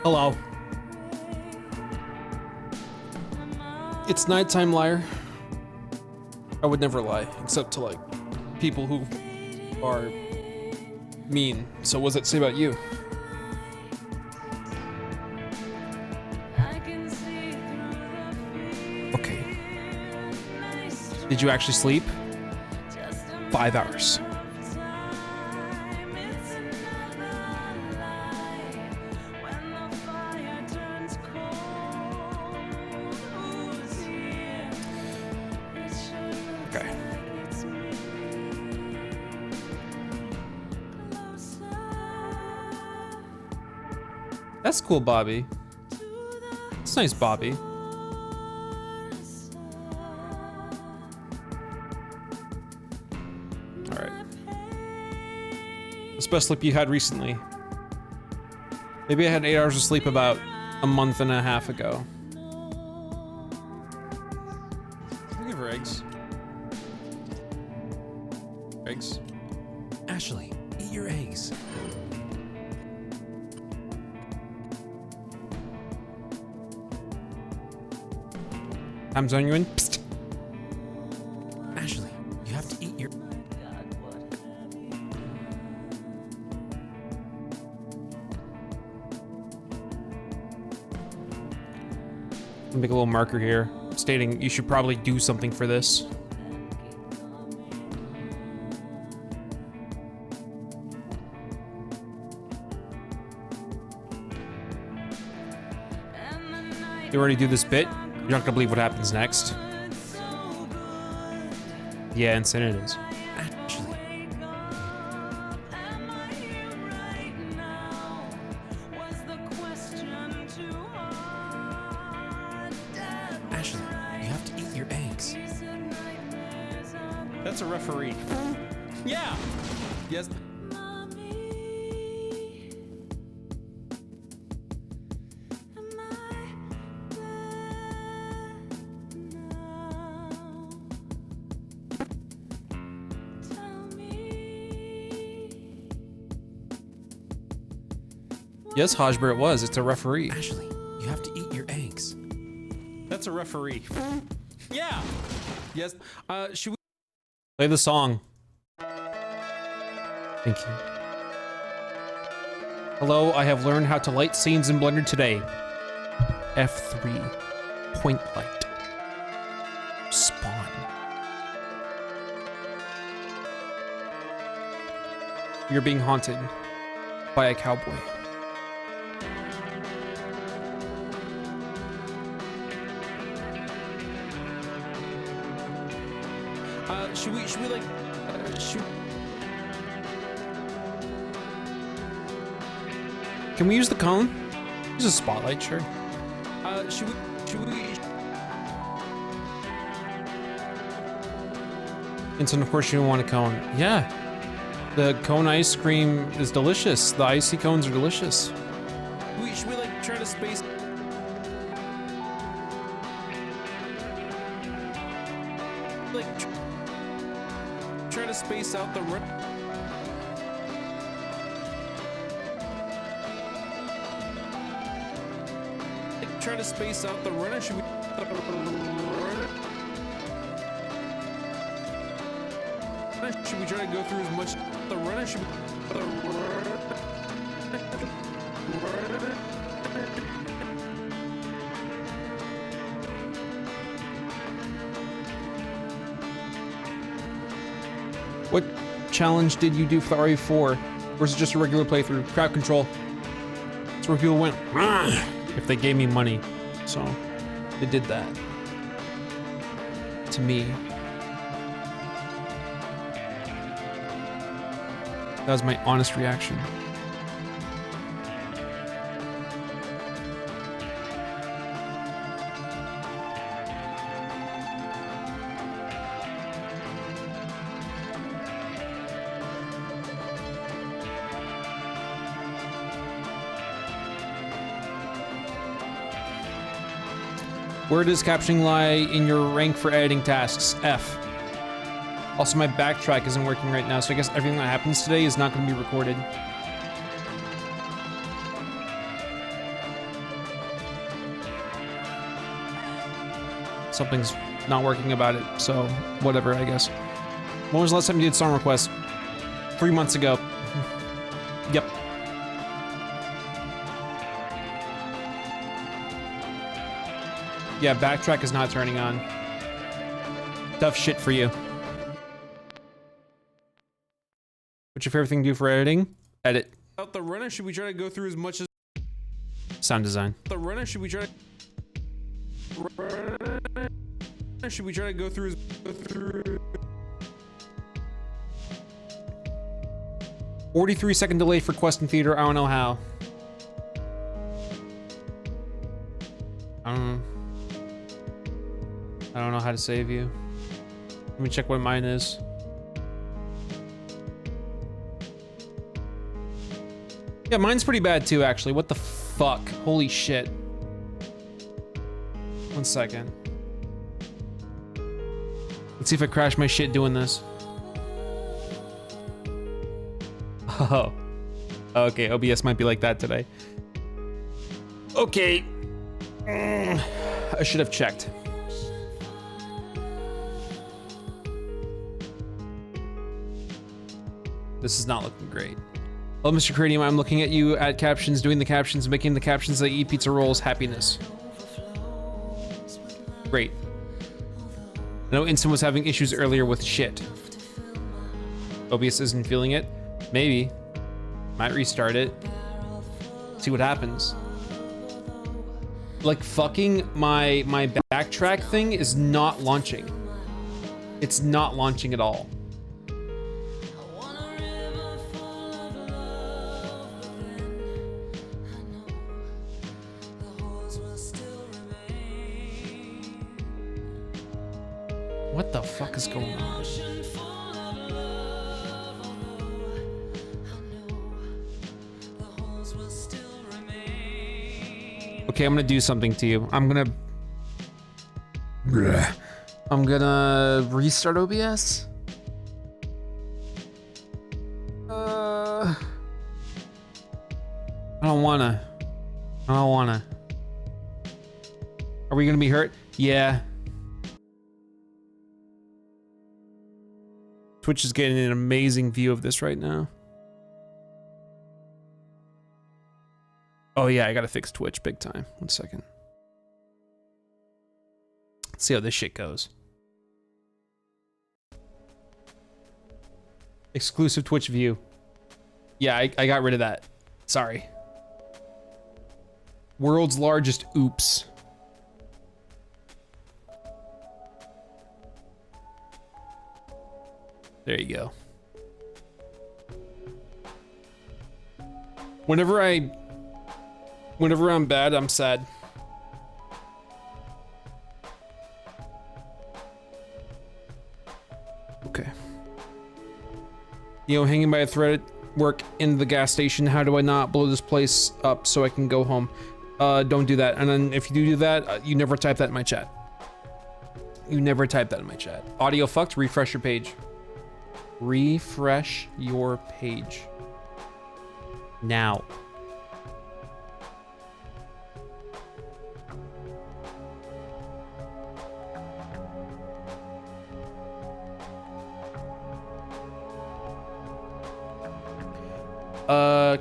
Hello. It's nighttime, liar. I would never lie, except to like people who are mean. So what does that say about you? Okay. Did you actually sleep? 5 hours. Okay. That's cool, Bobby. That's nice, Bobby. Alright. What's the best sleep you had recently? Maybe I had 8 hours of sleep about a month and a half ago. I'll give her eggs. Eggs. Ashley, eat your eggs. Time zone you in? Psst. Ashley, you have to eat your... I'll make a little marker here stating you should probably do something for this. You already do this bit? You're not gonna believe what happens next. Yeah, insane it is. Ashley. Ashley, you have to eat your eggs. That's a referee. Yeah. Yes. Yes, Hajber, it was. It's a referee. Ashley, you have to eat your eggs. That's a referee. Yeah. Yes. Should we play the song? Thank you. Hello, I have learned how to light scenes in Blender today. F3. Point light. Spawn. You're being haunted by a cowboy. Should we like, Can we use the cone? Use a spotlight, sure. Should we? And so of course you don't want a cone. Yeah. The cone ice cream is delicious. The icy cones are delicious. Should we like try to space? Like, try to space out the run. Like, try to space out the runner. Should we? Should we try to go through as much the runner? Should we? What challenge did you do for the RE4? Or is it just a regular playthrough? Crowd control. That's where people went, if they gave me money. So, they did that. To me. That was my honest reaction. Where does captioning lie in your rank for editing tasks? F. Also, my backtrack isn't working right now, so I guess everything that happens today is not going to be recorded. something's not working about it. So whatever, I guess. When was the last time you did song requests? 3 months ago. Yep. Yeah, backtrack is not turning on. Tough shit for you. What's your favorite thing to do for editing? Edit. About the runner, should we try to go through as much as sound design? The runner, should we try to should we try to go through 43-second delay for Quest and Theater. I don't know how. I don't know how to save you. Let me check what mine is. Yeah, mine's pretty bad too, actually. What the fuck? Holy shit. 1 second. Let's see if I crash my shit doing this. Oh. Okay, OBS might be like that today. Okay. I should have checked. This is not looking great. Hello, Mr. Cranium. I'm looking at you at captions, doing the captions, making the captions that eat pizza rolls. Happiness. Great. I know Instant was having issues earlier with shit. OBS isn't feeling it. Maybe. Might restart it. See what happens. Like fucking my backtrack thing is not launching. It's not launching at all. What the fuck is going on? Okay, I'm gonna do something to you. I'm gonna restart OBS. I don't wanna. Are we gonna be hurt? Yeah. Twitch is getting an amazing view of this right now. Oh yeah, I gotta fix Twitch big time. 1 second. Let's see how this shit goes. Exclusive Twitch view. Yeah, I got rid of that. Sorry. World's largest oops. There you go. Whenever I'm bad, I'm sad. Okay. You know, hanging by a thread at work in the gas station. How do I not blow this place up so I can go home? Don't do that. And then if you do that, you never type that in my chat. You never type that in my chat. Audio fucked, refresh your page. Refresh your page. Now.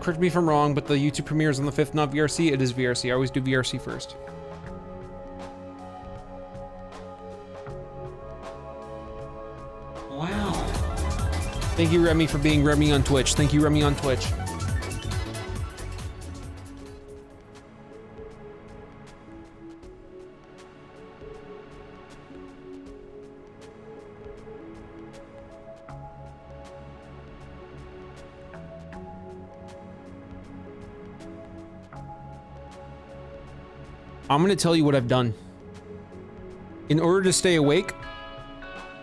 Correct me if I'm wrong, but the YouTube premiere is on the 5th, not VRC. It is VRC. I always do VRC first. Wow. Thank you, Remy, for being Remy on Twitch. Thank you, Remy on Twitch. I'm gonna tell you what I've done. In order to stay awake,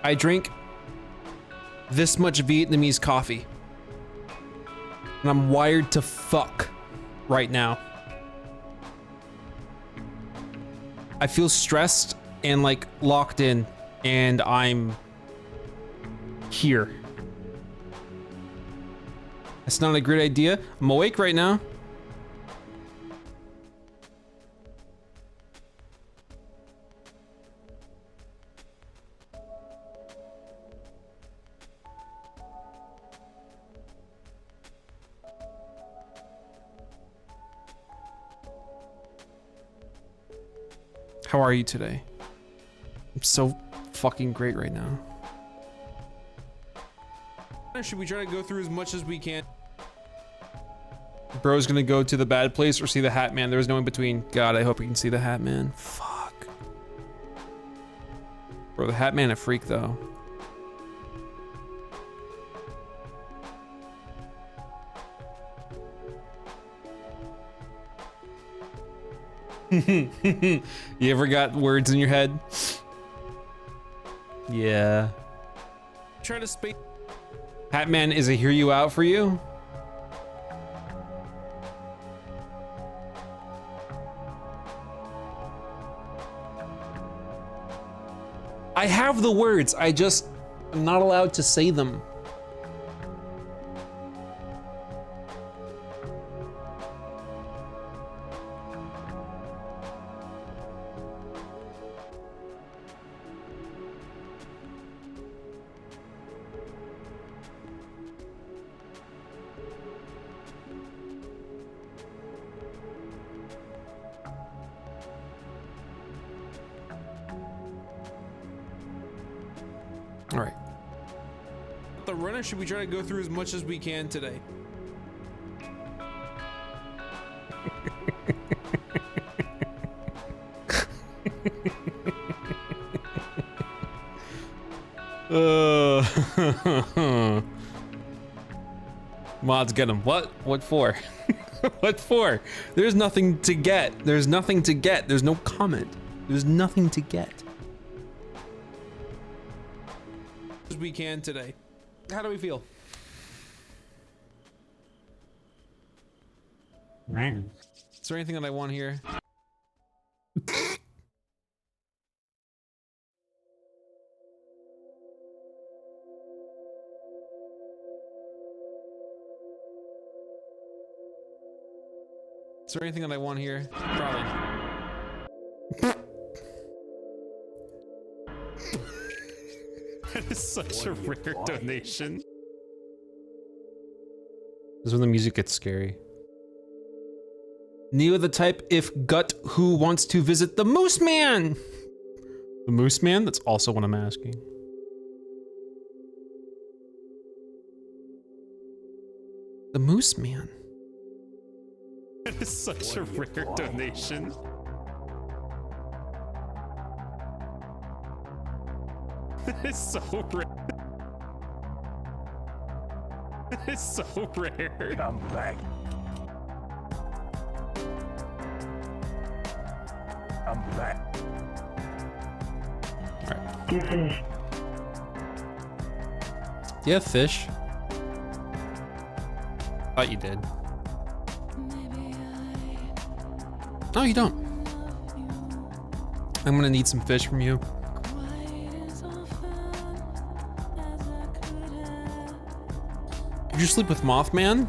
I drink this much Vietnamese coffee. And I'm wired to fuck right now. I feel stressed and like locked in, and I'm here. That's not a great idea. I'm awake right now. How are you today? I'm so fucking great right now. Should we try to go through as much as we can? Bro's gonna go to the bad place or see the Hat Man. There was no in between. God, I hope we can see the Hat Man. Fuck. Bro, the Hat Man a freak though. You ever got words in your head? Yeah. Try to space. Hat Man is a hear you out for you? I have the words, I just am not allowed to say them. All right. The runner, should we try to go through as much as we can today? Mods get him. What? What for? What for? There's nothing to get. There's nothing to get. There's no comment. There's nothing to get. As we can today. How do we feel? Is there anything that I want here? Is there anything that I want here? Probably. That is such a rare donation. This is when the music gets scary. Neo the type if gut who wants to visit the Moose Man. The Moose Man? That's also what I'm asking. The Moose Man. That is such a rare donation. That is so rare. That is so rare. Come back. Come back. Alright. Do you have fish? Thought you did. No, you don't. I'm gonna need some fish from you. Did you sleep with Mothman?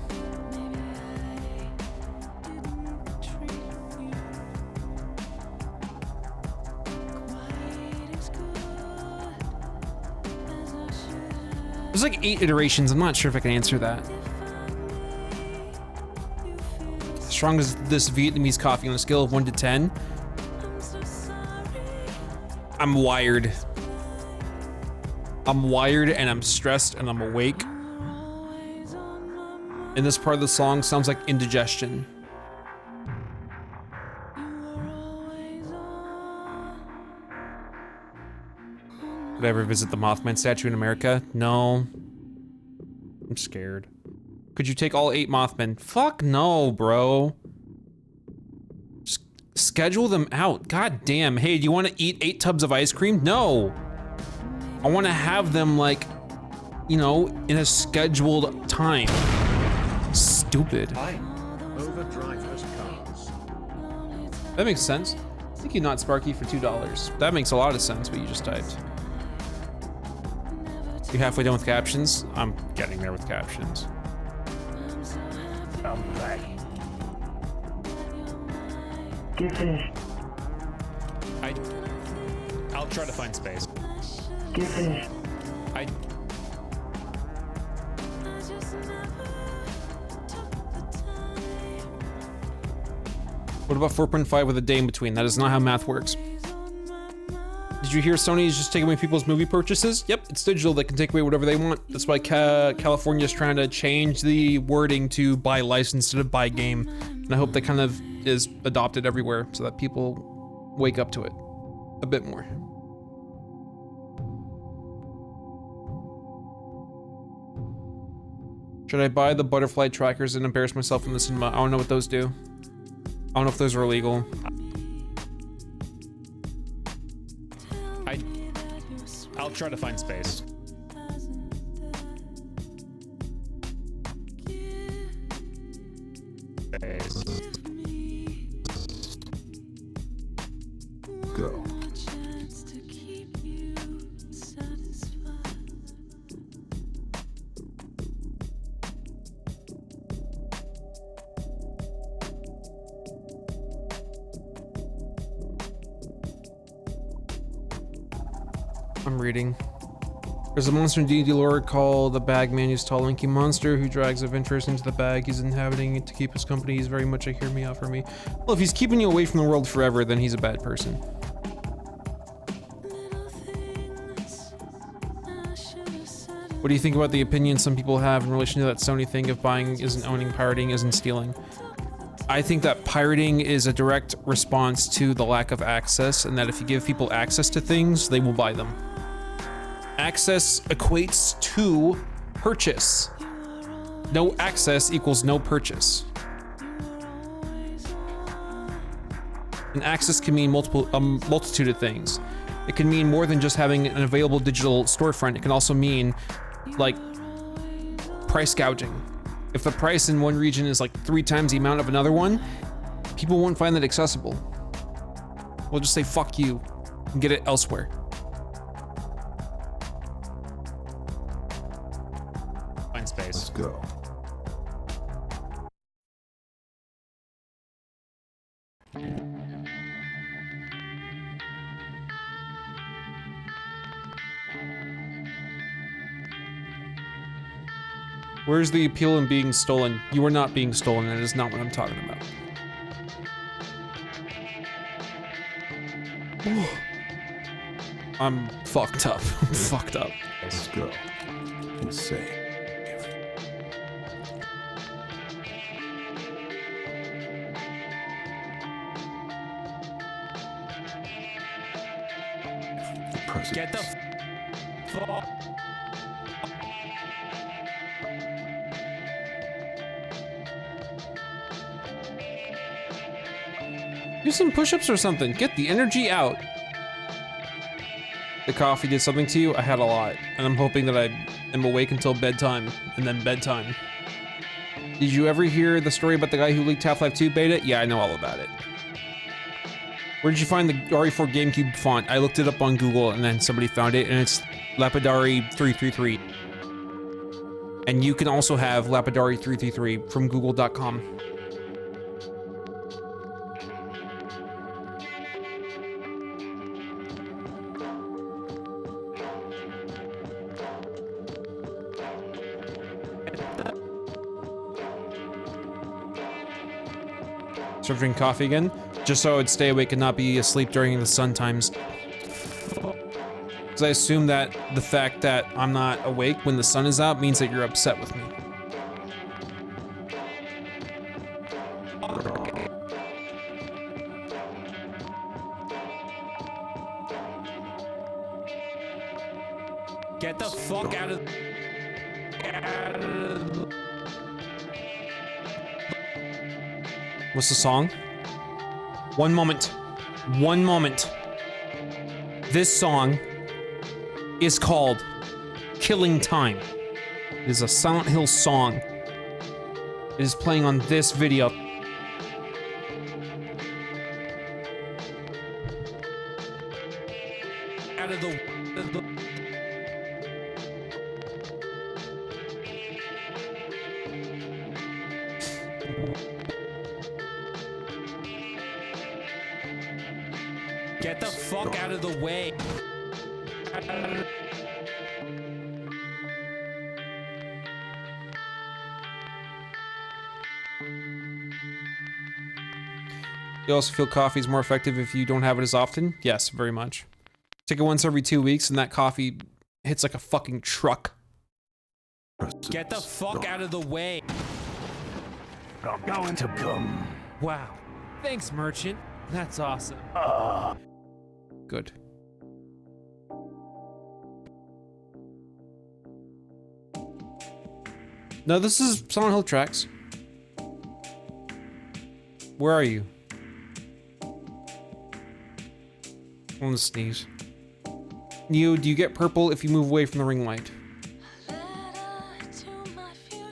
There's like 8 iterations. I'm not sure if I can answer that. As strong as this Vietnamese coffee on a scale of 1 to 10. I'm wired. I'm wired and I'm stressed and I'm awake. And this part of the song sounds like indigestion. Did I ever visit the Mothman statue in America? No. I'm scared. Could you take all 8 Mothmen? Fuck no, bro. Just schedule them out. God damn. Hey, do you want to eat 8 tubs of ice cream? No. I want to have them like, you know, in a scheduled time. Stupid. That makes sense. Thank you, Not Sparky, for $2. That makes a lot of sense, what you just typed. You halfway done with captions? I'm getting there with captions. Come back. I'll try to find space. What about 4.5 with a day in between? That is not how math works. Did you hear Sony is just taking away people's movie purchases? Yep, it's digital. They can take away whatever they want. That's why California is trying to change the wording to buy license instead of buy game. And I hope that kind of is adopted everywhere so that people wake up to it a bit more. Should I buy the butterfly trackers and embarrass myself in the cinema? I don't know what those do. I don't know if those are illegal. I'll try to find space. Go. I'm reading. There's a monster in D&D lore called the Bagman. He's a tall, lanky monster who drags adventurers into the bag he's inhabiting it to keep his company. He's very much a hear me out for me. Well, if he's keeping you away from the world forever, then he's a bad person. What do you think about the opinion some people have in relation to that Sony thing of buying isn't owning, pirating isn't stealing? I think that pirating is a direct response to the lack of access, and that if you give people access to things, they will buy them. Access equates to purchase. No access equals no purchase. And access can mean a multitude of things. It can mean more than just having an available digital storefront. It can also mean, like, price gouging. If the price in one region is like 3 times the amount of another one, people won't find that accessible. We'll just say, fuck you, and get it elsewhere. Find space. Let's go. Where's the appeal in being stolen? You are not being stolen. That is not what I'm talking about. I'm fucked up. I'm fucked up. Let's go. Insane. The presence. Get the fuck. Do some push-ups or something. Get the energy out. The coffee did something to you? I had a lot, and I'm hoping that I am awake until bedtime, and then bedtime. Did you ever hear the story about the guy who leaked Half-Life 2 beta? Yeah, I know all about it. Where did you find the RE4 GameCube font? I looked it up on Google, and then somebody found it, and it's Lapidary 333. And you can also have Lapidary 333 from google.com. Start drinking coffee again, just so I'd stay awake and not be asleep during the sun times. Because I assume that the fact that I'm not awake when the sun is out means that you're upset with me. Get the fuck out of. What's the song? One moment. One moment. This song is called Killing Time. It is a Silent Hill song. It is playing on this video. Out of the. Get the fuck out of the way. You also feel coffee is more effective if you don't have it as often? Yes, very much. Take it once every 2 weeks, and that coffee hits like a fucking truck. Get the fuck out of the way. I'm going to come. Wow. Thanks, merchant. That's awesome. Good. No, this is Silent Hill tracks. Where are you? I want to sneeze. Do you get purple if you move away from the ring light?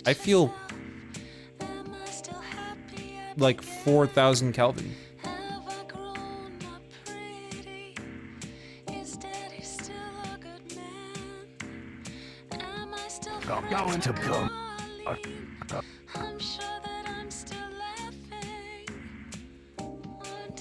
I feel like 4,000 Kelvin. I'm going to come. I'm sure that I'm still laughing. One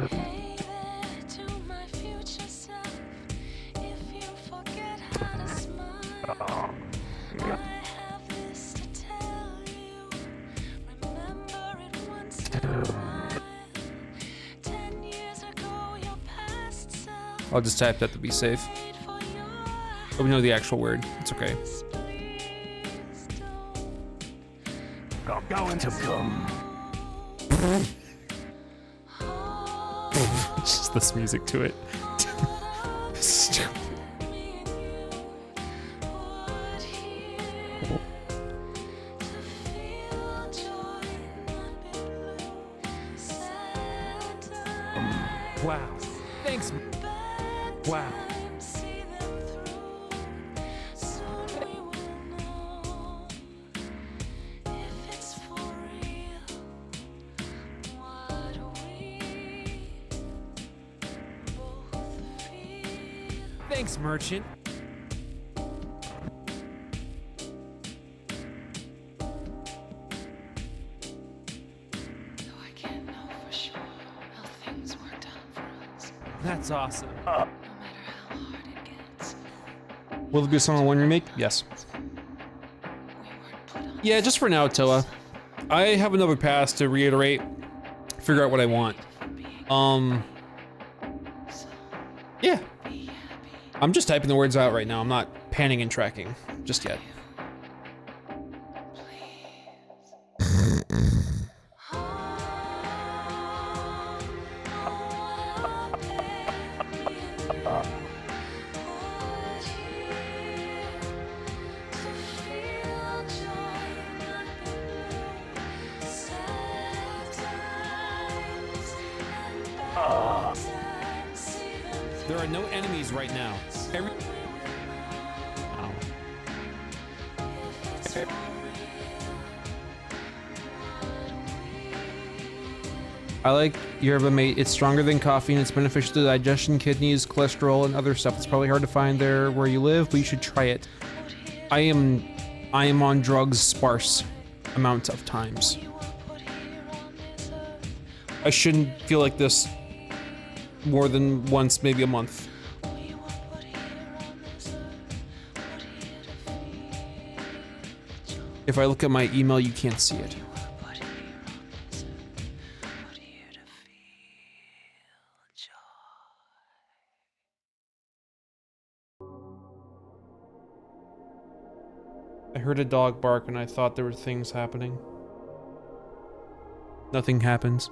Hey there to my future self. If you forget how to smile, I have this to tell you. Remember it once in a while. 10 years ago, your past self I'll just type that to be safe. paid for your But we know the actual word. It's okay. house. Please don't. I'm going to come. Just this music to it. Stupid. Wow. Thanks. Wow. Thanks, merchant. Though I can't know for sure how things worked out for us, That's awesome. no matter how hard it gets. Will there be a Silent Hill 1 remake? Yes. We weren't put on Yeah, just for now, Toa. I have another pass to reiterate, figure out what I want. Yeah. be happy. I'm just typing the words out right now. I'm not panning and tracking just yet. There are no enemies right now. Every Ow. I like yerba mate. It's stronger than coffee and it's beneficial to digestion, kidneys, cholesterol, and other stuff. It's probably hard to find there where you live, but you should try it. I am on drugs sparse amounts of times. I shouldn't feel like this more than once, maybe a month. If I look at my email, you can't see it. I heard a dog bark and I thought there were things happening. Nothing happens.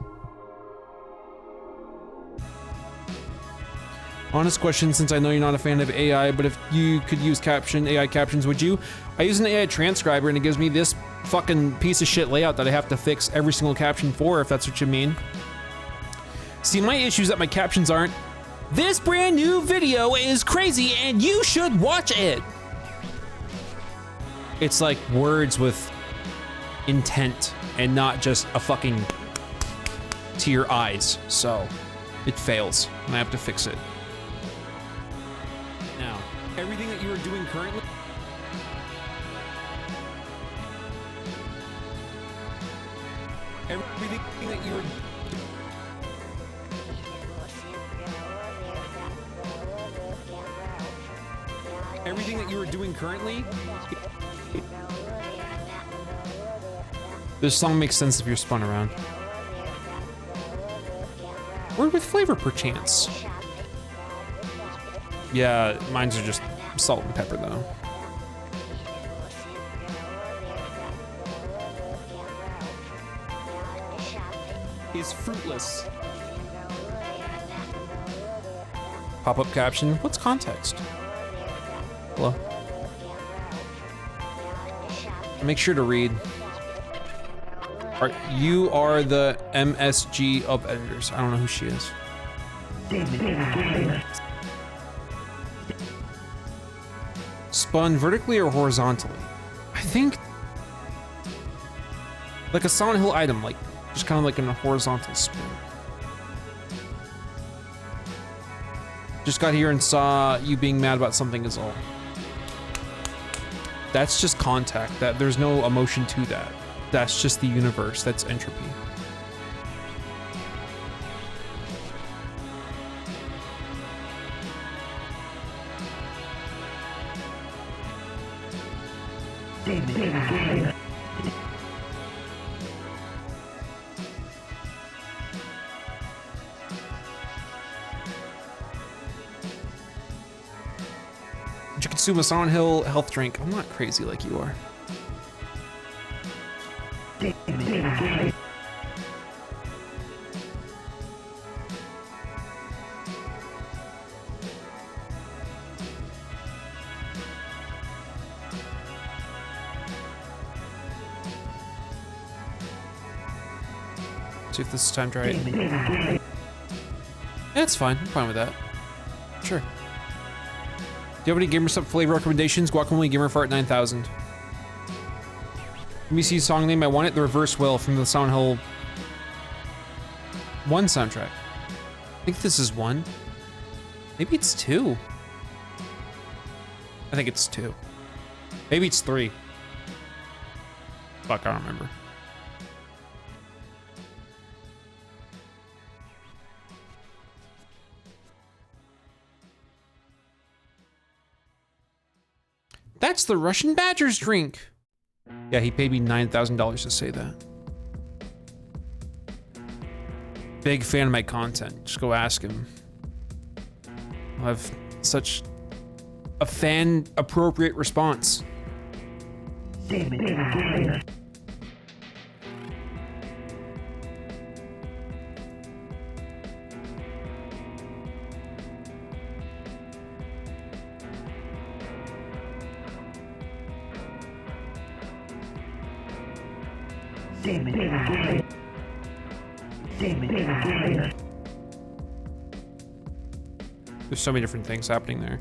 Honest question, since I know you're not a fan of AI, but if you could use AI captions, would you? I use an AI transcriber and it gives me this fucking piece of shit layout that I have to fix every single caption for, if that's what you mean. See, my issue is that my captions aren't, this brand new video is crazy and you should watch it. It's like words with intent and not just a fucking to your eyes. So it fails and I have to fix it. now. Everything that you are doing currently. Everything that you are. Everything that you are doing currently. This song makes sense if you're spun around. Word with flavor, perchance. Yeah, mine's are just salt and pepper, though. Is fruitless. Pop-up caption. What's context? Hello. Make sure to read. You are the MSG of editors. I don't know who she is. Spun vertically or horizontally? I think like a Silent Hill item, like just kind of like in a horizontal spin. Just got here and saw you being mad about something is all. That's just contact. That there's no emotion to that. That's just the universe. That's entropy. Did you consume a Silent Hill health drink? I'm not crazy like you are. See if this is timed right. Yeah, it's fine. I'm fine with that. Sure. Do you have any GamerSup flavor recommendations? Guacamole Gamerfart 9000. Let me see song name. I want it. The Reverse Will from the Silent Hill 1 soundtrack. I think this is 1. Maybe it's 2. I think it's 2. Maybe it's 3. Fuck, I don't remember. That's the Russian Badger's drink. Yeah, he paid me $9,000 to say that. Big fan of my content. Just go ask him. I have such a fan-appropriate response. There's so many different things happening there.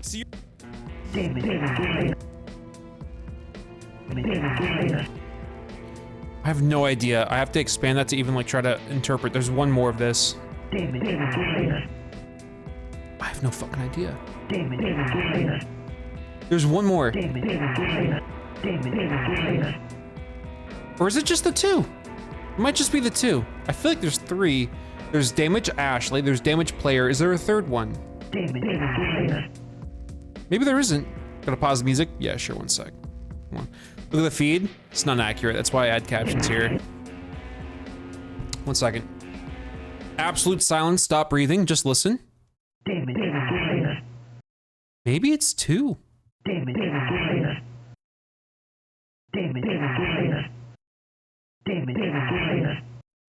See, I have no idea. I have to expand that to even like try to interpret. There's one more of this. I have no fucking idea. There's one more. Or is it just the 2? It might just be the 2. I feel like there's 3. There's Damage Ashley, there's Damage Player. Is there a third one? Maybe there isn't. Gotta pause the music? Yeah, sure, 1 sec. Come on. Look at the feed. It's not accurate. That's why I add captions here. 1 second. Absolute silence, stop breathing, just listen. Maybe it's 2.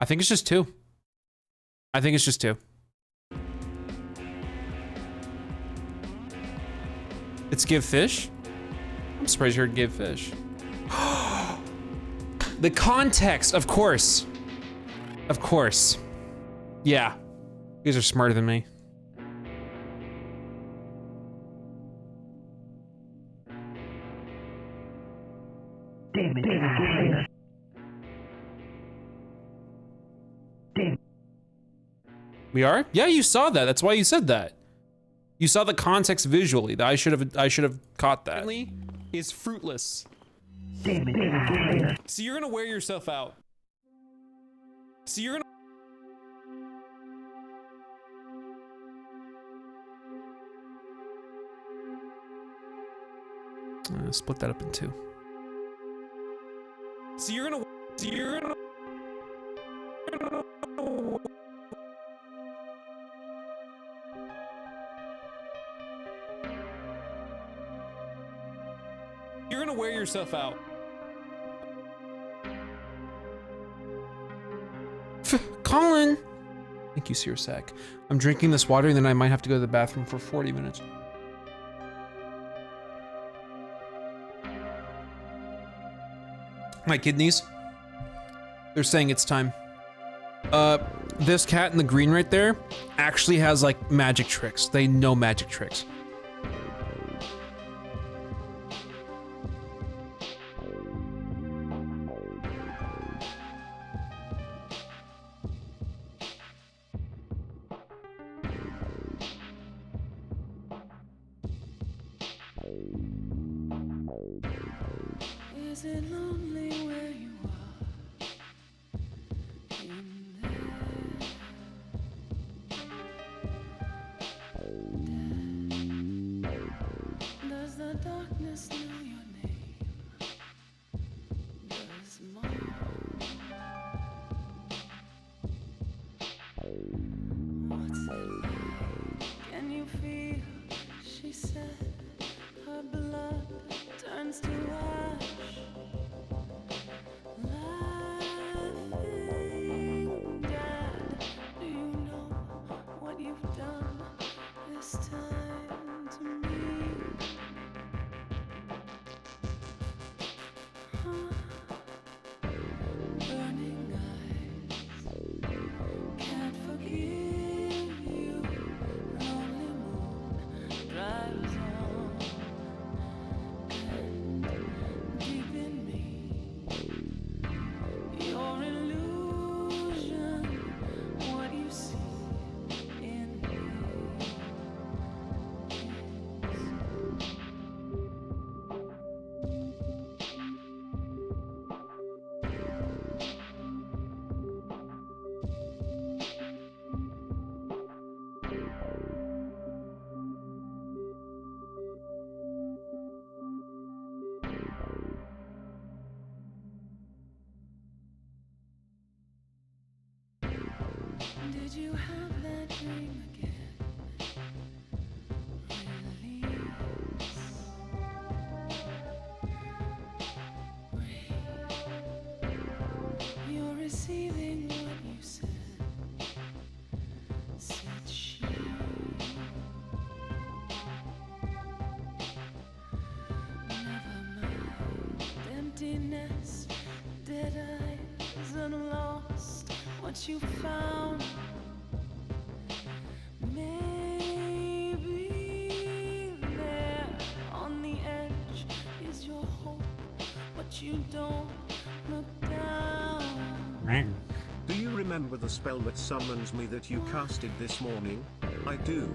I think it's just 2. I think it's just 2. It's Give Fish? I'm surprised you heard Give Fish. The context, of course. Of course. Yeah. You guys are smarter than me. We are? Yeah, you saw that. That's why you said that. You saw the context visually. I should have caught that. Is fruitless. So you're gonna wear yourself out. So you're gonna. Split that up in two. So you're gonna. You're gonna wear yourself out. Colin! Thank you, Searsack. I'm drinking this water and then I might have to go to the bathroom for 40 minutes. My kidneys. They're saying it's time. This cat in the green right there actually has like magic tricks. They know magic tricks. Is it lonely where you are? In there. Does the darkness know your name? Does mine? What's it like? Can you feel? She said her blood turns to ash. Laughing, Dad, do you know what you've done this time to me? Burning eyes, can't forgive you. Lonely moon drives on, and deep in me, your illusion, what you see in me. Did you have that dream again? Release. You're receiving what you said. Said she. Never mind. Emptiness, dead eyes, and lost. What you found. Maybe there on the edge is your hope, but you don't look down. Do you remember the spell that summons me that you casted this morning? I do.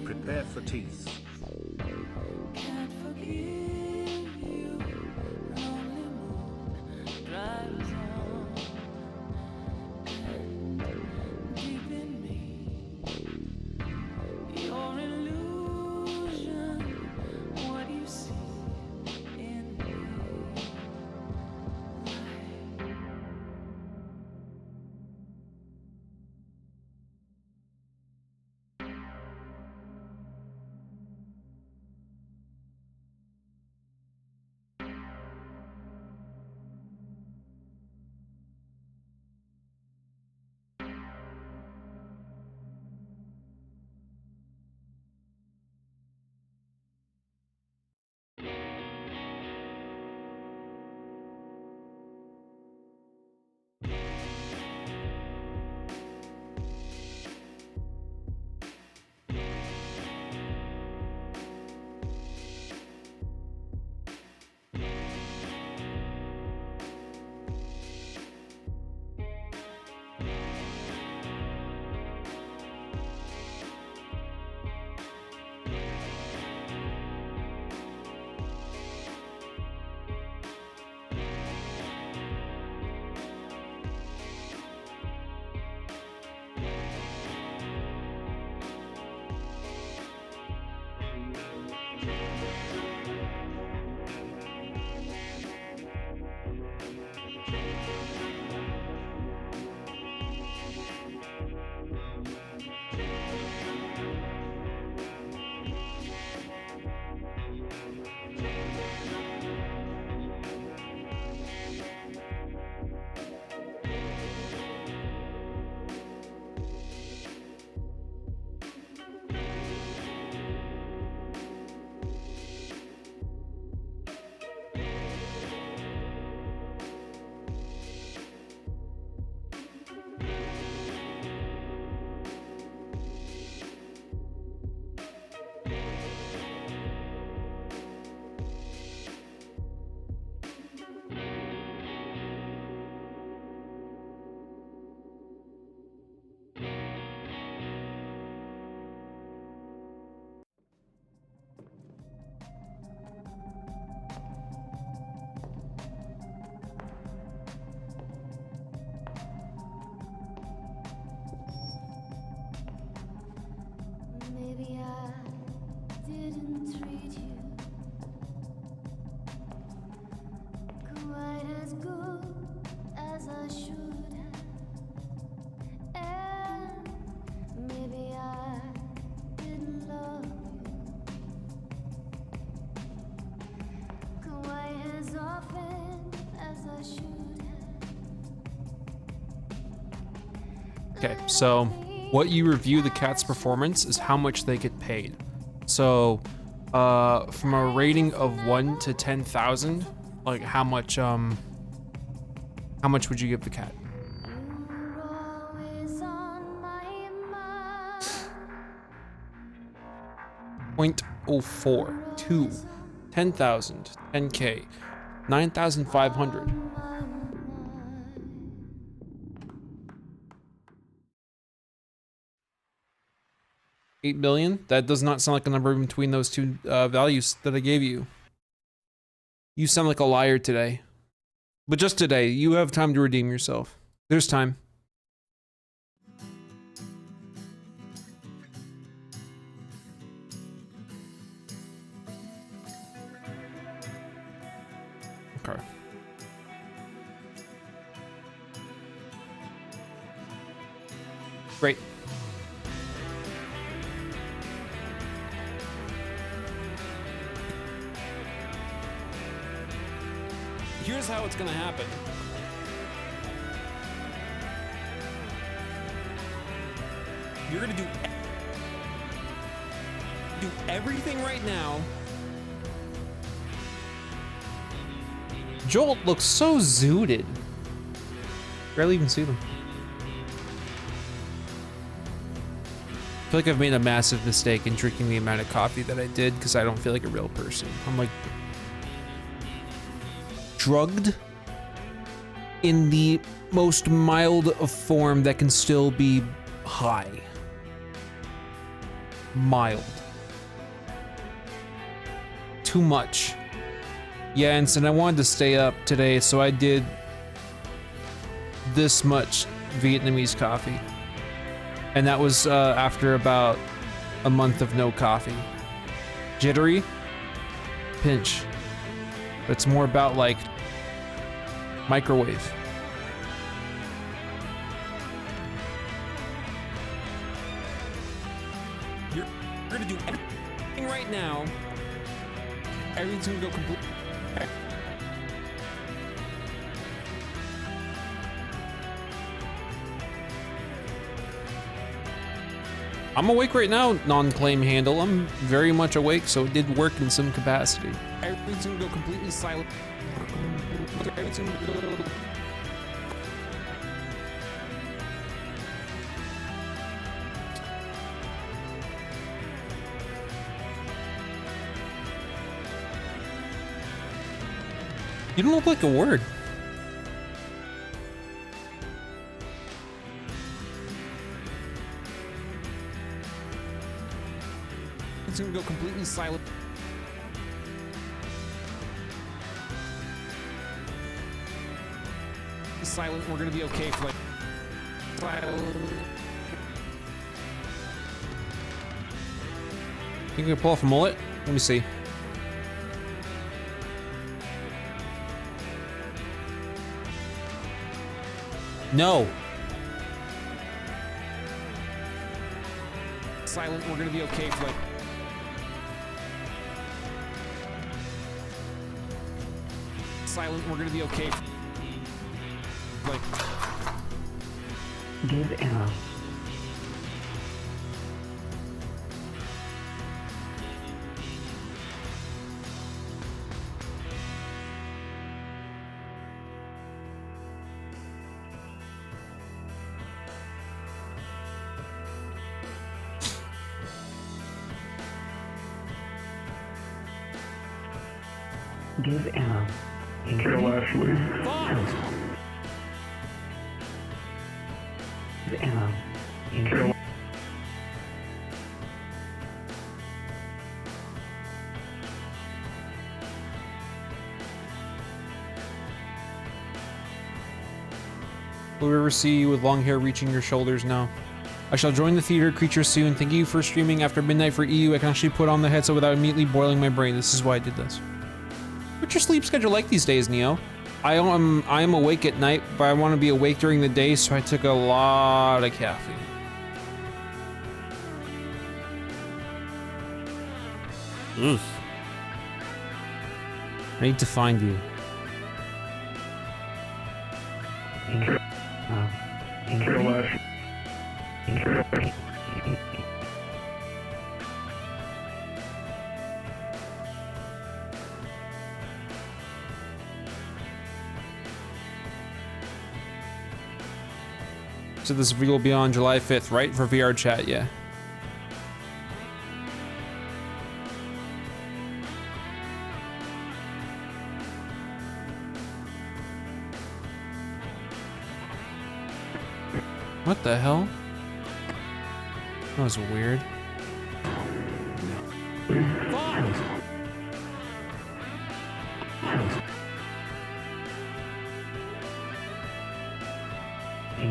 Prepare for teeth. Can't forgive you. Lonely moon drives on, and deep in me, your illusion, what you see in me. Okay, so what you review the cat's performance is how much they get paid. So, from a rating of 1 to 10,000, like how much would you give the cat? .04, 2, 10,000, 10K, 9,500. 8 billion? That does not sound like a number in between those two values that I gave you. You sound like a liar today. But just today, you have time to redeem yourself. There's time. Okay. Great. Here's how it's gonna happen. You're gonna do everything right now. Jolt looks so zooted. Barely even see them. I feel like I've made a massive mistake in drinking the amount of coffee that I did because I don't feel like a real person. I'm like drugged in the most mild of form that can still be high. Mild. Too much. Yeah, and I wanted to stay up today, so I did this much Vietnamese coffee. And that was after about a month of no coffee. Jittery? Pinch. But it's more about like microwave. You're gonna do everything right now. Everything's gonna go completely. I'm awake right now, non-claim handle. I'm very much awake, so it did work in some capacity. Everything's gonna go completely silent. You don't look like a word. It's gonna go completely silent. Silent. We're gonna be okay for like. You can pull off a mullet. Let me see. No. Silent. We're gonna be okay for like. Silent. We're gonna be okay. Like. Give arrow. Give arrow. Kill Ashley. Give arrow. Kill. Will we ever see you with long hair reaching your shoulders now? I shall join the theater creature soon. Thank you for streaming after midnight for EU. I can actually put on the headset without immediately boiling my brain. This is why I did this. What's your sleep schedule like these days, Neo? I am awake at night, but I want to be awake during the day, so I took a lot of caffeine. Oof. I need to find you. Kill Ashley. So this video will be on July 5th, right? For VR chat, yeah. What the hell? That was weird.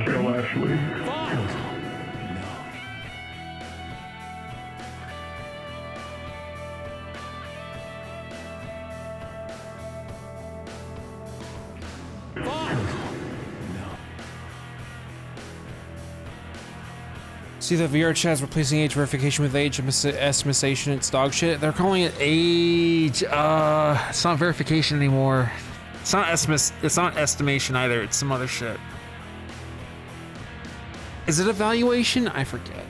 Kill Ashley. See that VR chat's replacing age verification with age estimation. It's dog shit. They're calling it age. It's not verification anymore. It's not It's not estimation either. It's some other shit. Is it evaluation? I forget.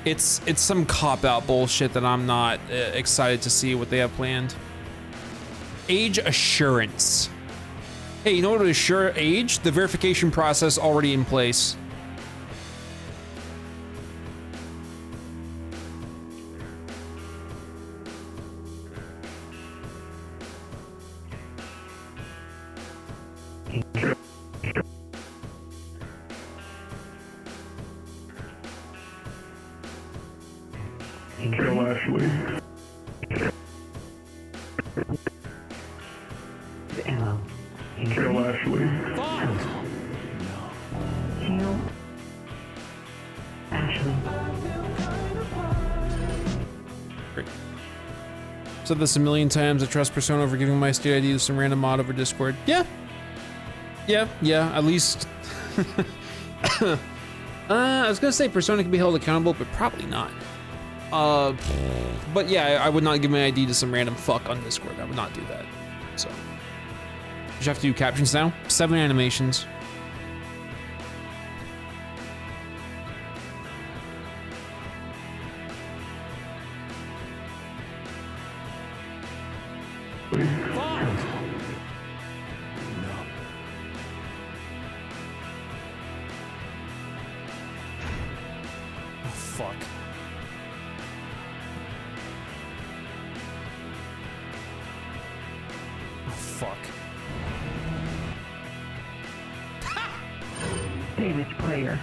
It's some cop-out bullshit that I'm not excited to see what they have planned. Age assurance. Hey, you know what to assure age? The verification process already in place. Kill Ashley. Ammo. Kill Ashley. Kill Ashley. Great. Said this a million times. I trust Persona over giving my state ID to some random mod over Discord. Yeah. At least. I was gonna say Persona can be held accountable, but probably not. But yeah, I would not give my ID to some random fuck on Discord. I would not do that. So, you have to do captions now. 7 animations. Fuck. Oh, fuck. Damage player.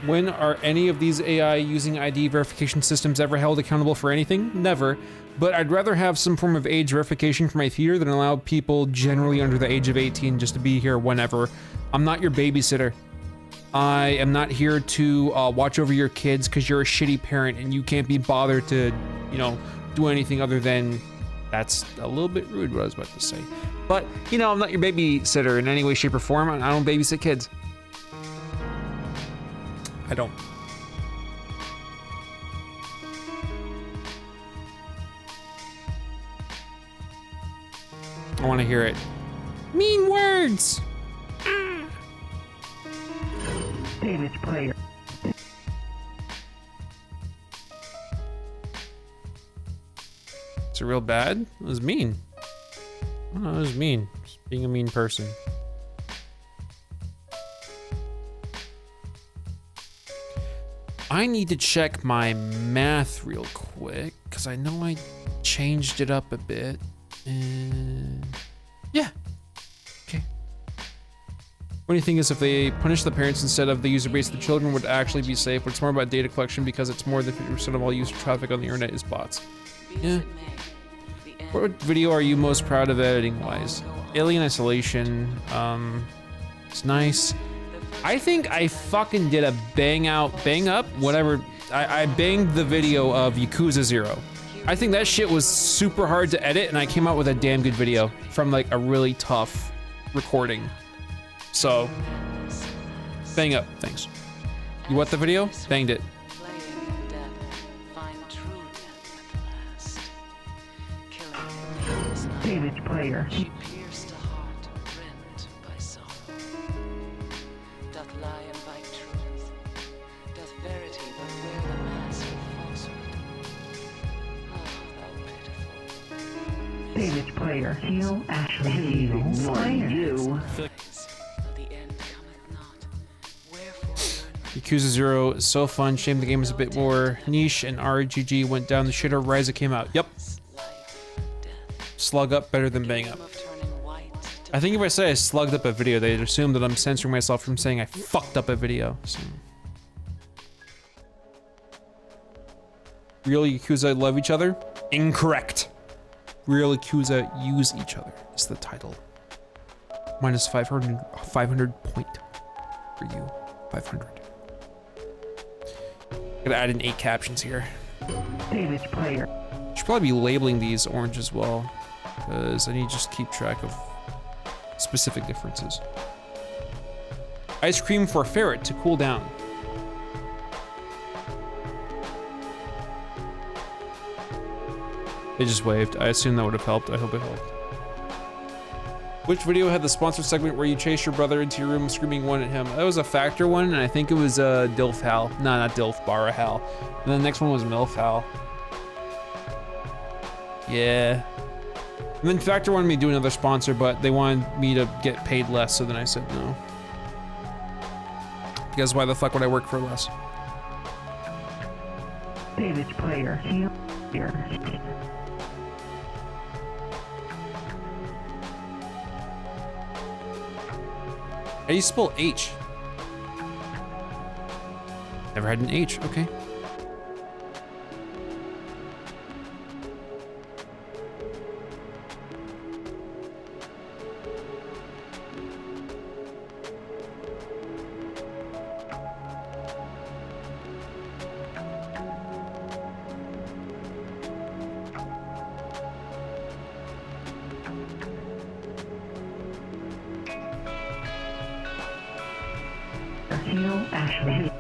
When are any of these AI using ID verification systems ever held accountable for anything? Never. But I'd rather have some form of age verification for my theater than allow people generally under the age of 18 just to be here whenever. I'm not your babysitter. I am not here to watch over your kids because you're a shitty parent and you can't be bothered to, you know, do anything other than... That's a little bit rude what I was about to say. But, you know, I'm not your babysitter in any way, shape, or form. I don't babysit kids. I don't. I want to hear it. Mean words! Damage player. Is it real bad? It was mean. Oh, it was mean. Just being a mean person. I need to check my math real quick because I know I changed it up a bit. And yeah. Okay. What do you think is if they punish the parents instead of the user base, the children would actually be safe? But it's more about data collection because it's more than 50% of all user traffic on the internet is bots. Yeah. What video are you most proud of editing wise? Alien Isolation. It's nice. I think I fucking did a bang up, whatever. I banged the video of Yakuza 0. I think that shit was super hard to edit and I came out with a damn good video from like a really tough recording. So, bang up, thanks. You want the video? Banged it. Damage player. She pierced a heart rent by sorrow. Doth lie and bite truth. Doth verity but wear the mask of falsehood. Ah, thou pitiful. Savage player. Heal Ashley. Heal player. Yakuza 0 is so fun. Shame the game is a bit more niche and RGG went down the shitter. Ryza came out. Yep. Slug up better than bang up. I think if I say I slugged up a video, they'd assume that I'm censoring myself from saying I fucked up a video. So. Real Yakuza love each other? Incorrect. Real Yakuza use each other is the title. Minus 500 point for you. 500. Gotta add in 8 captions here. Savage player. Should probably be labeling these orange as well, because I need to just keep track of specific differences. Ice cream for ferret to cool down. They just waved. I assume that would have helped. I hope it helped. Which video had the sponsored segment where you chase your brother into your room screaming one at him? That was a Factor one, and I think it was Dilf Hal. No, not Dilf, Bara Hal. And then the next one was Milf Hal. Yeah. And then Factor wanted me to do another sponsor, but they wanted me to get paid less, so then I said no. Because why the fuck would I work for less? Savage player. Heal player. How do you spell H? Never had an H, okay. Heal Ashley.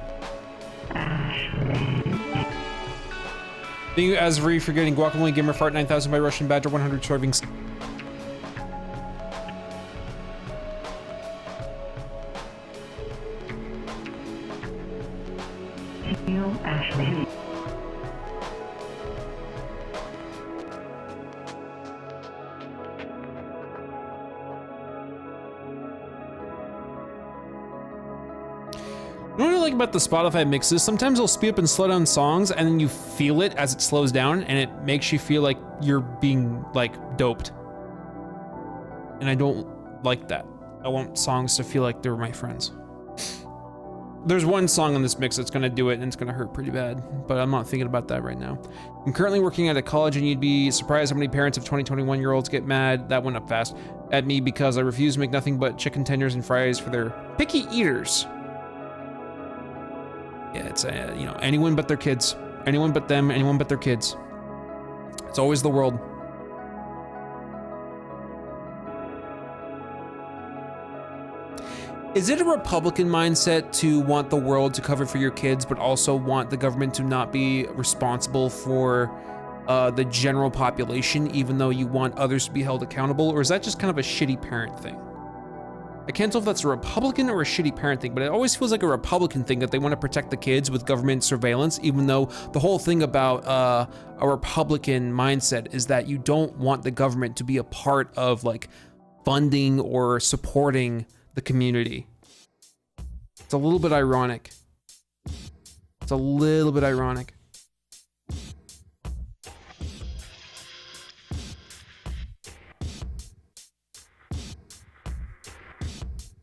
Ashley. Thank you, Asri, for getting Guacamole Gamer Fart 9000 by Russian Badger 100 servings. Heal Ashley. You know what I like about the Spotify mixes? Sometimes they'll speed up and slow down songs, and then you feel it as it slows down, and it makes you feel like you're being, like, doped. And I don't like that. I want songs to feel like they're my friends. There's one song on this mix that's gonna do it, and it's gonna hurt pretty bad, but I'm not thinking about that right now. I'm currently working at a college, and you'd be surprised how many parents of 20, 21-year-olds get mad, that went up fast, at me because I refuse to make nothing but chicken tenders and fries for their picky eaters. Yeah, it's, you know, anyone but their kids. Anyone but them, anyone but their kids. It's always the world. Is it a Republican mindset to want the world to cover for your kids, but also want the government to not be responsible for the general population, even though you want others to be held accountable? Or is that just kind of a shitty parent thing? I can't tell if that's a Republican or a shitty parent thing, but it always feels like a Republican thing that they want to protect the kids with government surveillance, even though the whole thing about a Republican mindset is that you don't want the government to be a part of like funding or supporting the community. It's a little bit ironic. It's a little bit ironic.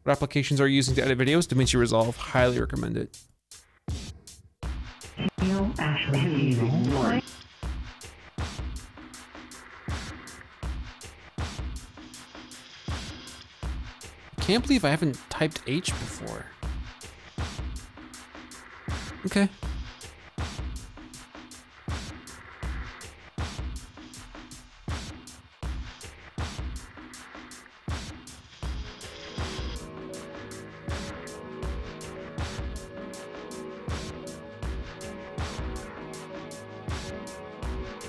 What applications are you using to edit videos? DaVinci Resolve, highly recommend it. Heal Ashley. Heal player. Can't believe I haven't typed H before. Okay.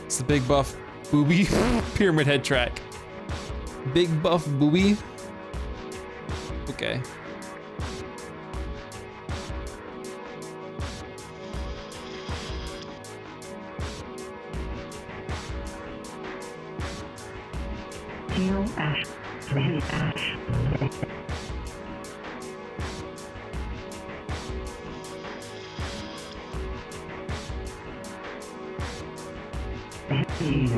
It's the Big Buff Booby Pyramid Head track. Big Buff Booby. Okay. Hail Ashley. Ash. Hail.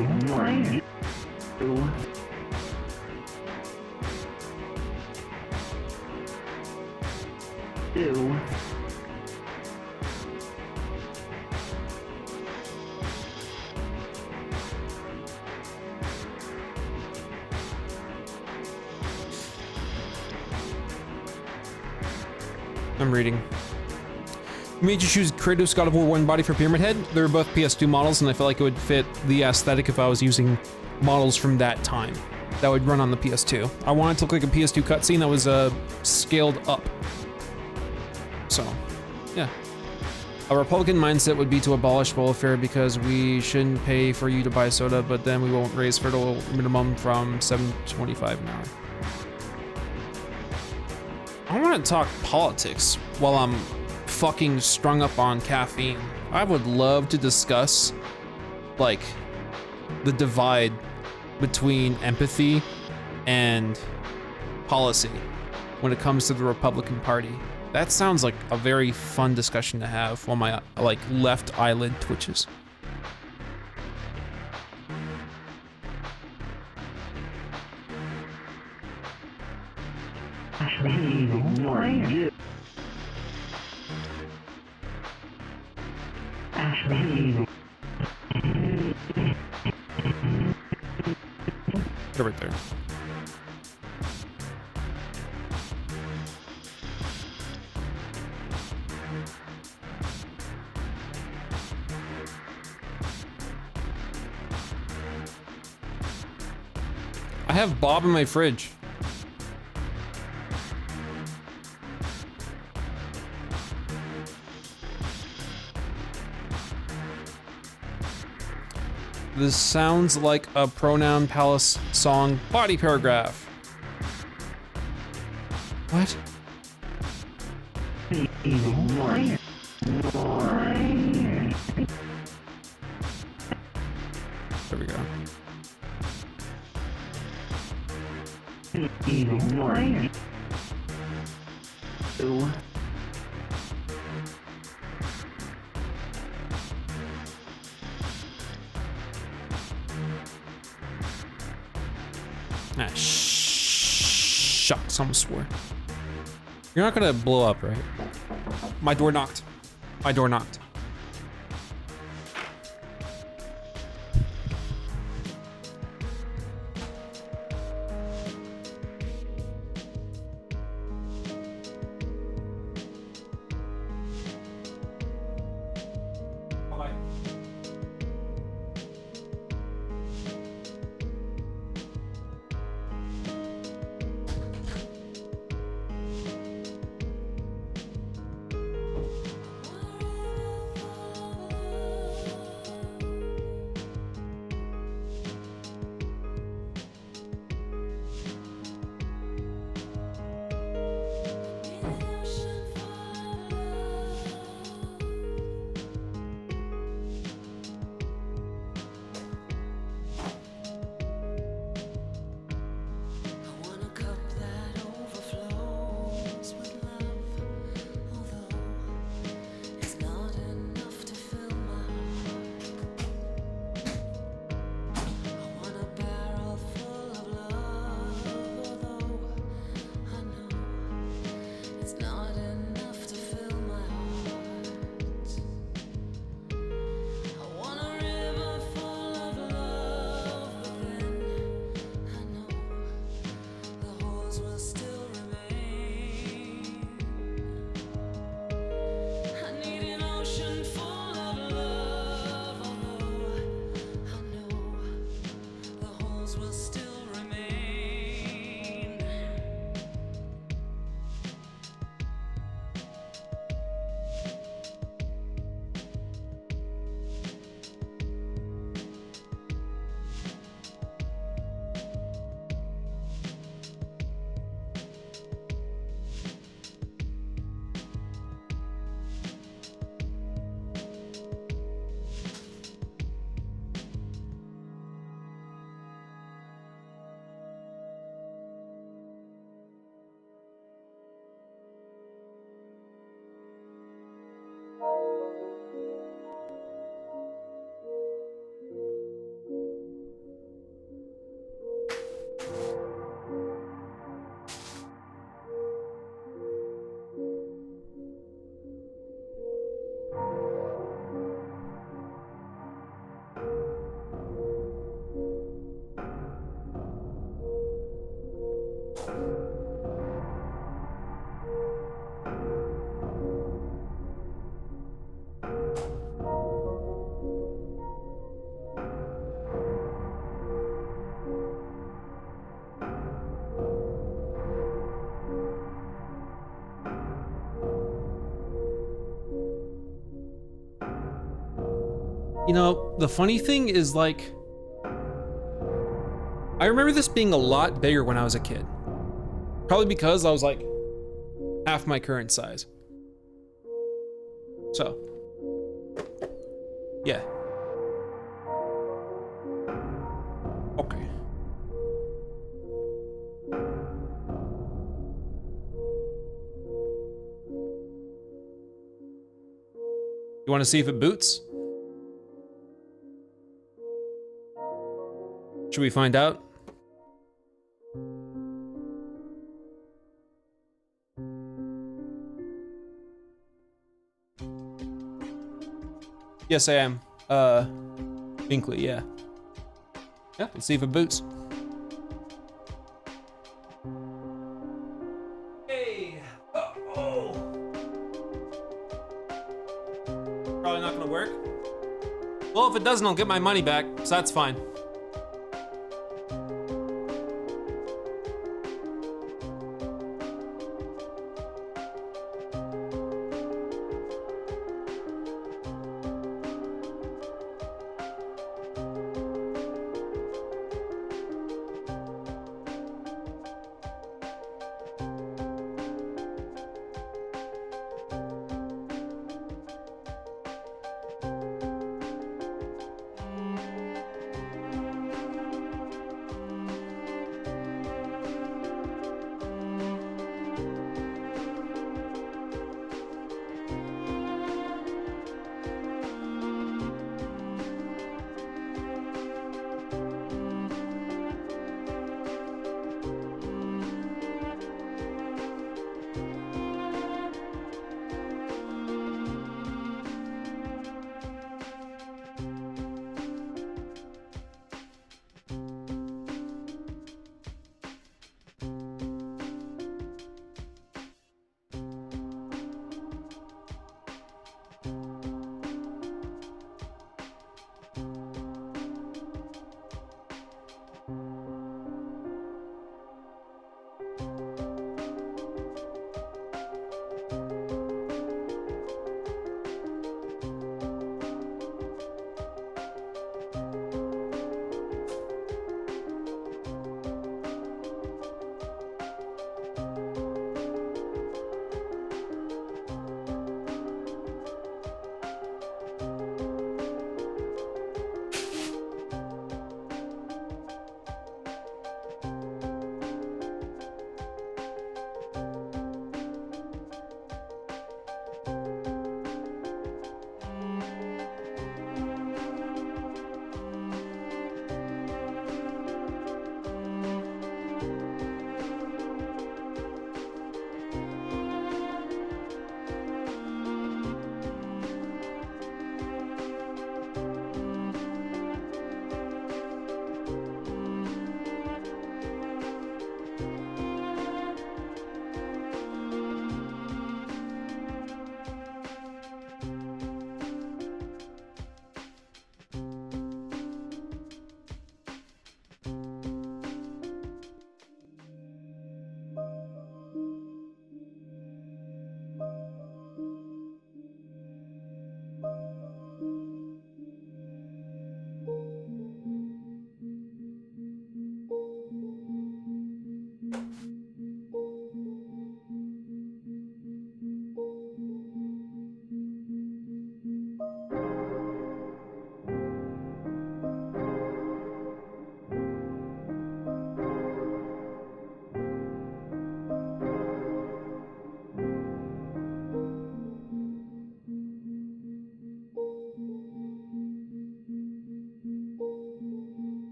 Ew. I'm reading. You made you choose Kratos God of War 1 body for Pyramid Head. They're both PS2 models, and I feel like it would fit the aesthetic if I was using models from that time that would run on the PS2. I wanted it to look like a PS2 cutscene that was scaled up. So, yeah. A Republican mindset would be to abolish welfare because we shouldn't pay for you to buy soda, but then we won't raise federal minimum from $7.25 an hour. I want to talk politics while I'm fucking strung up on caffeine. I would love to discuss, like, the divide between empathy and policy when it comes to the Republican Party. That sounds like a very fun discussion to have while my, like, left eyelid twitches. Ashley. Ashley. Go right there. I have Bob in my fridge. This sounds like a Pronoun Palace song body paragraph. What? There we go. Ah, shucks, almost swore. You're not gonna blow up, right? My door knocked. My door knocked. Bye. You know, the funny thing is, like, I remember this being a lot bigger when I was a kid. Probably because I was like half my current size. So, yeah. Okay. You want to see if it boots? Should we find out? Yes, I am. Binkley, yeah. Yeah, let's see if it boots. Hey! Oh! Probably not gonna work. Well, if it doesn't, I'll get my money back, so that's fine.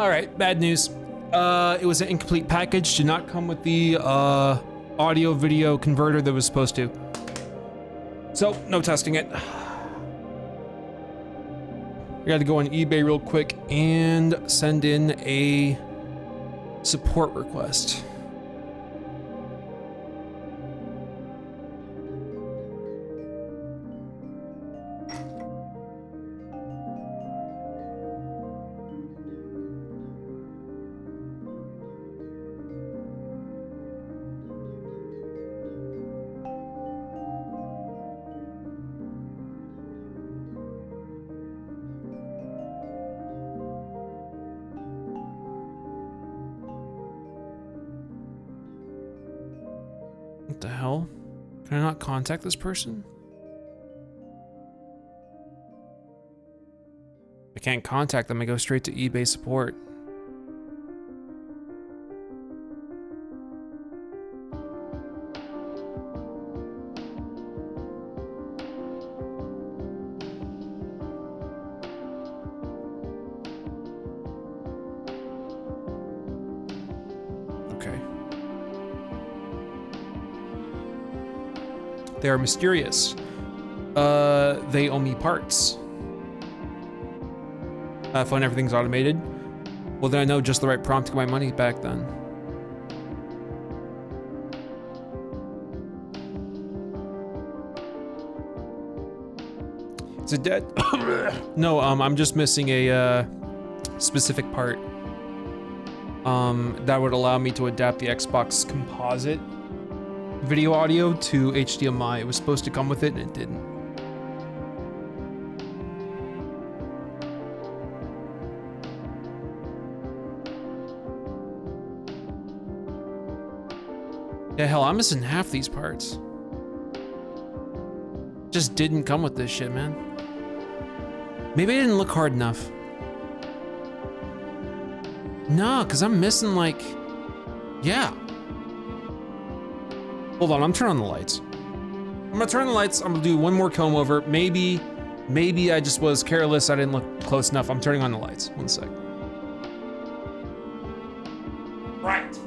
All right, bad news. It was an incomplete package. Did not come with the audio video converter that was supposed to. So, no testing it. I gotta go on eBay real quick and send in a support request. What the hell? Can I not contact this person? I can't contact them. I go straight to eBay support. Okay. They are mysterious. They owe me parts. Fine, everything's automated. Well, then I know just the right prompt to get my money back then. Is it dead? No, I'm just missing a specific part. That would allow me to adapt the Xbox composite video audio to HDMI. It was supposed to come with it and it didn't. Yeah, hell, I'm missing half these parts. Just didn't come with this shit, man. Maybe I didn't look hard enough. No, because I'm missing like... Yeah. Hold on, I'm turning on the lights. I'm gonna turn on the lights, I'm gonna do one more comb over. Maybe I just was careless, I didn't look close enough. I'm turning on the lights, 1 sec. Right.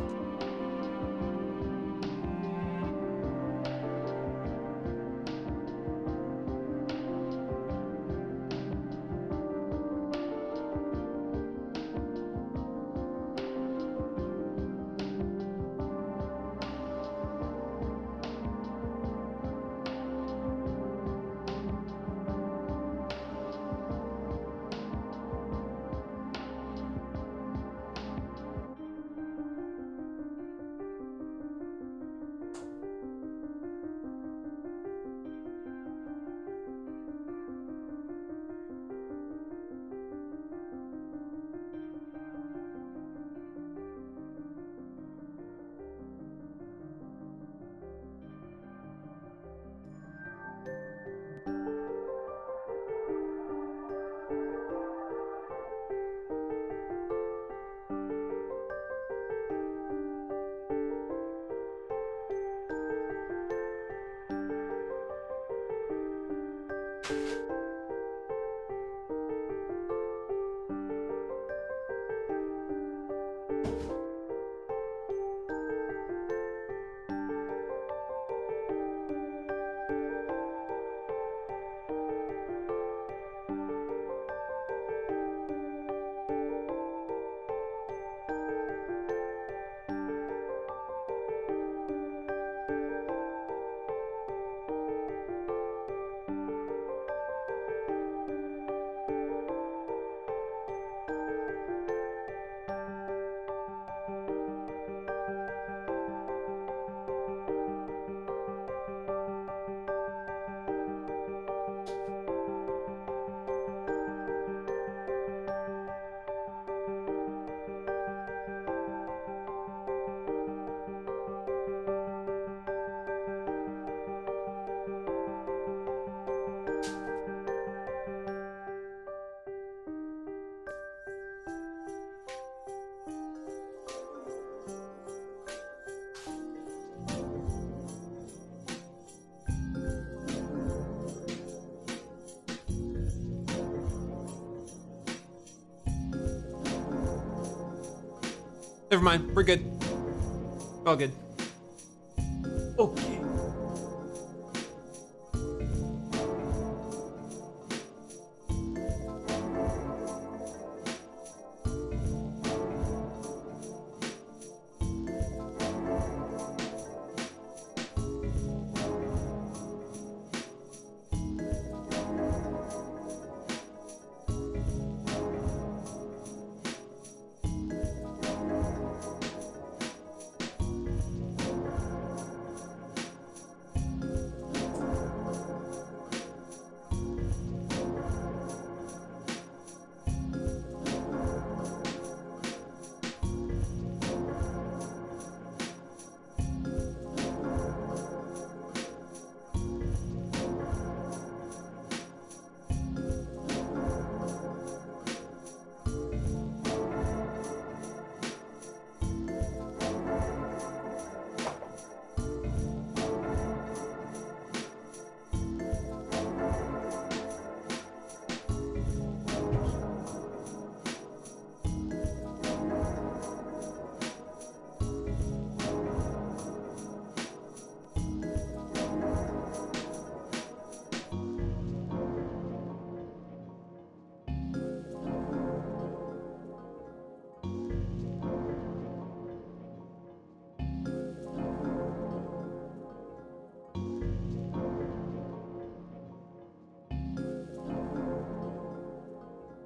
Never mind. We're good. All good. Okay.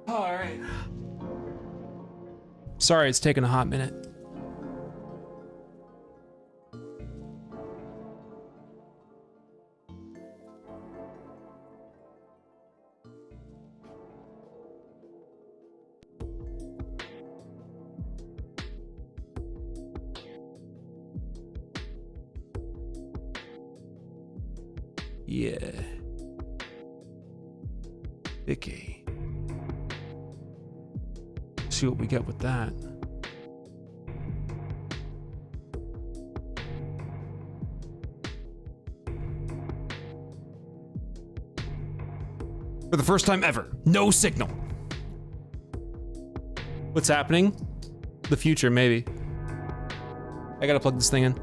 All right. Sorry, it's taking a hot minute. Yeah. Icky. See what we get with that. For the first time ever, no signal. What's happening? The future, maybe. I gotta plug this thing in.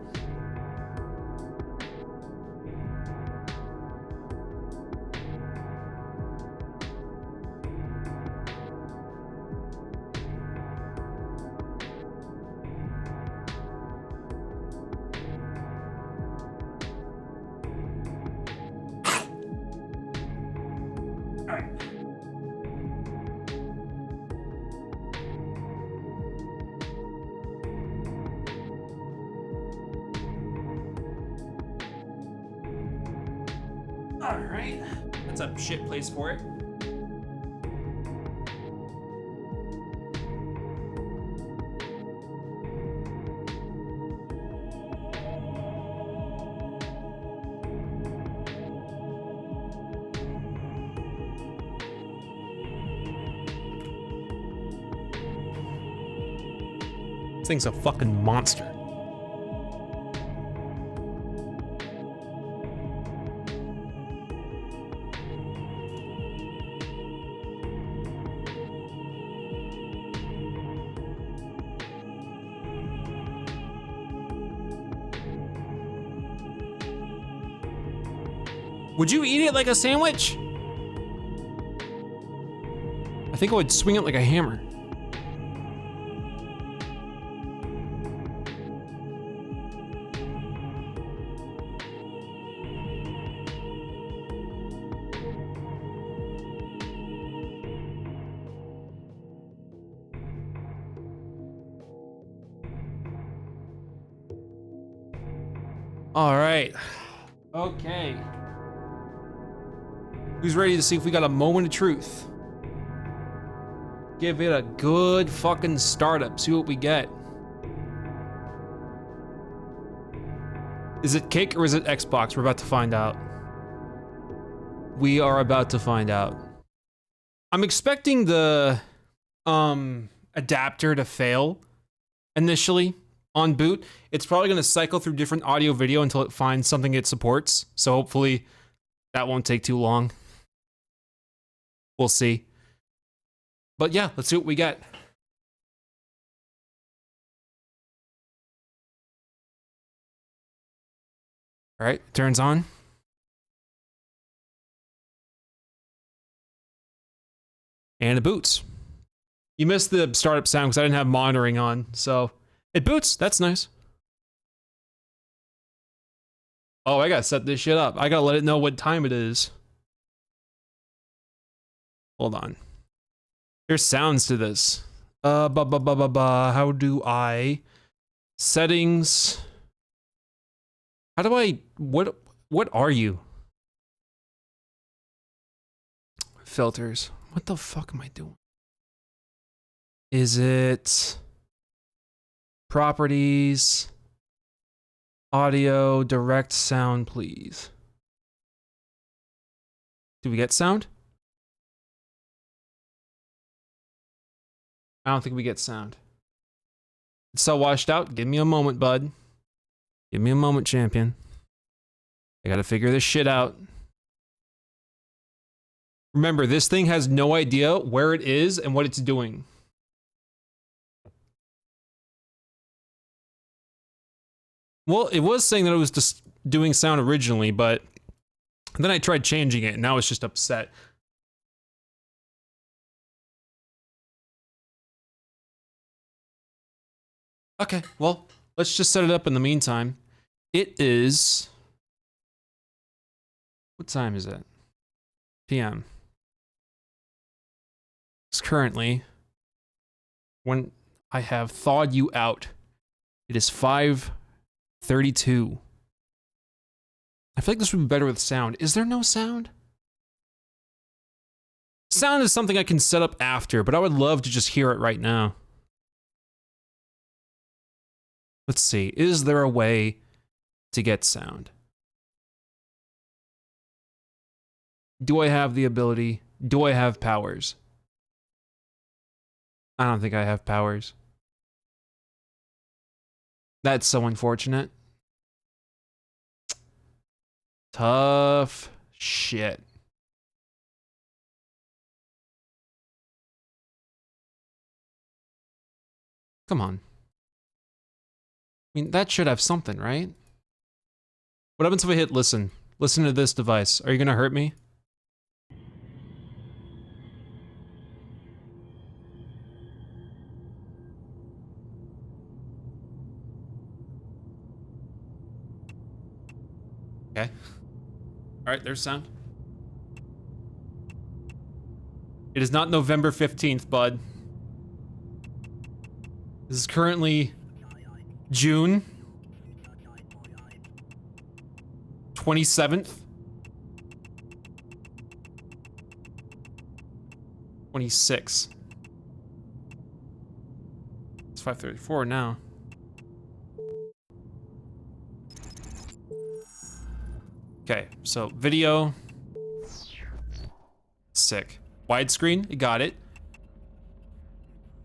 Alright. That's a shit place for it. This thing's a fucking monster. Would you eat it like a sandwich? I think I would swing it like a hammer. All right. Okay. Who's ready to see if we got a moment of truth? Give it a good fucking startup. See what we get. Is it cake or is it Xbox? We're about to find out. We are about to find out. I'm expecting the adapter to fail initially on boot. It's probably going to cycle through different audio video until it finds something it supports. So hopefully that won't take too long. We'll see. But yeah, let's see what we get. All right, turns on. And it boots. You missed the startup sound because I didn't have monitoring on, so it boots. That's nice. Oh, I gotta set this shit up. I gotta let it know what time it is. Hold on. There's sounds to this. How do I? Settings. How do I? What are you? Filters. What the fuck am I doing? Is it properties? Audio, direct sound, please. Do we get sound? I don't think we get sound. It's so washed out. Give me a moment, bud. Give me a moment, champion. I gotta figure this shit out. Remember, this thing has no idea where it is and what it's doing. Well, it was saying that it was just doing sound originally, but then I tried changing it, and now it's just upset. Okay, well, let's just set it up in the meantime. It is... What time is it? PM. It's currently, when I have thawed you out, it is 5:32. I feel like this would be better with sound. Is there no sound? Sound is something I can set up after, but I would love to just hear it right now. Let's see, is there a way to get sound? Do I have the ability? Do I have powers? I don't think I have powers. That's so unfortunate. Tough shit. Come on. I mean, that should have something, right? What happens if I hit listen? Listen to this device. Are you gonna hurt me? Okay. Alright, there's sound. It is not November 15th, bud. This is currently June 27th. 26. It's 5:34 now. Okay, so video. Sick. Widescreen, you got it.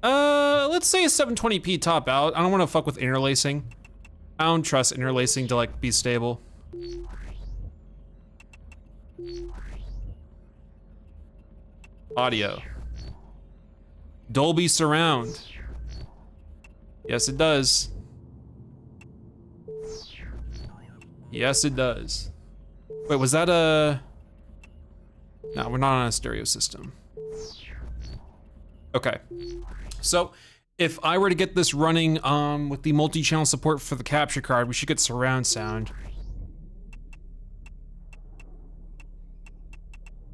Let's say a 720p top out. I don't want to fuck with interlacing. I don't trust interlacing to like be stable. Audio. Dolby surround. Yes, it does. Yes, it does. Wait, was that a... No, we're not on a stereo system. Okay. So, if I were to get this running with the multi-channel support for the capture card, we should get surround sound.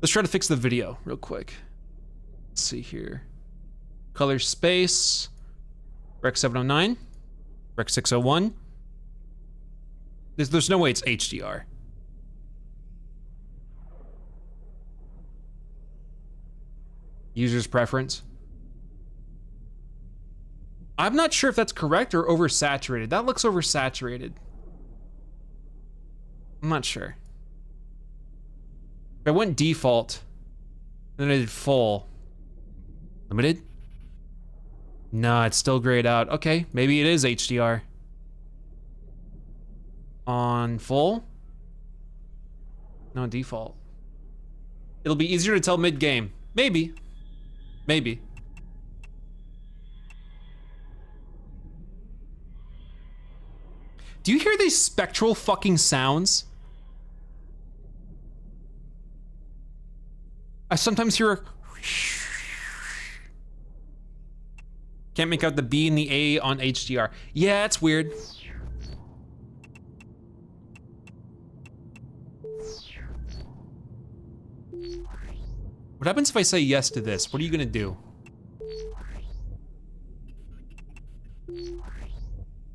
Let's try to fix the video real quick. Let's see here. Color space. Rec 709. Rec 601. There's no way it's HDR. User's preference. I'm not sure if that's correct or oversaturated. That looks oversaturated. I'm not sure. If I went default, then I did full. Limited? Nah, it's still grayed out. Okay, maybe it is HDR. On full? No, default. It'll be easier to tell mid-game. Maybe. Maybe. Do you hear these spectral fucking sounds? I sometimes hear a... Can't make out the B and the A on HDR. Yeah, it's weird. What happens if I say yes to this? What are you gonna do?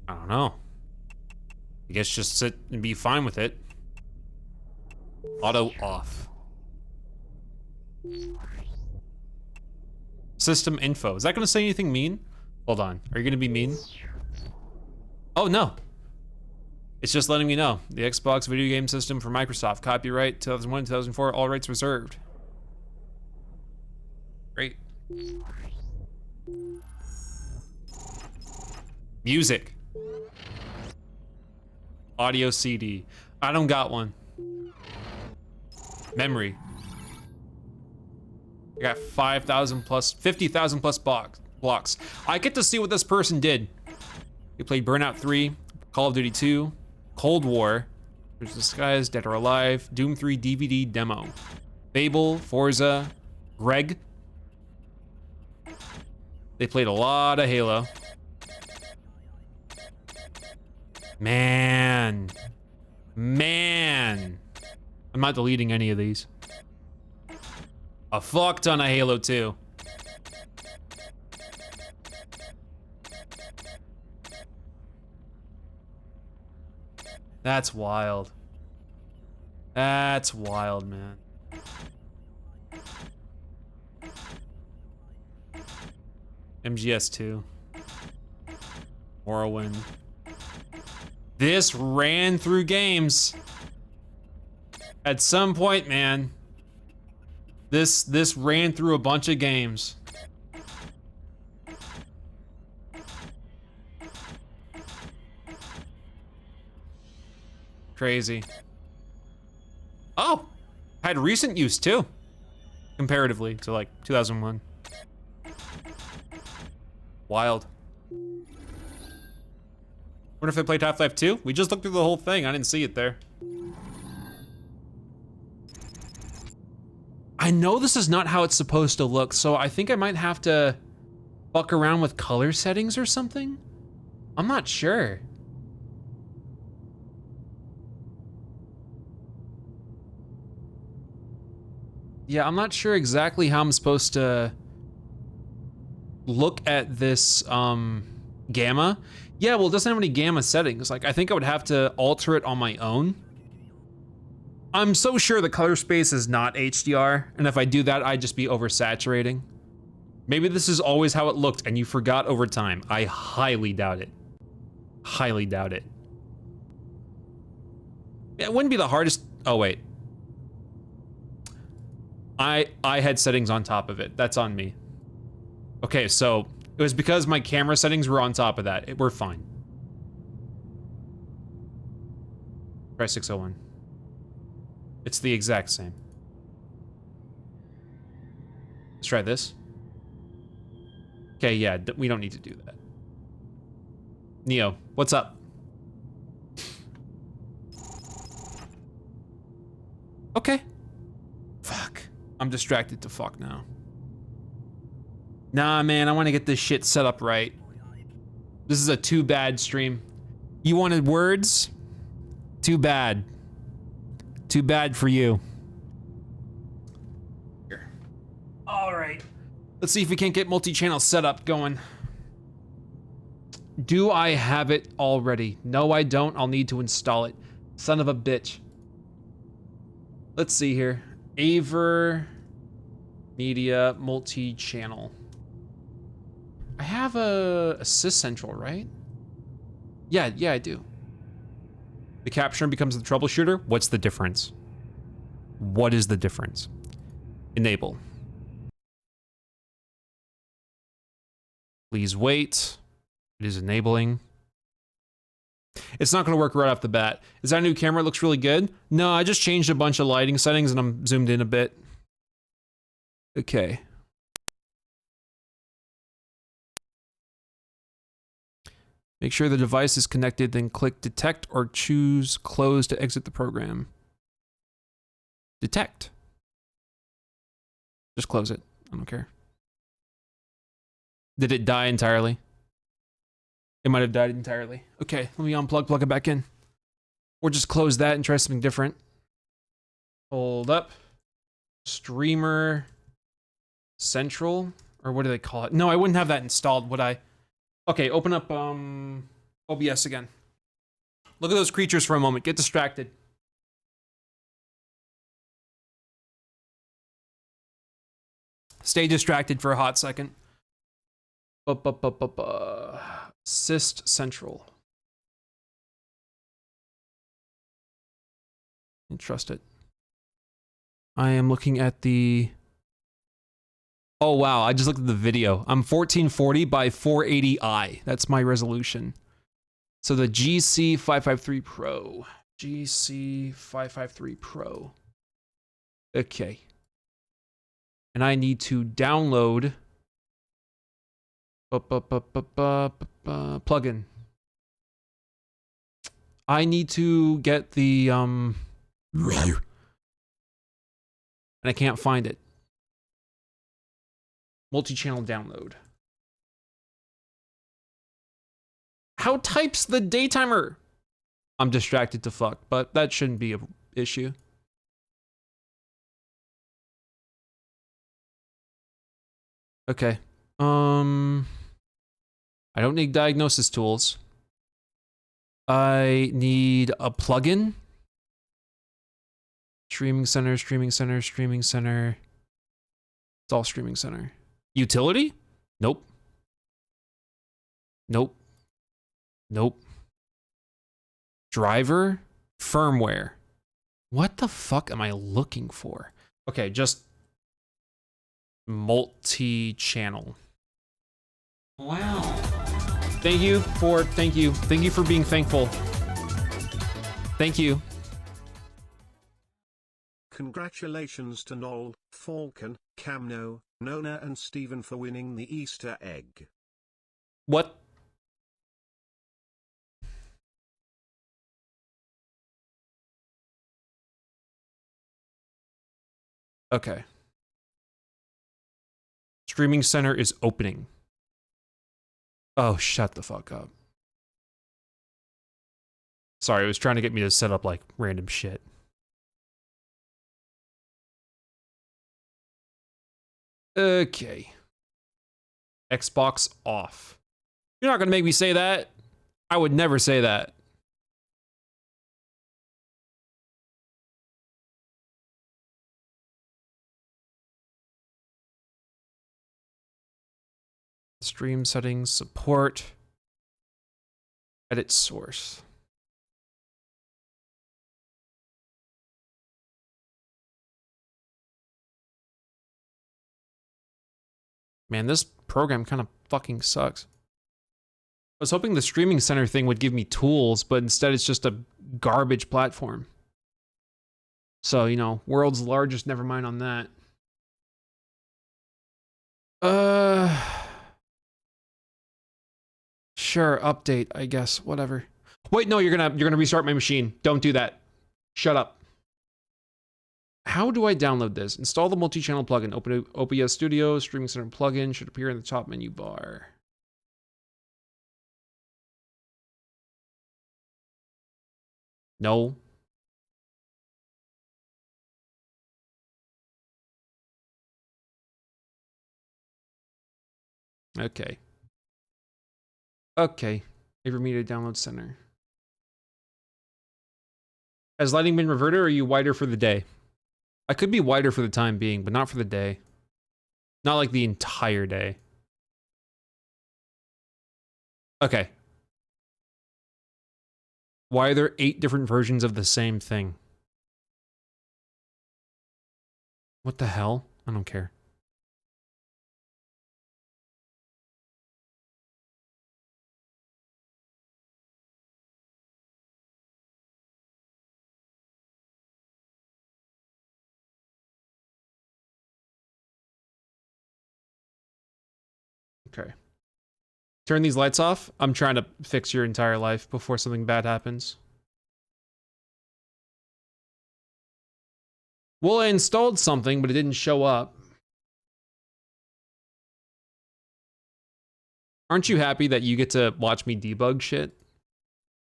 I don't know. I guess just sit and be fine with it. Auto off. System info. Is that gonna say anything mean? Hold on. Are you gonna be mean? Oh no. It's just letting me know. The Xbox video game system for Microsoft. Copyright 2001, 2004. All rights reserved. Great. Music. Audio CD. I don't got one. Memory. I got 5,000 plus, 50,000 plus blocks. I get to see what this person did. He played Burnout 3, Call of Duty 2, Cold War, There's Disguise, Dead or Alive, Doom 3 DVD demo, Fable, Forza, Greg. They played a lot of Halo. Man. I'm not deleting any of these. A fuck ton of Halo 2. That's wild. That's wild, man. MGS2. Morrowind. This ran through games. At some point, man. This ran through a bunch of games. Crazy. Oh, had recent use too, comparatively to like 2001. Wild. What if I played Half-Life 2? We just looked through the whole thing. I didn't see it there. I know this is not how it's supposed to look, so I think I might have to fuck around with color settings or something. I'm not sure. Yeah, I'm not sure exactly how I'm supposed to look at this gamma. Yeah, well, it doesn't have any gamma settings. Like, I think I would have to alter it on my own. I'm so sure the color space is not HDR, and if I do that, I'd just be oversaturating. Maybe this is always how it looked and you forgot over time. I highly doubt it. Highly doubt it. It wouldn't be the hardest. Oh, wait. I had settings on top of it. That's on me. Okay, so it was because my camera settings were on top of that. We're fine. Try 601. It's the exact same. Let's try this. Okay, yeah, we don't need to do that. Neo, what's up? Okay. Fuck. I'm distracted to fuck now. Nah, man, I want to get this shit set up right. This is a too bad stream. You wanted words? Too bad. Too bad for you. Here. All right. Let's see if we can't get multi-channel setup going. Do I have it already? No, I don't. I'll need to install it. Son of a bitch. Let's see here. Aver Media multi-channel. I have a Sys Central, right? Yeah, I do. The captioner becomes the troubleshooter. What's the difference? What is the difference? Enable. Please wait. It is enabling. It's not gonna work right off the bat. Is that a new camera? It looks really good. No, I just changed a bunch of lighting settings and I'm zoomed in a bit. Okay. Make sure the device is connected, then click detect or choose close to exit the program. Detect. Just close it. I don't care. Did it die entirely? It might have died entirely. Okay, let me unplug, plug it back in. Or just close that and try something different. Hold up. Streamer Central? Or what do they call it? No, I wouldn't have that installed, would I? Okay, open up OBS again. Look at those creatures for a moment. Get distracted. Stay distracted for a hot second. Syst Central. And trust it. I am looking at the... Oh wow, I just looked at the video. I'm 1440 by 480i. That's my resolution. So the GC553 Pro. GC553 Pro. Okay. And I need to download plugin. I need to get the and I can't find it. Multi-channel download. How types the daytimer? I'm distracted to fuck, but that shouldn't be an issue. Okay. I don't need diagnosis tools. I need a plugin. Streaming center, streaming center, streaming center. It's all streaming center. Utility? Nope. Nope. Nope. Driver? Firmware. What the fuck am I looking for? Okay, just multi-channel. Wow. Thank you for being thankful. Thank you. Congratulations to Noel, Falcon, Camno, Nona and Steven for winning the Easter egg. What? Okay. Streaming center is opening. Oh, shut the fuck up. Sorry, it was trying to get me to set up like random shit. Okay. Xbox off. You're not gonna make me say that. I would never say that. Stream settings, support, edit source. Man, this program kind of fucking sucks. I was hoping the streaming center thing would give me tools, but instead it's just a garbage platform. So, you know, world's largest, never mind on that. Sure, update, I guess, whatever. Wait, no, you're gonna restart my machine. Don't do that. Shut up. How do I download this? Install the multi-channel plugin. Open OBS Studio, Streaming Center plugin should appear in the top menu bar. No. Okay. Okay. Favor media download center. Has lighting been reverted or are you wider for the day? I could be wider for the time being, but not for the day. Not like the entire day. Okay. Why are there 8 different versions of the same thing? What the hell? I don't care. Okay. Turn these lights off. I'm trying to fix your entire life before something bad happens. Well, I installed something, but it didn't show up. Aren't you happy that you get to watch me debug shit?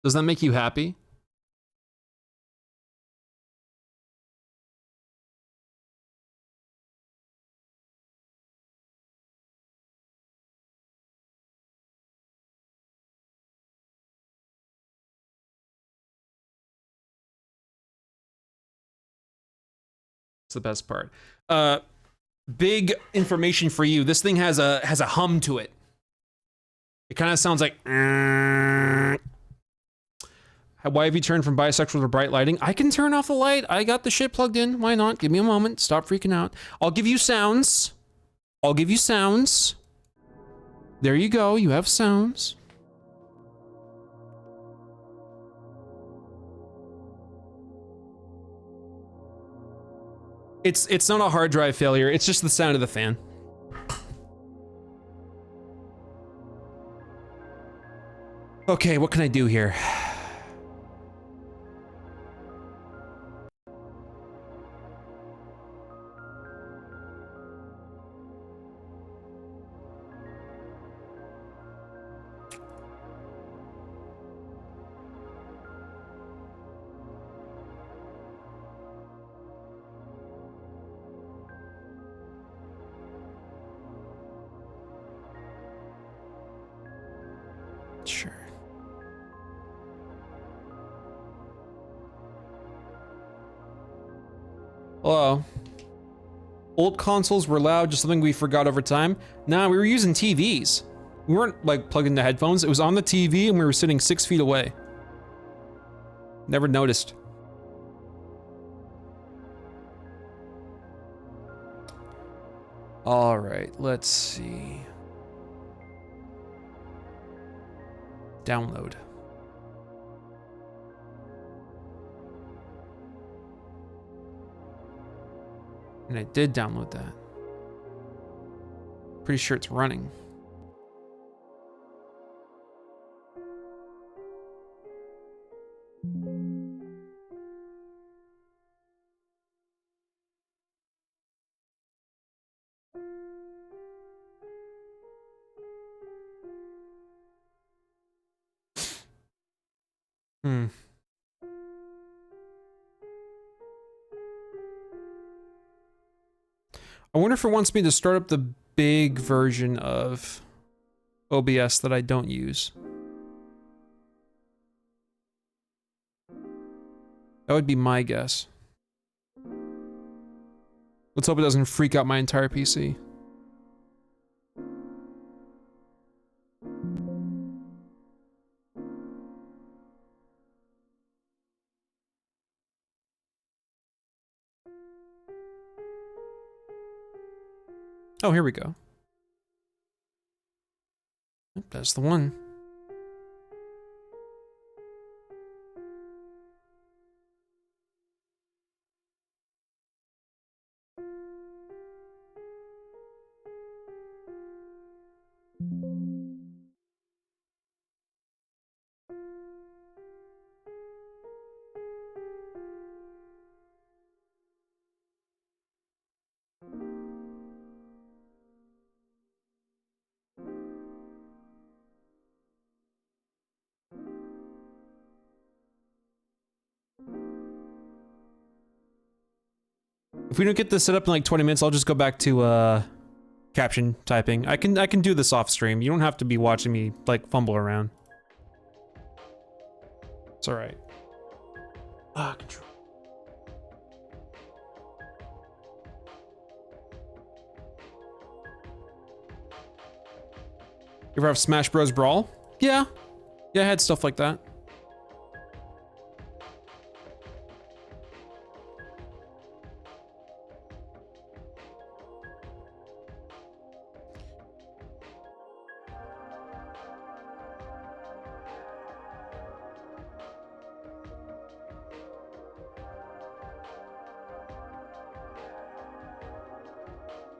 Does that make you happy? It's the best part. Big information for you. This thing has a hum to it. It kind of sounds like. Why have you turned from bisexual to bright lighting? I can turn off the light. I got the shit plugged in. Why not? Give me a moment. Stop freaking out. I'll give you sounds. I'll give you sounds. There you go. You have sounds. It's not a hard drive failure. It's just the sound of the fan. Okay, what can I do here? Sure. Hello. Old consoles were loud, just something we forgot over time. Nah, we were using TVs. We weren't like plugged into headphones. It was on the TV and we were sitting 6 feet away. Never noticed. All right, let's see. Download. And I did download that. Pretty sure it's running. I wonder if it wants me to start up the big version of OBS that I don't use. That would be my guess. Let's hope it doesn't freak out my entire PC. Oh, here we go. Yep, that's the one. If we don't get this set up in like 20 minutes, I'll just go back to caption typing. I can do this off stream. You don't have to be watching me like fumble around. It's all right. Control. You ever have Smash Bros. Brawl? Yeah. Yeah, I had stuff like that.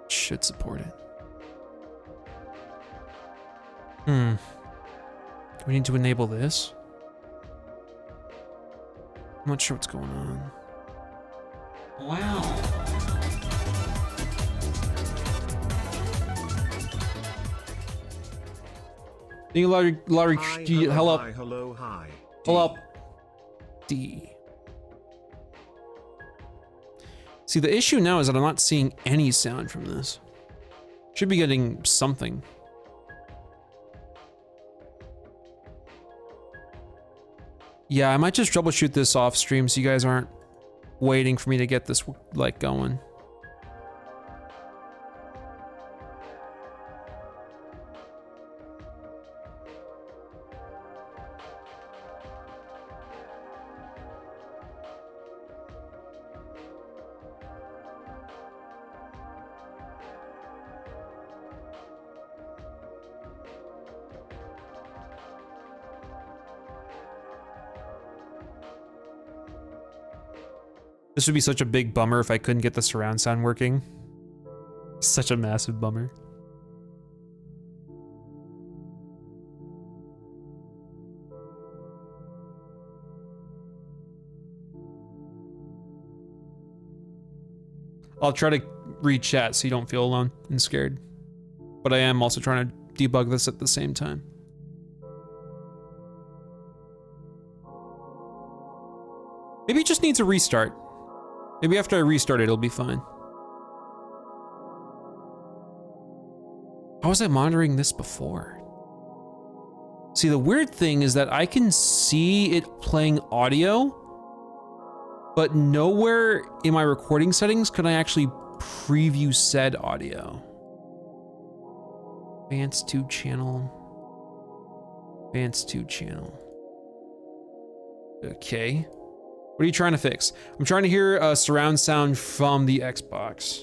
Should support it. Do we need to enable this? I'm not sure what's going on. Wow. Larry, Hi, hello. hi, hello, hi. Hello. D. See, the issue now is that I'm not seeing any sound from this. Should be getting something. Yeah, I might just troubleshoot this off stream so you guys aren't waiting for me to get this like going. This would be such a big bummer if I couldn't get the surround sound working. Such a massive bummer. I'll try to read chat so you don't feel alone and scared. But I am also trying to debug this at the same time. Maybe it just needs a restart. Maybe after I restart it, it'll be fine. How was I monitoring this before? See, the weird thing is that I can see it playing audio, but nowhere in my recording settings can I actually preview said audio. Advanced 2 channel. Advanced 2 channel. Okay. What are you trying to fix? I'm trying to hear surround sound from the Xbox.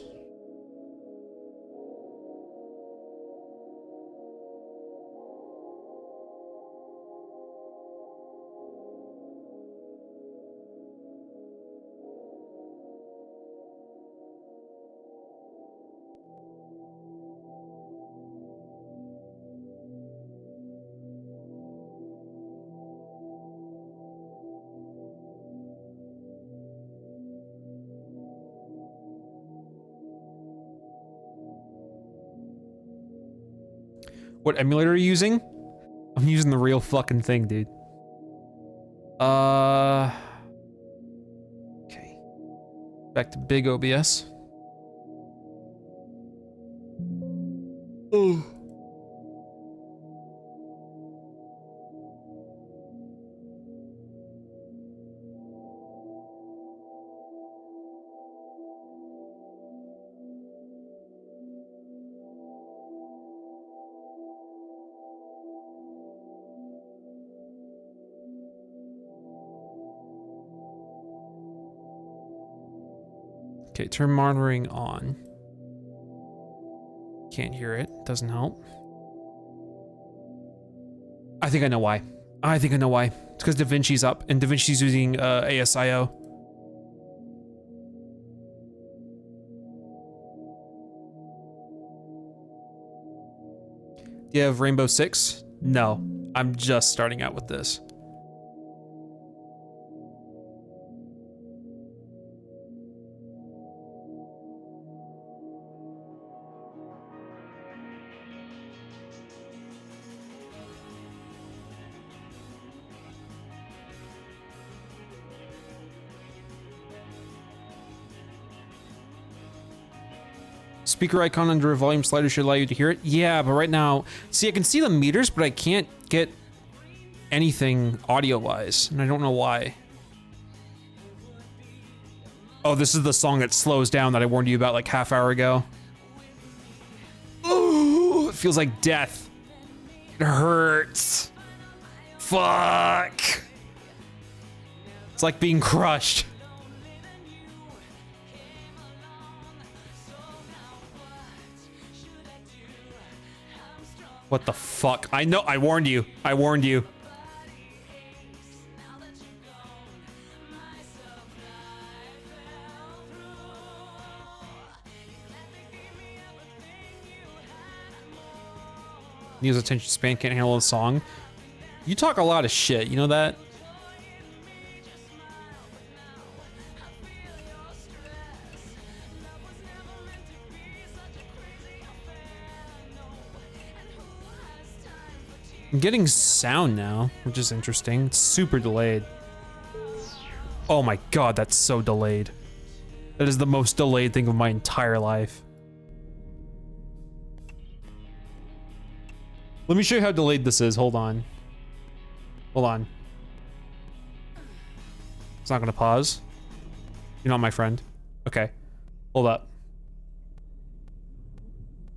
What emulator are you using? I'm using the real fucking thing, dude. Okay. Back to big OBS. Oh. Okay, turn monitoring on. Can't hear it, doesn't help. I think I know why. I think I know why. It's because DaVinci's up and DaVinci's using ASIO. Do you have Rainbow Six? No, I'm just starting out with this. Speaker icon under a volume slider should allow you to hear it. Yeah, but right now, see, I can see the meters, but I can't get anything audio-wise, and I don't know why. Oh, this is the song that slows down that I warned you about like half hour ago. Ooh, it feels like death. It hurts. Fuck. It's like being crushed. What the fuck? I know, I warned you. I warned you. News attention span can't handle a song. You talk a lot of shit, you know that? I'm getting sound now, which is interesting. It's super delayed. Oh my god, that's so delayed. That is the most delayed thing of my entire life. Let me show you how delayed this is. Hold on. Hold on. It's not gonna pause. You're not my friend. Okay. Hold up.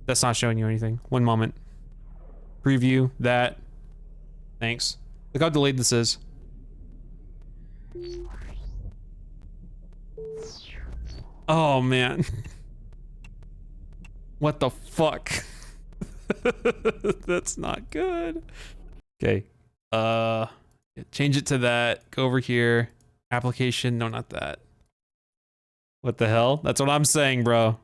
That's not showing you anything. One moment. Preview that. Thanks. Look how delayed this is. Oh man. What the fuck? That's not good. Okay. Change it to that. Go over here. Application. No, not that. What the hell? That's what I'm saying, bro.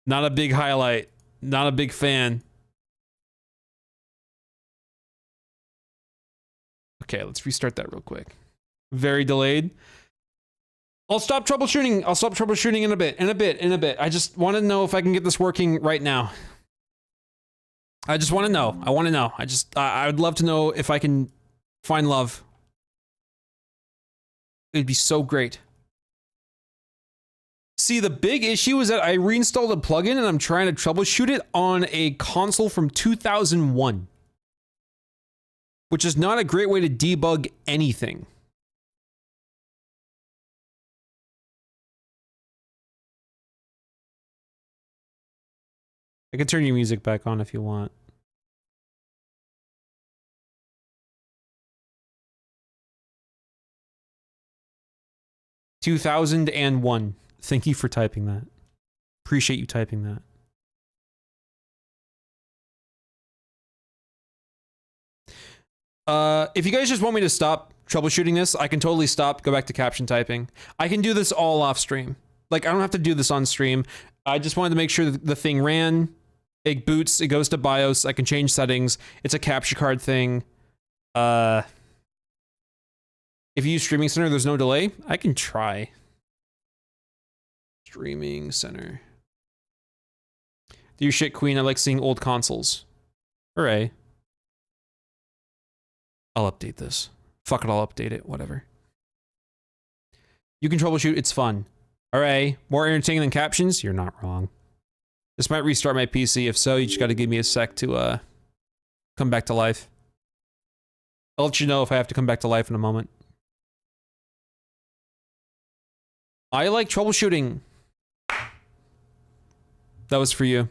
Not a big highlight. Not a big fan. Okay, let's restart that real quick. Very delayed. I'll stop troubleshooting. I'll stop troubleshooting in a bit. I just want to know if I can get this working right now. I just want to know. I want to know. I would love to know if I can find love. It'd be so great. See, the big issue is that I reinstalled a plugin and I'm trying to troubleshoot it on a console from 2001. Which is not a great way to debug anything. I can turn your music back on if you want. "2001. Thank you for typing that. Appreciate you typing that. If you guys just want me to stop troubleshooting this, I can totally stop, go back to caption typing. I can do this all off stream. Like, I don't have to do this on stream. I just wanted to make sure that the thing ran. It boots, it goes to BIOS, I can change settings. It's a capture card thing. If you use Streaming Center, there's no delay. I can try. Streaming Center. Do your shit, Queen. I like seeing old consoles. Hooray. I'll update this. Fuck it, I'll update it. Whatever. You can troubleshoot. It's fun. Hooray. More entertaining than captions? You're not wrong. This might restart my PC. If so, you just gotta give me a sec to come back to life. I'll let you know if I have to come back to life in a moment. I like troubleshooting. That was for you.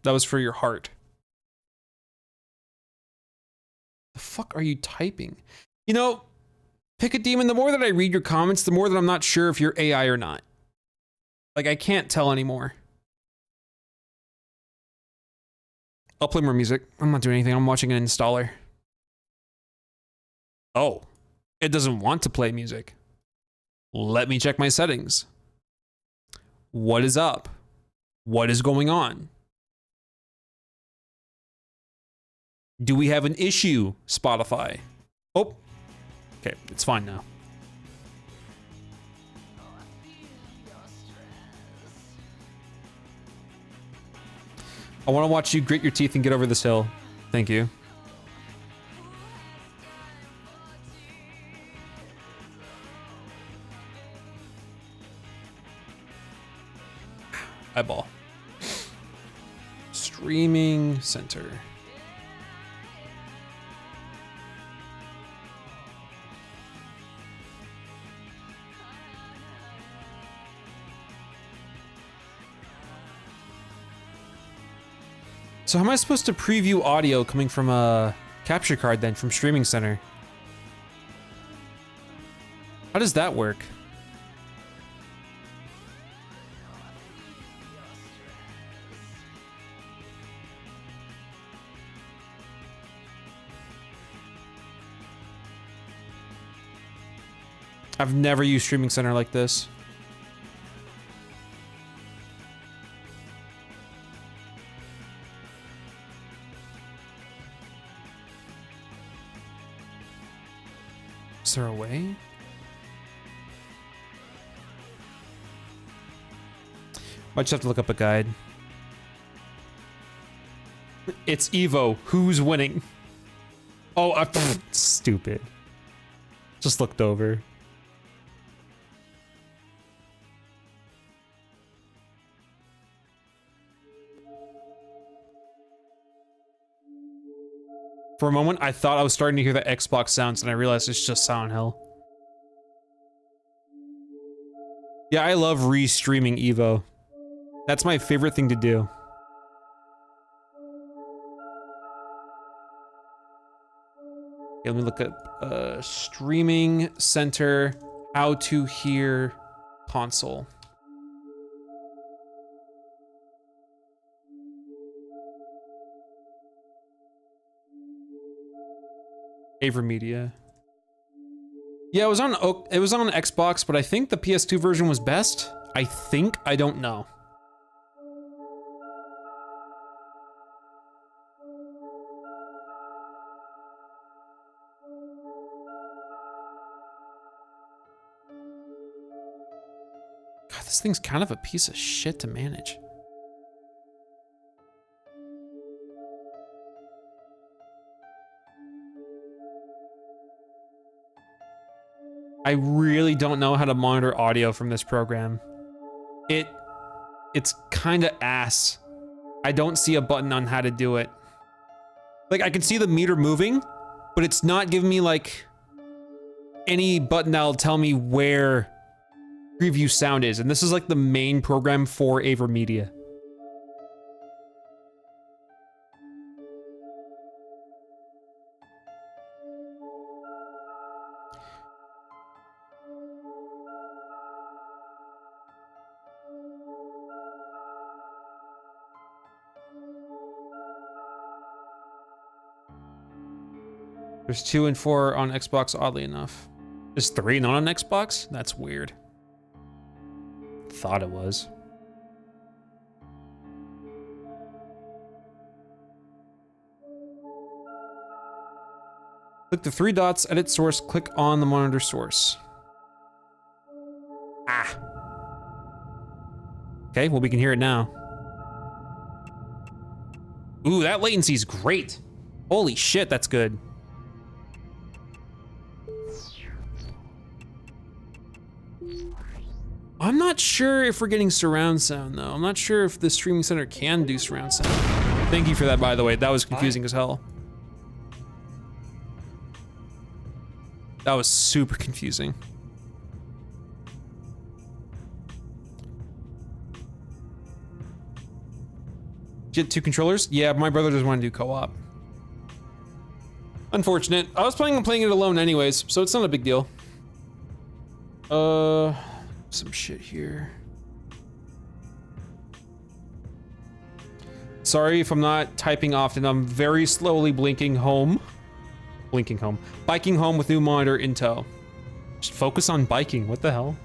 That was for your heart. The fuck are you typing? You know, Pick a Demon, the more that I read your comments, the more that I'm not sure if you're AI or not. Like, I can't tell anymore. I'll play more music. I'm not doing anything. I'm watching an installer. Oh, it doesn't want to play music. Let me check my settings. What is up? What is going on? Do we have an issue, Spotify? Oh, okay, it's fine now. I want to watch you grit your teeth and get over this hill. Thank you. Eyeball. Streaming Center. So how am I supposed to preview audio coming from a capture card then, from Streaming Center? How does that work? I've never used Streaming Center like this. Is there a way? Might just have to look up a guide. It's Evo. Who's winning? Oh, stupid. Just looked over. For a moment, I thought I was starting to hear the Xbox sounds, and I realized it's just Silent Hill. Yeah, I love re-streaming Evo. That's my favorite thing to do. Okay, let me look up streaming center, how to hear console. AverMedia. Yeah, it was on Xbox, but I think the PS2 version was best. I think, I don't know. God, this thing's kind of a piece of shit to manage. I really don't know how to monitor audio from this program. It's kind of ass. I don't see a button on how to do it. Like, I can see the meter moving, but it's not giving me like any button that'll tell me where preview sound is. And this is like the main program for AverMedia. There's 2 and 4 on Xbox, oddly enough. There's 3 not on Xbox? That's weird. Thought it was. Click the 3 dots, edit source, click on the monitor source. Ah. Okay, well, we can hear it now. Ooh, that latency's great. Holy shit, that's good. I'm not sure if we're getting surround sound, though. I'm not sure if the streaming center can do surround sound. Thank you for that, by the way. That was confusing as hell. That was super confusing. Get 2 controllers? Yeah, my brother doesn't want to do co-op. Unfortunate. I was planning on playing it alone anyways, so it's not a big deal. Some shit here. Sorry if I'm not typing often. I'm very slowly blinking home. Biking home with new monitor in tow. Just focus on biking. What the hell?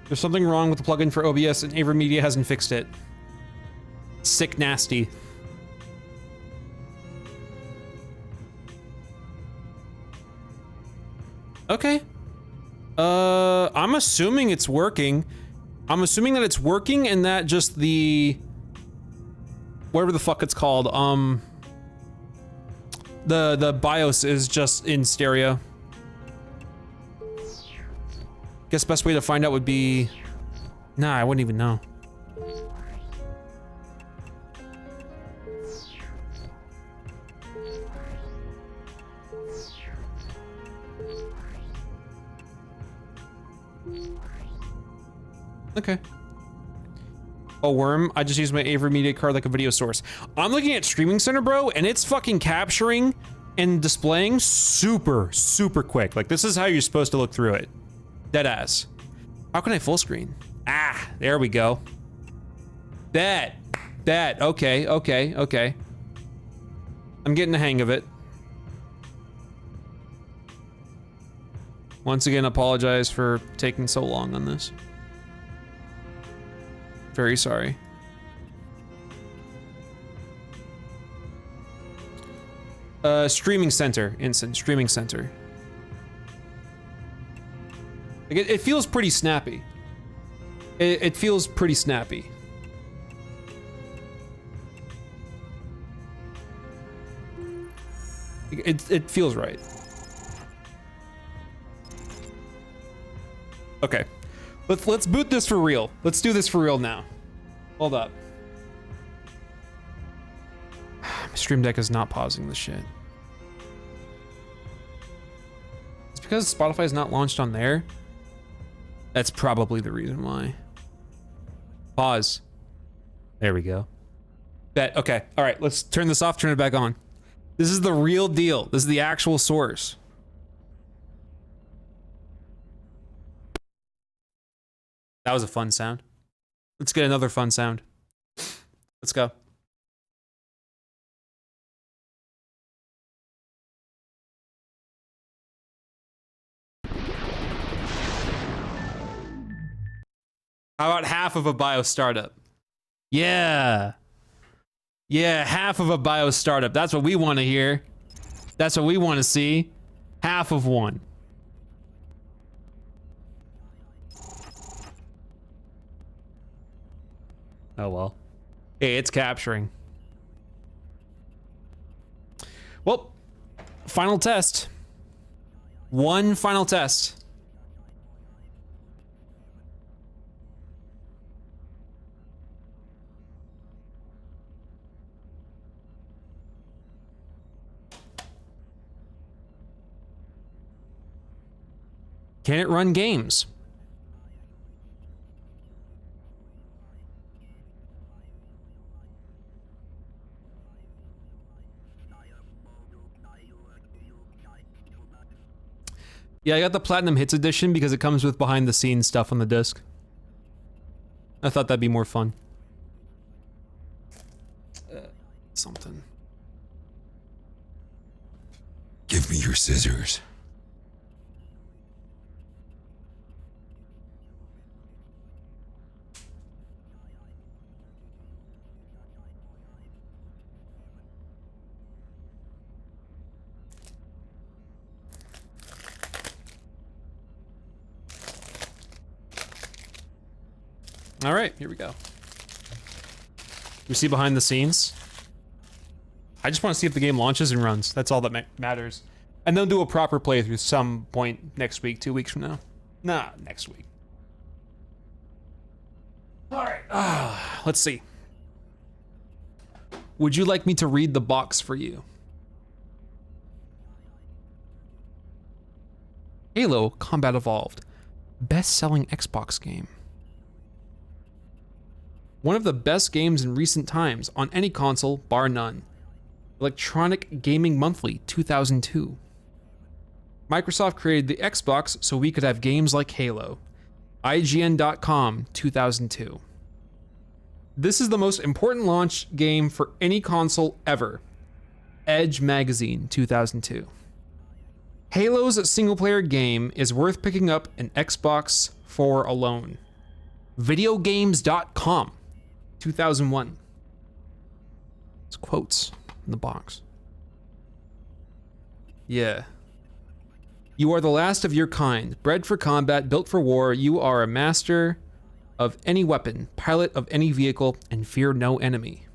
There's something wrong with the plugin for OBS and AverMedia hasn't fixed it. Sick nasty. Okay. I'm assuming it's working. I'm assuming that it's working and that just the... whatever the fuck it's called, the BIOS is just in stereo. Guess best way to find out would be... Nah, I wouldn't even know. Okay. Oh, Worm, I just used my AverMedia card like a video source. I'm looking at Streaming Center, bro, and it's fucking capturing and displaying super, super quick. Like, this is how you're supposed to look through it. Deadass. How can I full screen? Ah, there we go. That. Okay. I'm getting the hang of it. Once again, apologize for taking so long on this. Very sorry. Streaming center, instant streaming center. Like it feels pretty snappy. It feels pretty snappy. It feels right. Okay, let's boot this for real. Let's do this for real now. Hold up. My Stream Deck is not pausing this shit. It's because Spotify is not launched on there. That's probably the reason why. Pause. There we go. Bet. Okay. All right. Let's turn this off. Turn it back on. This is the real deal. This is the actual source. That was a fun sound. Let's get another fun sound. Let's go. How about half of a bio startup? Yeah. Yeah, half of a bio startup. That's what we want to hear. That's what we want to see. Half of one. Oh well. Hey, it's capturing. Well, final test. One final test. Can it run games? Yeah, I got the Platinum Hits edition because it comes with behind the scenes stuff on the disc. I thought that'd be more fun. Something. Give me your scissors. All right, here we go. We see behind the scenes. I just want to see if the game launches and runs. That's all that matters. And then do a proper playthrough some point next week, 2 weeks from now. Nah, next week. All right, let's see. Would you like me to read the box for you? Halo Combat Evolved. Best-selling Xbox game. One of the best games in recent times on any console, bar none. Electronic Gaming Monthly 2002. Microsoft created the Xbox so we could have games like Halo. IGN.com 2002. This is the most important launch game for any console ever. Edge Magazine 2002. Halo's single-player game is worth picking up an Xbox for alone. Videogames.com 2001. It's quotes in the box. Yeah. You are the last of your kind, bred for combat, built for war. You are a master of any weapon, pilot of any vehicle, and fear no enemy.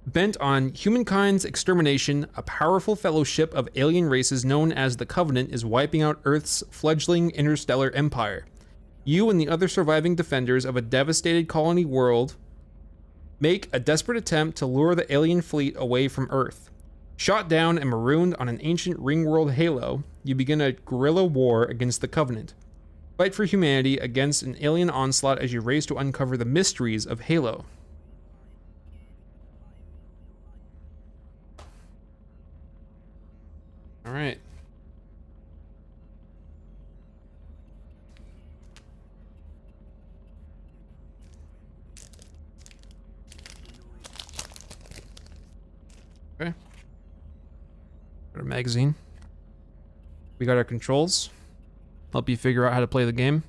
Bent on humankind's extermination, a powerful fellowship of alien races known as the Covenant is wiping out Earth's fledgling interstellar empire. You and the other surviving defenders of a devastated colony world make a desperate attempt to lure the alien fleet away from Earth. Shot down and marooned on an ancient ring-world Halo, you begin a guerrilla war against the Covenant. Fight for humanity against an alien onslaught as you race to uncover the mysteries of Halo. All right. Okay. Got our magazine. We got our controls. help you figure out how to play the game.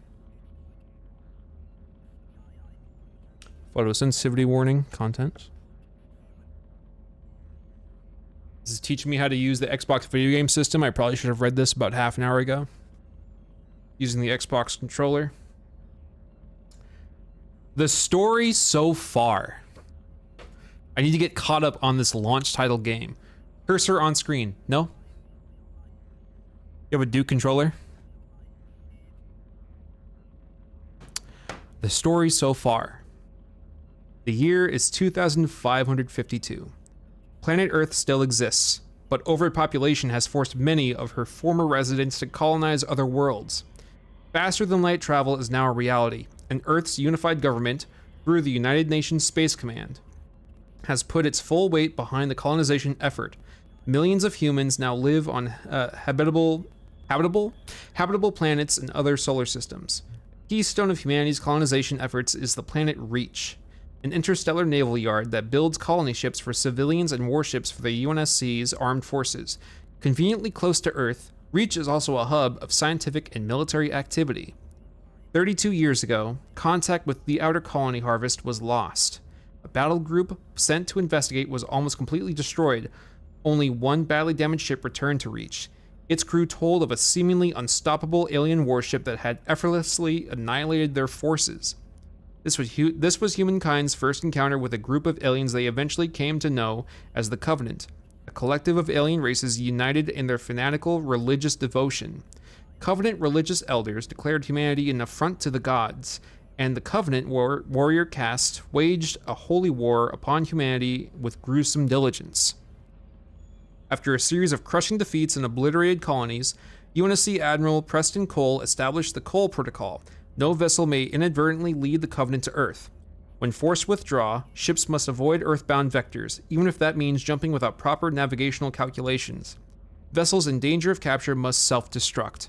Photosensitivity warning, content. This is teaching me how to use the Xbox video game system. I probably should have read this about half an hour ago. Using the Xbox controller. The story so far. I need to get caught up on this launch title game. Cursor on screen. No? You have a Duke controller? The story so far. The year is 2552. Planet Earth still exists, but overpopulation has forced many of her former residents to colonize other worlds. Faster than light travel is now a reality, and Earth's unified government, through the United Nations Space Command, has put its full weight behind the colonization effort. Millions of humans now live on habitable planets and other solar systems. Keystone of humanity's colonization efforts is the planet Reach, an interstellar naval yard that builds colony ships for civilians and warships for the UNSC's armed forces. Conveniently close to Earth, Reach is also a hub of scientific and military activity. 32 years ago, contact with the outer colony harvest was lost. A battle group sent to investigate was almost completely destroyed. Only one badly damaged ship returned to Reach. Its crew told of a seemingly unstoppable alien warship that had effortlessly annihilated their forces. This was humankind's first encounter with a group of aliens they eventually came to know as the Covenant, a collective of alien races united in their fanatical religious devotion. Covenant religious elders declared humanity an affront to the gods, and the Covenant warrior caste waged a holy war upon humanity with gruesome diligence. After a series of crushing defeats and obliterated colonies, UNSC Admiral Preston Cole established the Cole Protocol. No vessel may inadvertently lead the Covenant to Earth. When forced to withdraw, ships must avoid Earthbound vectors, even if that means jumping without proper navigational calculations. Vessels in danger of capture must self-destruct.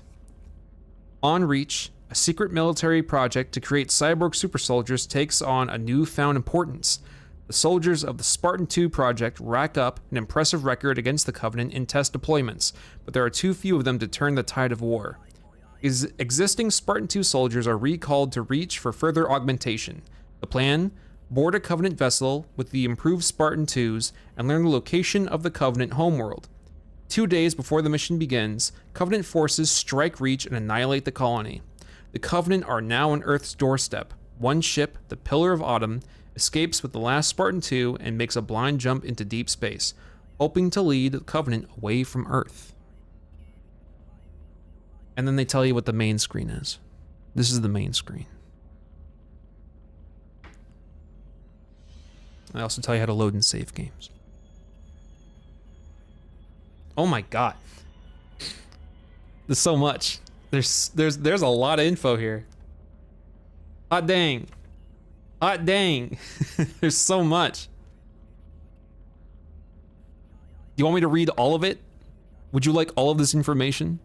On Reach, a secret military project to create cyborg super soldiers takes on a newfound importance. The soldiers of the Spartan II project rack up an impressive record against the Covenant in test deployments, but there are too few of them to turn the tide of war. Existing Spartan II soldiers are recalled to Reach for further augmentation. The plan? Board a Covenant vessel with the improved Spartan IIs and learn the location of the Covenant homeworld. 2 days before the mission begins, Covenant forces strike Reach and annihilate the colony. The Covenant are now on Earth's doorstep. One ship, the Pillar of Autumn, escapes with the last Spartan II and makes a blind jump into deep space, hoping to lead the Covenant away from Earth. And then they tell you what the main screen is. This is the main screen. I also tell you how to load and save games. Oh my god. There's so much. There's a lot of info here. Hot dang. Hot dang. There's so much. Do you want me to read all of it? Would you like all of this information?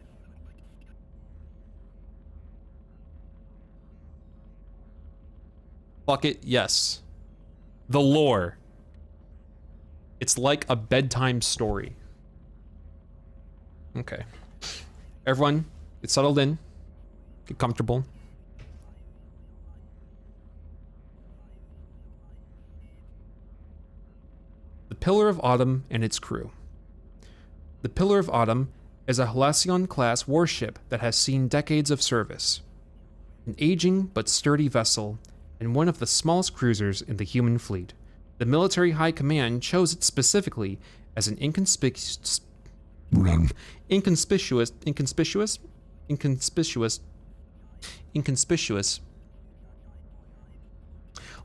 Fuck it, yes. The lore. It's like a bedtime story. Okay. Everyone, get settled in. Get comfortable. The Pillar of Autumn and its crew. The Pillar of Autumn is a Halcyon-class warship that has seen decades of service. An aging but sturdy vessel, and one of the smallest cruisers in the human fleet. The military high command chose it specifically as an inconspicuous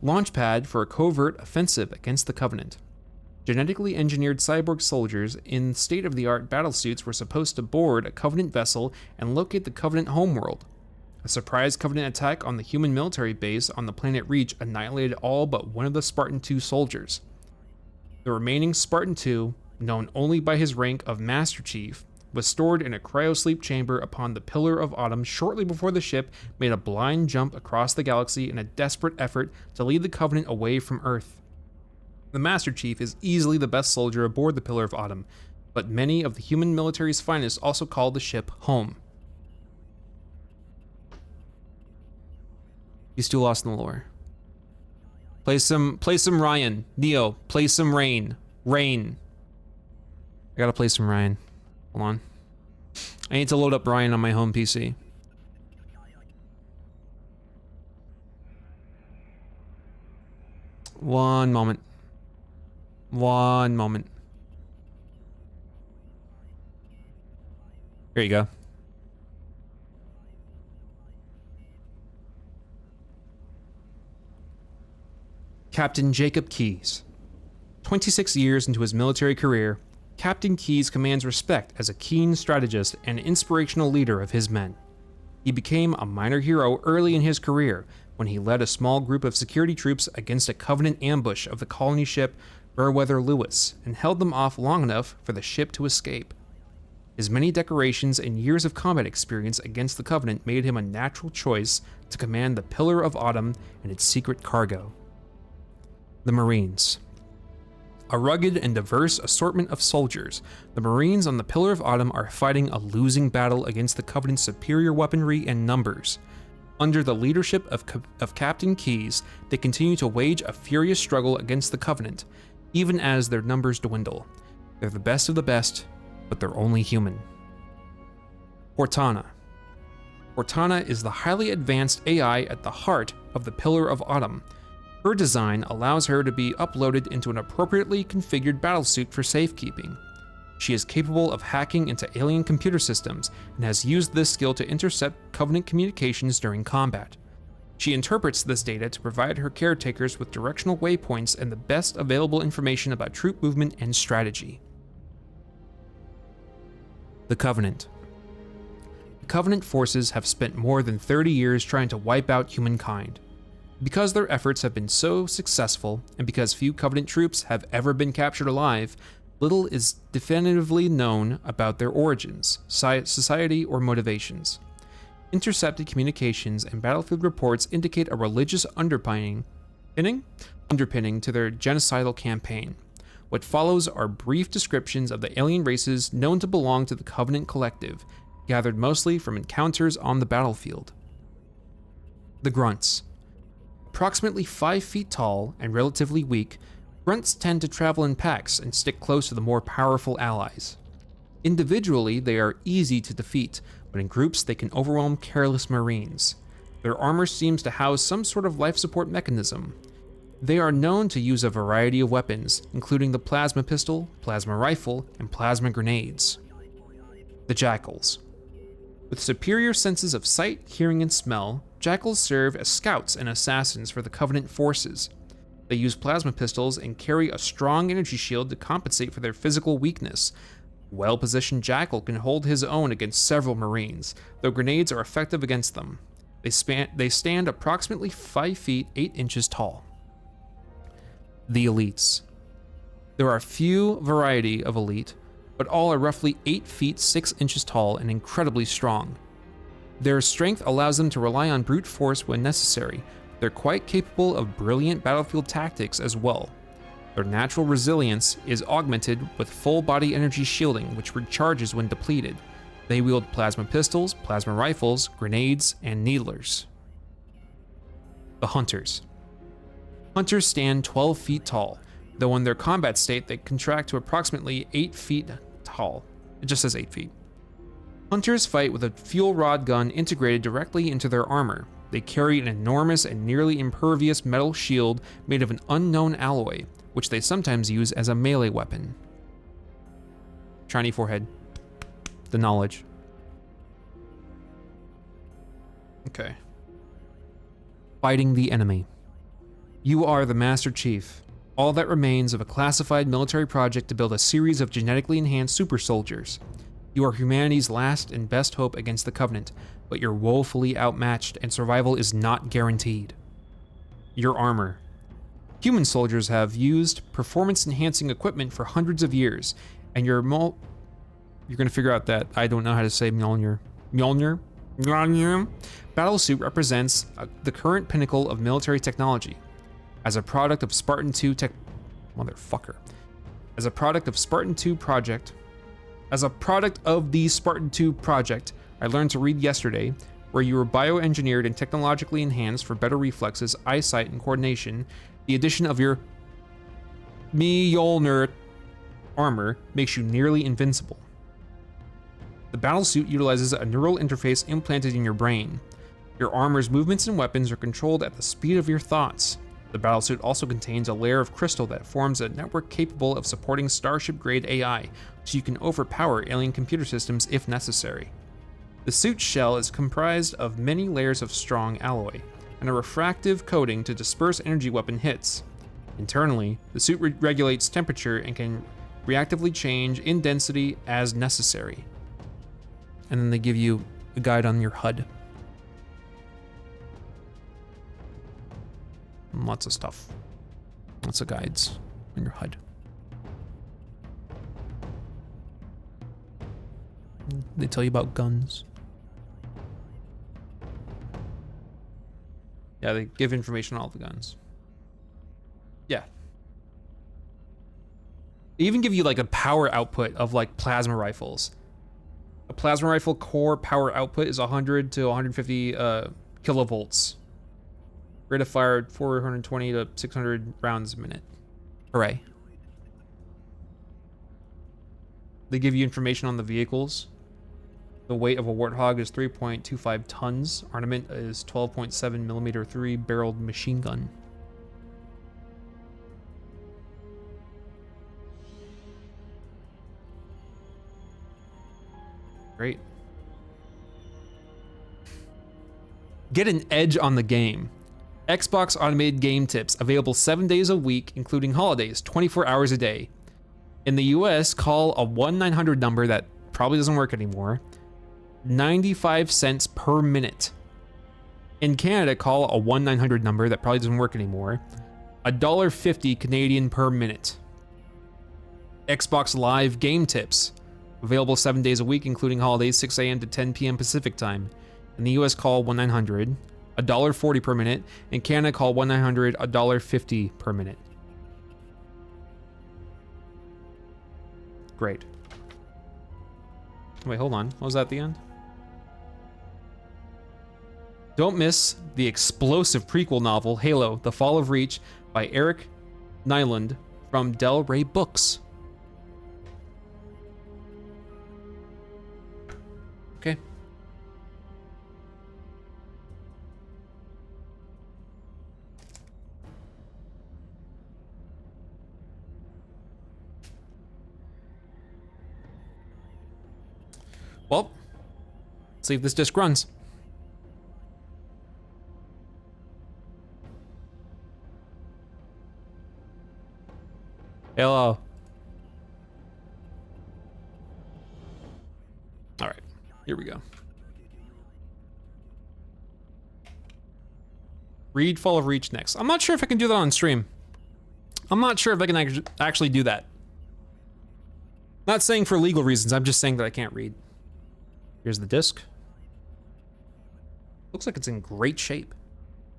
launch pad for a covert offensive against the Covenant. Genetically engineered cyborg soldiers in state-of-the-art battlesuits were supposed to board a Covenant vessel and locate the Covenant homeworld. A surprise Covenant attack on the human military base on the planet Reach annihilated all but one of the Spartan II soldiers. The remaining Spartan II, known only by his rank of Master Chief, was stored in a cryosleep chamber upon the Pillar of Autumn shortly before the ship made a blind jump across the galaxy in a desperate effort to lead the Covenant away from Earth. The Master Chief is easily the best soldier aboard the Pillar of Autumn, but many of the human military's finest also call the ship home. He's too lost in the lore. Play some Ryan. Neo, play some Rain. Rain. I gotta play some Ryan. Hold on. I need to load up Ryan on my home PC. One moment. One moment. Here you go. Captain Jacob Keyes. 26 years into his military career, Captain Keyes commands respect as a keen strategist and inspirational leader of his men. He became a minor hero early in his career when he led a small group of security troops against a Covenant ambush of the colony ship Burweather Lewis and held them off long enough for the ship to escape. His many decorations and years of combat experience against the Covenant made him a natural choice to command the Pillar of Autumn and its secret cargo. The Marines. A rugged and diverse assortment of soldiers, the Marines on the Pillar of Autumn are fighting a losing battle against the Covenant's superior weaponry and numbers. Under the leadership of Captain Keyes, they continue to wage a furious struggle against the Covenant, even as their numbers dwindle. They're the best of the best, but they're only human. Cortana. Cortana is the highly advanced AI at the heart of the Pillar of Autumn. Her design allows her to be uploaded into an appropriately configured battlesuit for safekeeping. She is capable of hacking into alien computer systems and has used this skill to intercept Covenant communications during combat. She interprets this data to provide her caretakers with directional waypoints and the best available information about troop movement and strategy. The Covenant. The Covenant forces have spent more than 30 years trying to wipe out humankind. Because their efforts have been so successful, and because few Covenant troops have ever been captured alive, little is definitively known about their origins, society, or motivations. Intercepted communications and battlefield reports indicate a religious underpinning to their genocidal campaign. What follows are brief descriptions of the alien races known to belong to the Covenant Collective, gathered mostly from encounters on the battlefield. The Grunts. Approximately 5 feet tall and relatively weak, Grunts tend to travel in packs and stick close to the more powerful allies. Individually, they are easy to defeat, but in groups they can overwhelm careless Marines. Their armor seems to house some sort of life support mechanism. They are known to use a variety of weapons, including the plasma pistol, plasma rifle, and plasma grenades. The Jackals. With superior senses of sight, hearing, and smell, Jackals serve as scouts and assassins for the Covenant forces. They use plasma pistols and carry a strong energy shield to compensate for their physical weakness. A well-positioned Jackal can hold his own against several Marines, though grenades are effective against them. They stand approximately 5 feet 8 inches tall. The Elites. There are few variety of elite, but all are roughly 8 feet 6 inches tall and incredibly strong. Their strength allows them to rely on brute force when necessary. They're quite capable of brilliant battlefield tactics as well. Their natural resilience is augmented with full body energy shielding, which recharges when depleted. They wield plasma pistols, plasma rifles, grenades, and needlers. The Hunters. Hunters stand 12 feet tall, though in their combat state they contract to approximately 8 feet tall. It just says 8 feet. Hunters fight with a fuel rod gun integrated directly into their armor. They carry an enormous and nearly impervious metal shield made of an unknown alloy, which they sometimes use as a melee weapon. Shiny forehead. The knowledge. Okay. Fighting the enemy. You are the Master Chief, all that remains of a classified military project to build a series of genetically enhanced super soldiers. You are humanity's last and best hope against the Covenant, but you're woefully outmatched and survival is not guaranteed. Your armor. Human soldiers have used performance-enhancing equipment for hundreds of years, and you're gonna figure out that I don't know how to say Mjolnir. Mjolnir? Battlesuit represents the current pinnacle of military technology. As a product of Spartan 2 As a product of the Spartan 2 project, I learned to read yesterday, where you were bioengineered and technologically enhanced for better reflexes, eyesight, and coordination. The addition of your Mjolnir armor makes you nearly invincible. The battlesuit utilizes a neural interface implanted in your brain. Your armor's movements and weapons are controlled at the speed of your thoughts. The battlesuit also contains a layer of crystal that forms a network capable of supporting Starship-grade AI, so you can overpower alien computer systems if necessary. The suit's shell is comprised of many layers of strong alloy, and a refractive coating to disperse energy weapon hits. Internally, the suit regulates temperature and can reactively change in density as necessary. And then they give you a guide on your HUD. And lots of stuff. Lots of guides on your HUD. They tell you about guns. Yeah, they give information on all the guns. Yeah. They even give you like a power output of like plasma rifles. A plasma rifle core power output is 100 to 150 kilovolts. Rate of fire 420 to 600 rounds a minute. Hooray. They give you information on the vehicles. The weight of a Warthog is 3.25 tons. Armament is 12.7 millimeter 3-barreled machine gun. Great. Get an edge on the game. Xbox automated game tips available 7 days a week, including holidays, 24 hours a day. In the US, call a 1-900 number that probably doesn't work anymore. 95 cents per minute. In Canada, call a 1-900 number that probably doesn't work anymore. $1.50 Canadian per minute. Xbox Live game tips. Available 7 days a week, including holidays, 6 a.m. to 10 p.m. Pacific time. In the US, call 1-900, $1.40 per minute. In Canada, call 1-900, $1.50 per minute. Great. Wait, hold on. What was that at the end? Don't miss the explosive prequel novel, Halo, The Fall of Reach, by Eric Nyland from Del Rey Books. Okay. Well, let's see if this disc runs. Hello. All right, here we go. Read Fall of Reach next. I'm not sure if I can do that on stream. I'm not sure if I can actually do that. Not saying for legal reasons, I'm just saying that I can't read. Here's the disc. Looks like it's in great shape.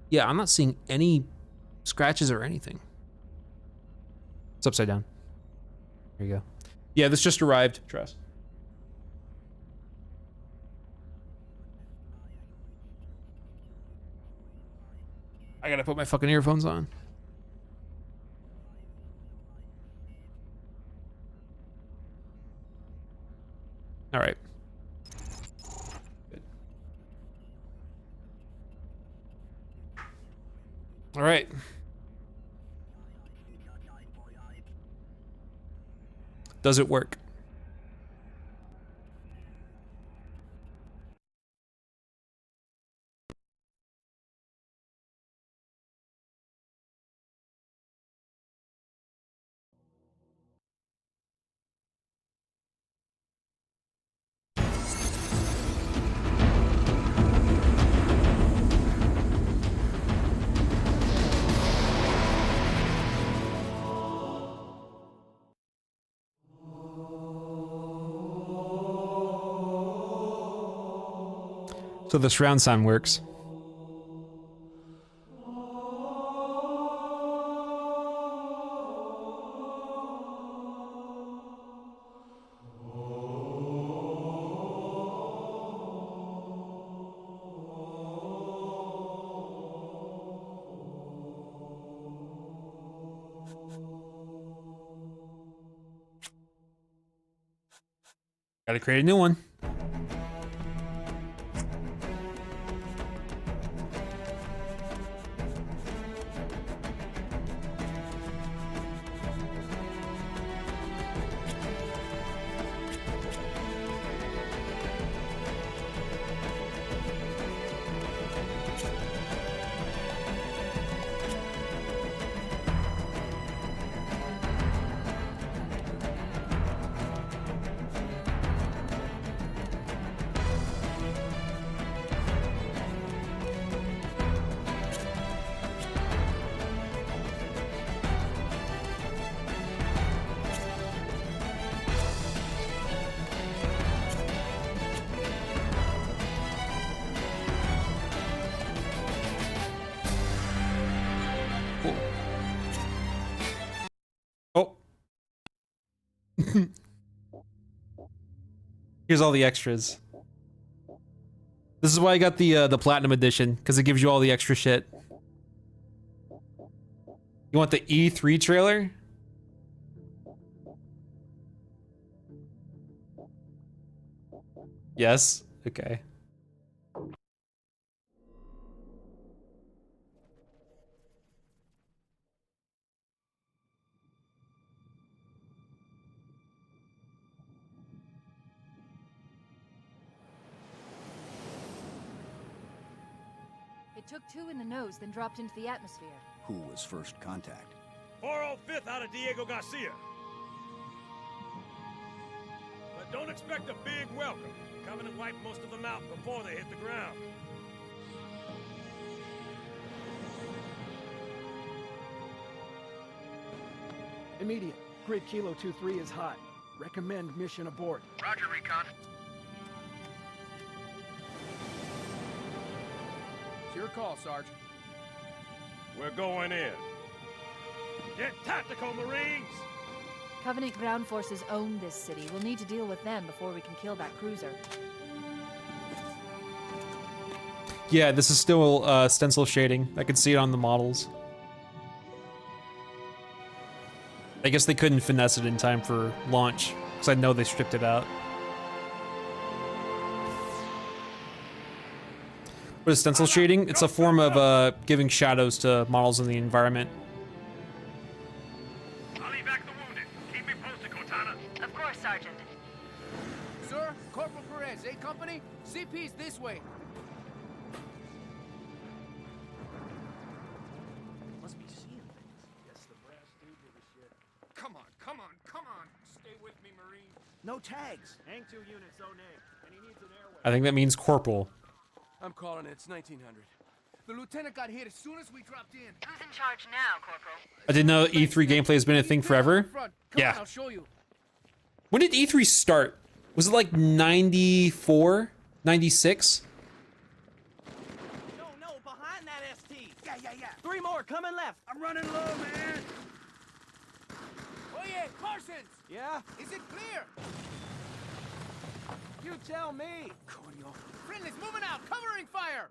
Yeah, I'm not seeing any scratches or anything. It's upside down. There you go. Yeah, this just arrived, trust. I gotta put my fucking earphones on. All right. Good. All right. Does it work? So the surround sound works. Gotta create a new one. Oh. Here's all the extras. This is why I got the platinum edition, because it gives you all the extra shit. You want the E3 trailer? Yes. Okay. It took 2 in the nose, then dropped into the atmosphere. Who was first contact? 405th out of Diego Garcia. But don't expect a big welcome. Covenant wiped most of them out before they hit the ground. Immediate. Grid Kilo 2-3 is hot. Recommend mission abort. Roger, Recon. It's your call, Sarge. We're going in. Get tactical, Marines! Covenant ground forces own this city. We'll need to deal with them before we can kill that cruiser. Yeah, this is still stencil shading. I can see it on the models. I guess they couldn't finesse it in time for launch, because I know they stripped it out. What is stencil shading? It's a form of giving shadows to models in the environment. I'll evac the wounded. Keep me posted, Cortana. Of course, Sergeant. Sir, Corporal Perez, A Company, CP's this way. Must be seeing things. Guess the brass dude did the shit. Come on, come on, come on. Stay with me, Marine. No tags. Hang 2 units, zone A. And he needs an airway. I think that means corporal. I'm calling it. It's 1900. The lieutenant got hit as soon as we dropped in. Who's in charge now, Corporal? I didn't know E3 gameplay has been a thing forever. Come Yeah. on, I'll show you. When did E3 start? Was it like 94? 96? No, behind that ST. Yeah. 3 more, coming left. I'm running low, man. Oh yeah, Parsons. Yeah? Is it clear? You tell me. Coño. Friendly's moving out, covering fire.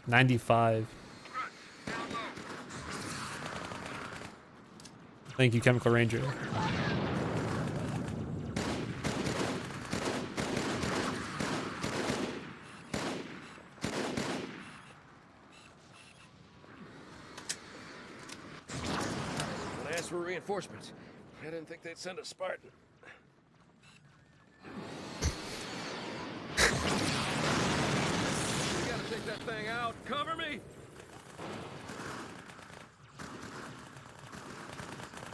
'95. Thank you, Chemical Ranger. When I asked for reinforcements, I didn't think they'd send a Spartan. We gotta take that thing out. Cover me!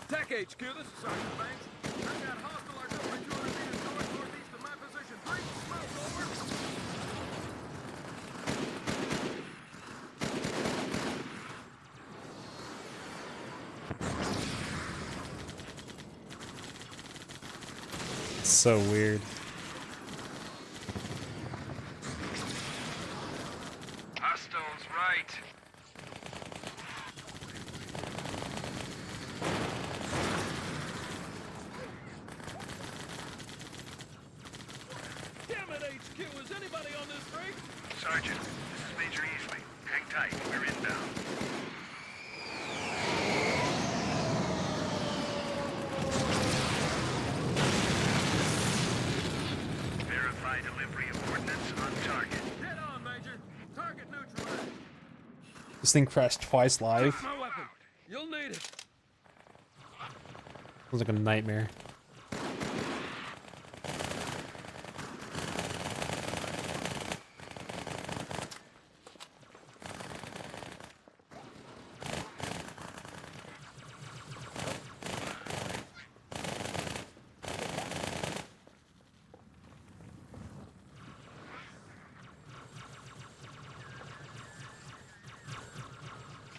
Tech HQ, this is Sergeant Banks. I've got hostile artillery 200 meters northeast of my position. Breach, smoke, over. So weird. Hostiles right. Damn it, HQ, is anybody on this street? Sergeant, this is Major Easley. Hang tight, we're inbound. Verify delivery of ordnance on target. Head on, Major. Target neutralized. This thing crashed twice live. My weapon. You'll need it. Sounds like a nightmare.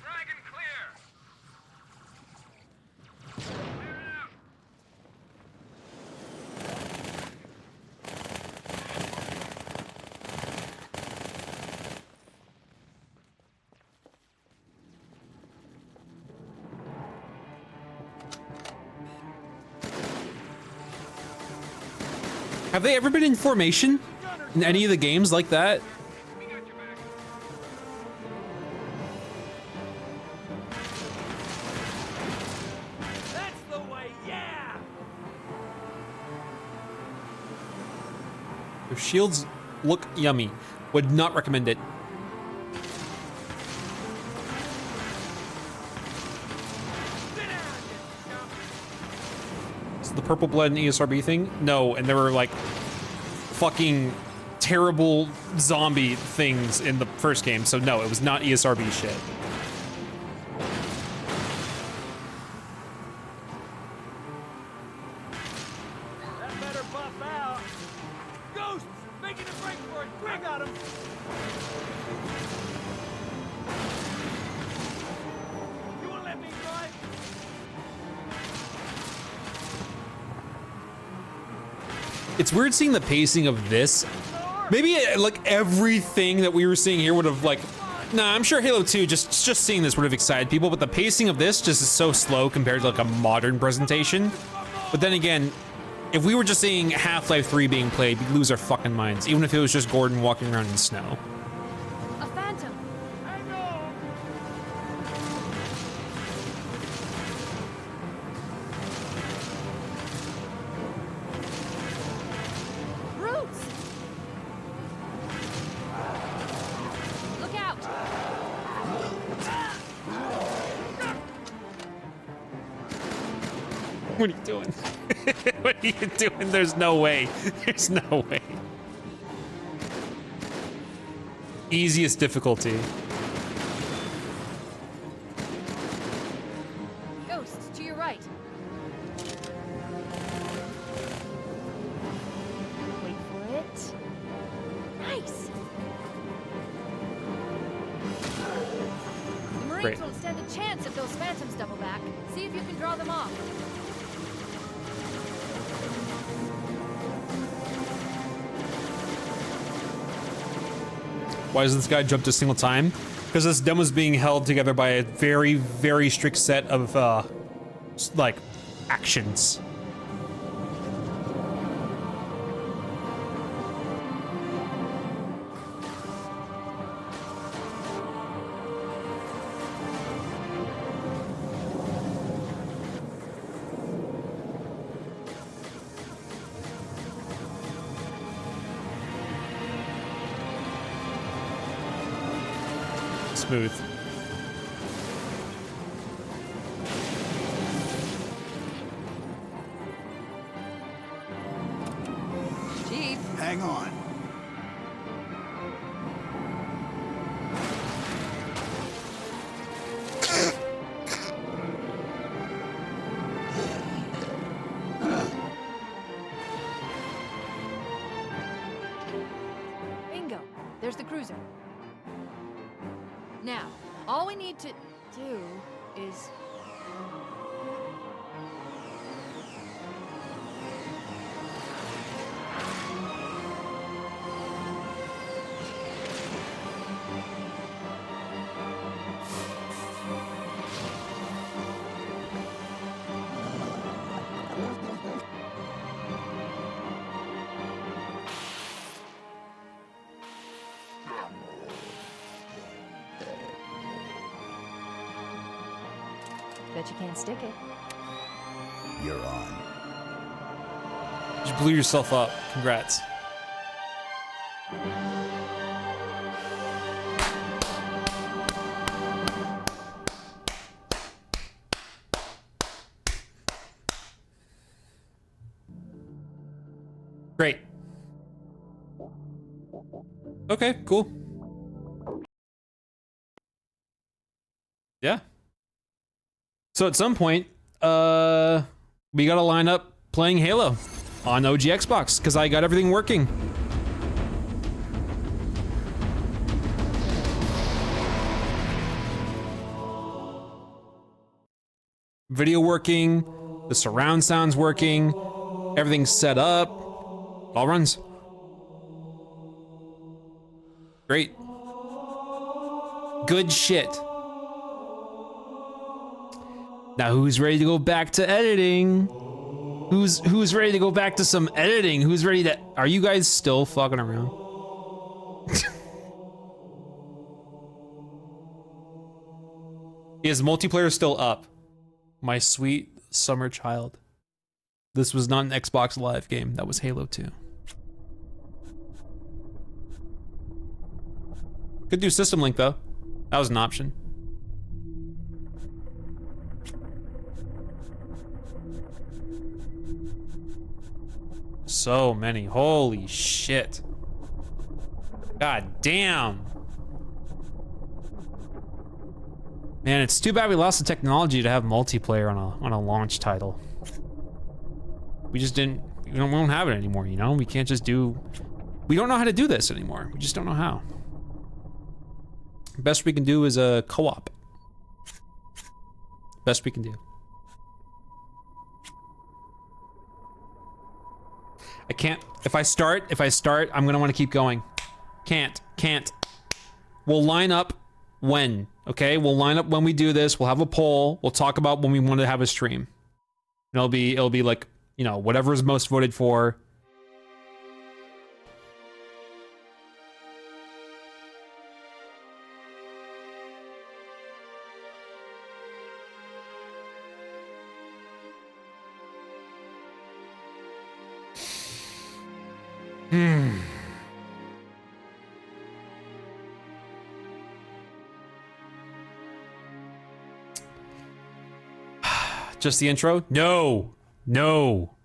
Dragon clear! Clear it out! Have they ever been in formation in any of the games like that? We got your back. That's the way, yeah! Their shields look yummy. Would not recommend it. Is the purple blood an ESRB thing? No, and there were like fucking terrible zombie things in the first game, so no, it was not ESRB shit. That better buff out. Ghosts! Making a break for it! Quick! I got him! You won't let me drive? It's weird seeing the pacing of this. Maybe like everything that we were seeing here would have like, nah, I'm sure Halo 2 just seeing this would have excited people, but the pacing of this just is so slow compared to like a modern presentation. But then again, if we were just seeing Half-Life 3 being played, we'd lose our fucking minds, even if it was just Gordon walking around in snow. A phantom. Hang on! Roots! Look out! What are you doing? What are you doing? There's no way. There's no way. Easiest difficulty. Ghosts, to your right. Wait for it. Nice! The Marines Great. won't stand a chance if those phantoms double back. See if you can draw them off. Why doesn't this guy jump to a single time? Because this demo's being held together by a very, very strict set of, like, actions. Smooth. Chief. Hang on. Bingo. There's the cruiser. Now, all we need to do is... Bet you can't stick it. You're on. You blew yourself up. Congrats. Great. Okay, cool. Yeah. So at some point, we gotta line up playing Halo on OG Xbox, because I got everything working. Video working, the surround sound's working, everything's set up, it all runs. Great. Good shit. Now who's ready to go back to editing? Who's ready to go back to some editing? Who's ready to... Are you guys still fucking around? Is multiplayer still up? My sweet summer child. This was not an Xbox Live game. That was Halo 2. Could do System Link though. That was an option. So many. Holy shit. God damn. Man, it's too bad we lost the technology to have multiplayer on a launch title. We just didn't, we don't have it anymore, you know? We can't just do, we don't know how to do this anymore. We just don't know how. Best we can do is a co-op. Best we can do. I can't, if I start, I'm gonna wanna keep going. Can't. We'll line up when, okay? We'll line up when we do this, we'll have a poll, we'll talk about when we want to have a stream. And it'll be like, you know, whatever is most voted for. Just the intro? No. Turn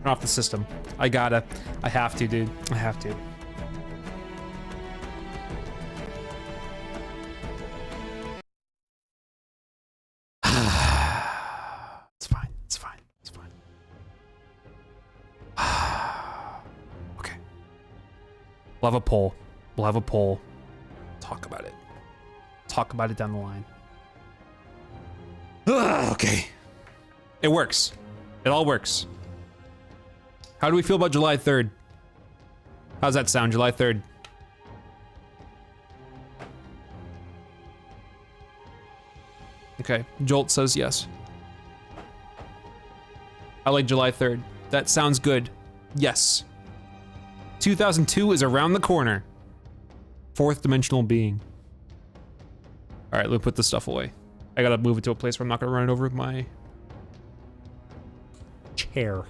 off the system. I have to, dude. I have to. It's fine. Okay. We'll have a poll. Talk about it. Talk about it down the line. Okay. It works. It all works. How do we feel about July 3rd? How's that sound, July 3rd? Okay, Jolt says yes. I like July 3rd. That sounds good. Yes. 2002 is around the corner. Fourth dimensional being. All right, let me put this stuff away. I gotta move it to a place where I'm not gonna run it over with my chair.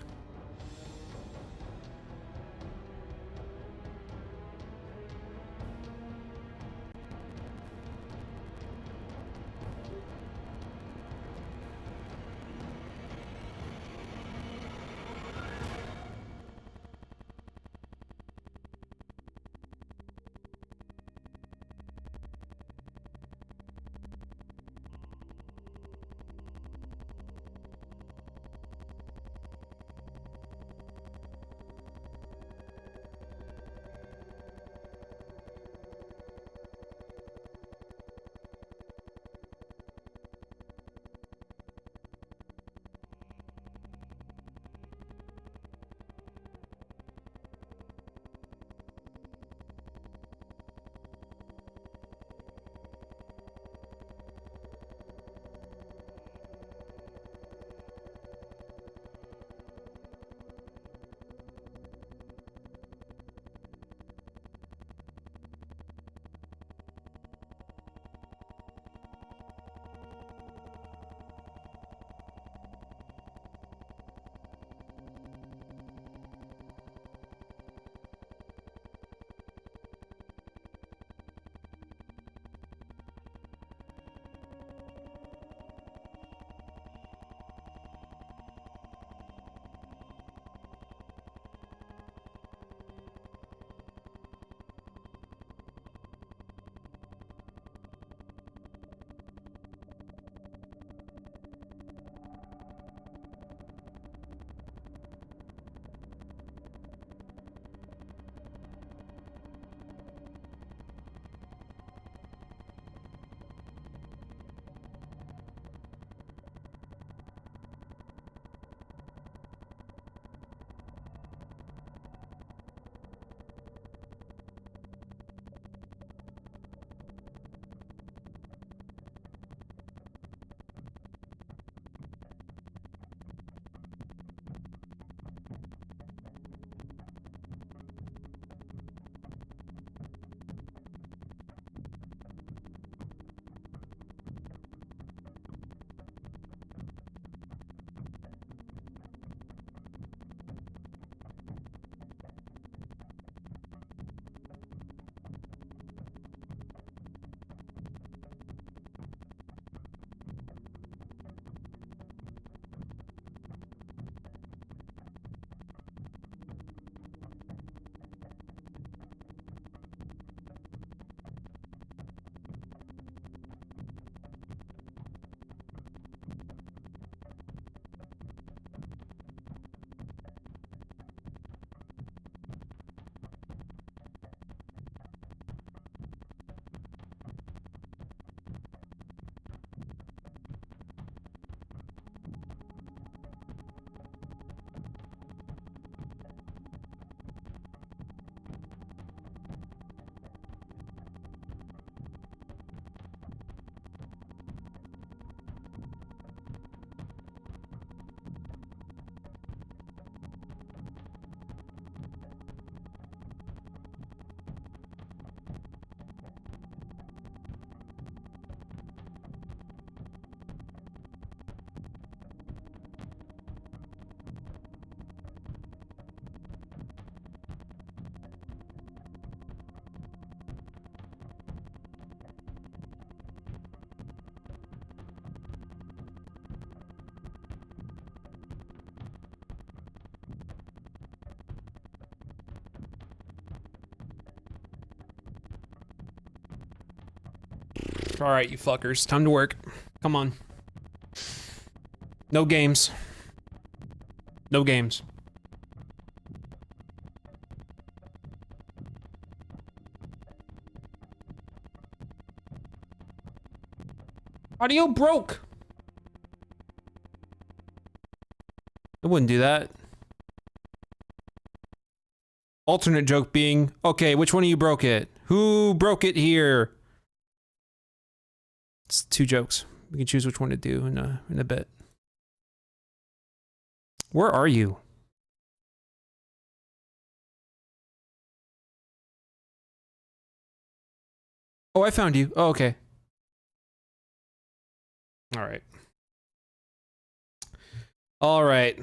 All right, you fuckers, time to work. Come on. No games. No games. Audio broke. I wouldn't do that. Alternate joke being, okay, which one of you broke it? Who broke it here? It's 2 jokes. We can choose which one to do in a bit. Where are you? Oh, I found you. Oh, okay. All right. All right.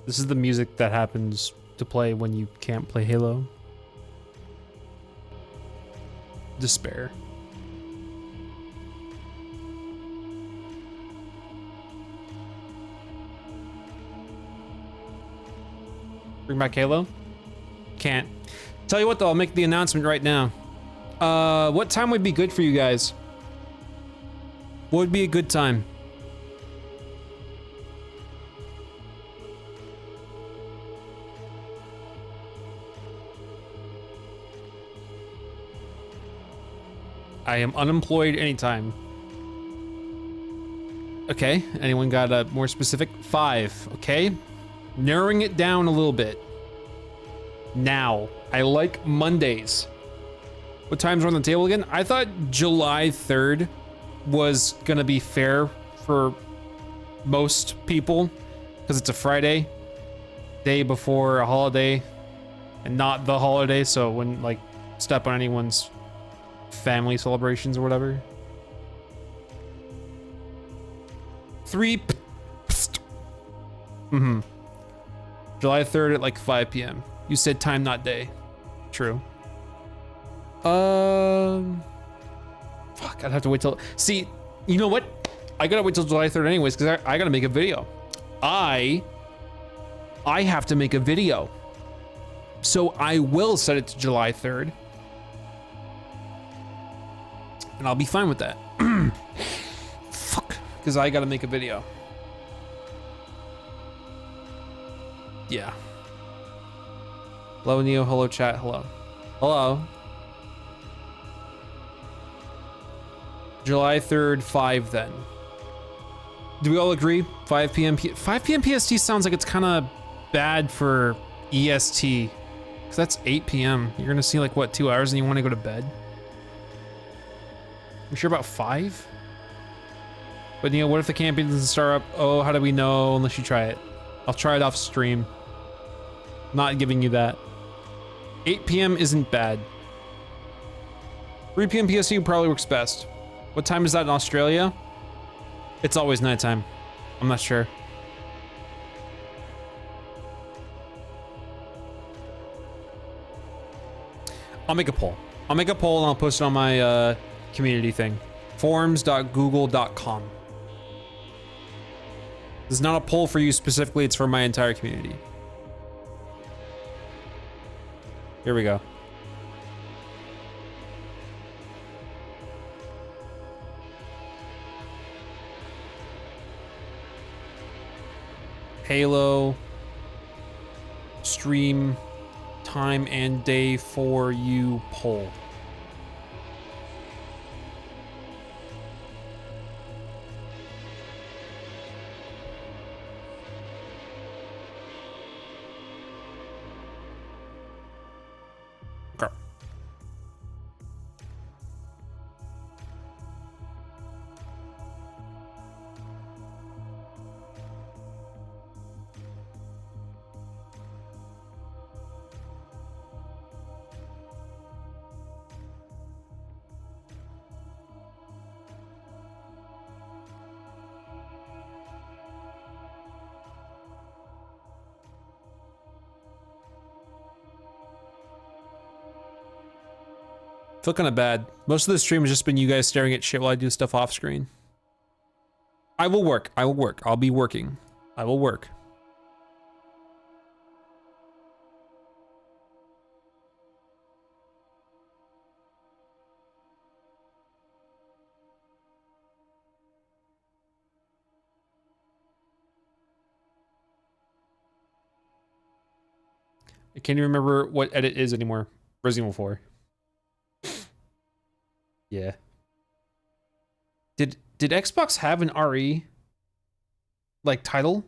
This is the music that happens to play when you can't play Halo. Despair. Bring back Halo? Can't. Tell you what though, I'll make the announcement right now. What time would be good for you guys? What would be a good time? I am unemployed anytime. Okay, anyone got a more specific? 5, okay? Narrowing it down a little bit. Now, I like Mondays. What times are on the table again? I thought July 3rd was gonna be fair for most people because it's a Friday, day before a holiday, and not the holiday, so it wouldn't like step on anyone's family celebrations or whatever. 3. July 3rd at like 5 p.m. You said time, not day. True. Fuck, I'd have to wait till... See, you know what? I gotta wait till July 3rd anyways, because I gotta make a video. I have to make a video. So I will set it to July 3rd. And I'll be fine with that. Fuck, because I gotta make a video. Yeah. Hello, Neo. Hello, chat. Hello. Hello. July 3rd, 5 then. Do we all agree? 5 p.m. 5 p.m. PST sounds like it's kind of bad for EST. Because that's 8 p.m. You're going to see like, what, 2 hours and you want to go to bed? You sure about 5? But Neo, what if the campaign doesn't start up? Oh, how do we know unless you try it? I'll try it off stream. Not giving you that. 8 p.m. isn't bad. 3 p.m. PST probably works best. What time is that in Australia? It's always nighttime. I'm not sure. I'll make a poll. I'll make a poll and I'll post it on my community thing. Forums.google.com. This is not a poll for you specifically, it's for my entire community. Here we go. Halo stream time and day for you poll. Okay. Feel kind of bad. Most of the stream has just been you guys staring at shit while I do stuff off screen. I will work. I will work. I'll be working. I will work. I can't even remember what edit is anymore. Resident Evil 4. Yeah. Did Xbox have an RE like title?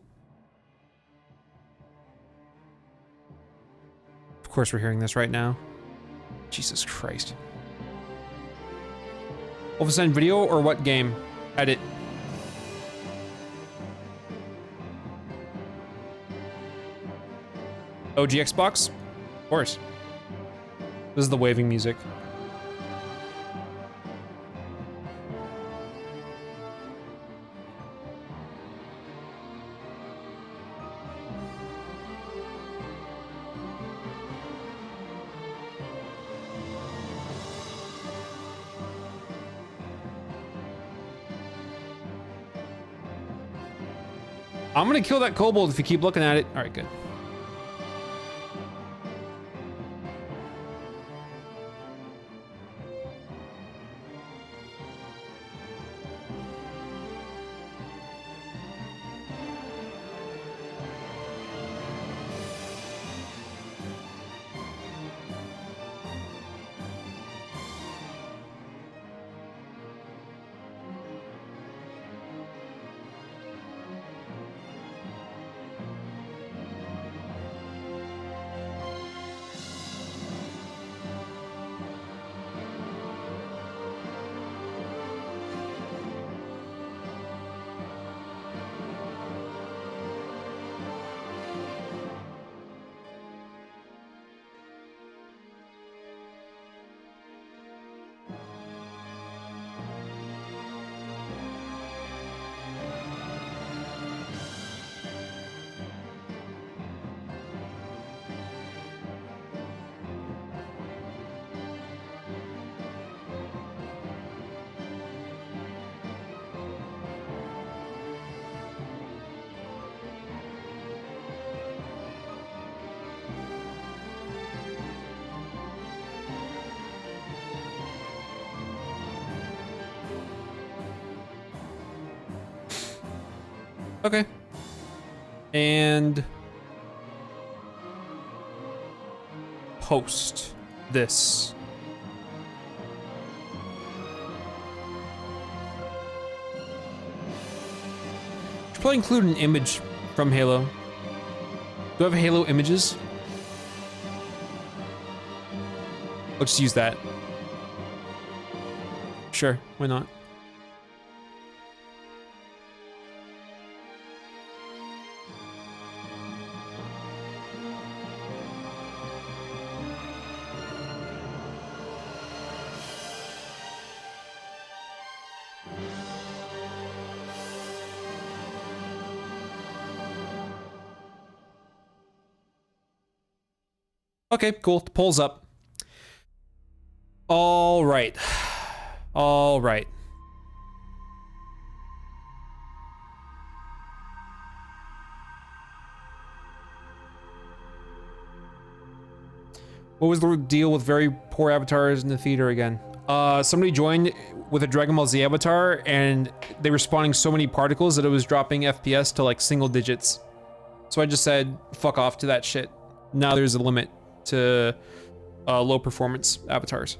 Of course we're hearing this right now. Jesus Christ. Wolfenstein video or what game? Edit. OG Xbox? Of course. This is the waving music. I'm gonna kill that kobold if you keep looking at it. All right, good. Okay. And post this. Should probably include an image from Halo. Do I have Halo images? Let's just use that. Sure, why not? Okay, cool. The poll's up. All right. All right. What was the deal with very poor avatars in the theater again? Somebody joined with a Dragon Ball Z avatar and they were spawning so many particles that it was dropping FPS to like single digits. So I just said, fuck off to that shit. Now there's a limit to low performance avatars.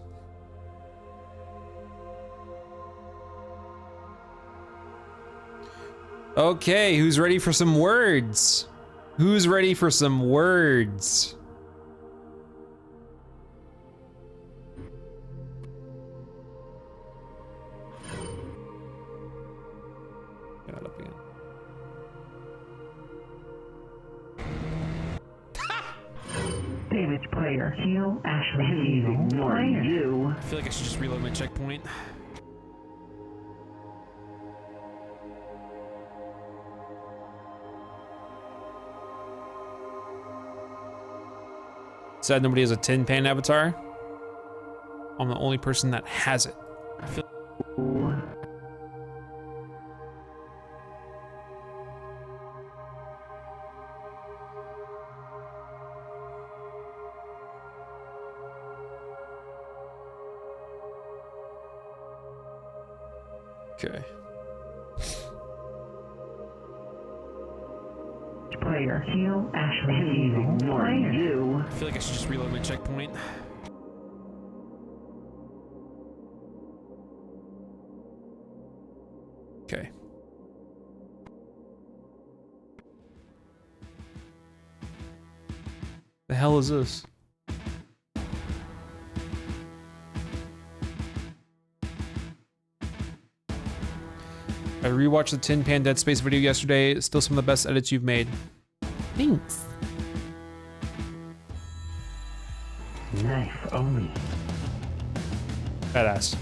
Okay, who's ready for some words? Who's ready for some words? Get that up again. Damage player. Heal Ashley. He's ignoring you. I feel like I should just reload my checkpoint. Sad nobody has a tin pan avatar. I'm the only person that has it. I feel Okay. Player heal Ashley heal. Player you. I feel like I should just reload my checkpoint. Okay. The hell is this? I rewatched the Tin Pan Dead Space video yesterday. It's still some of the best edits you've made. Thanks. Knife only. Badass.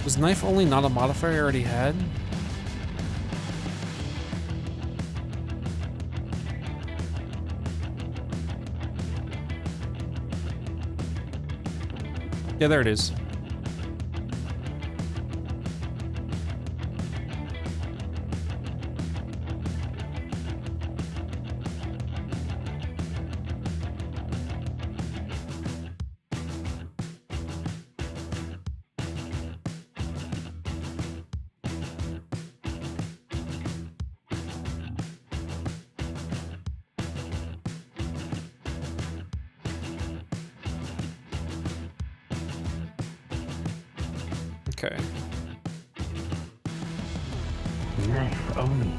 Was knife only not a modifier I already had? Yeah, there it is. Okay. Knife only.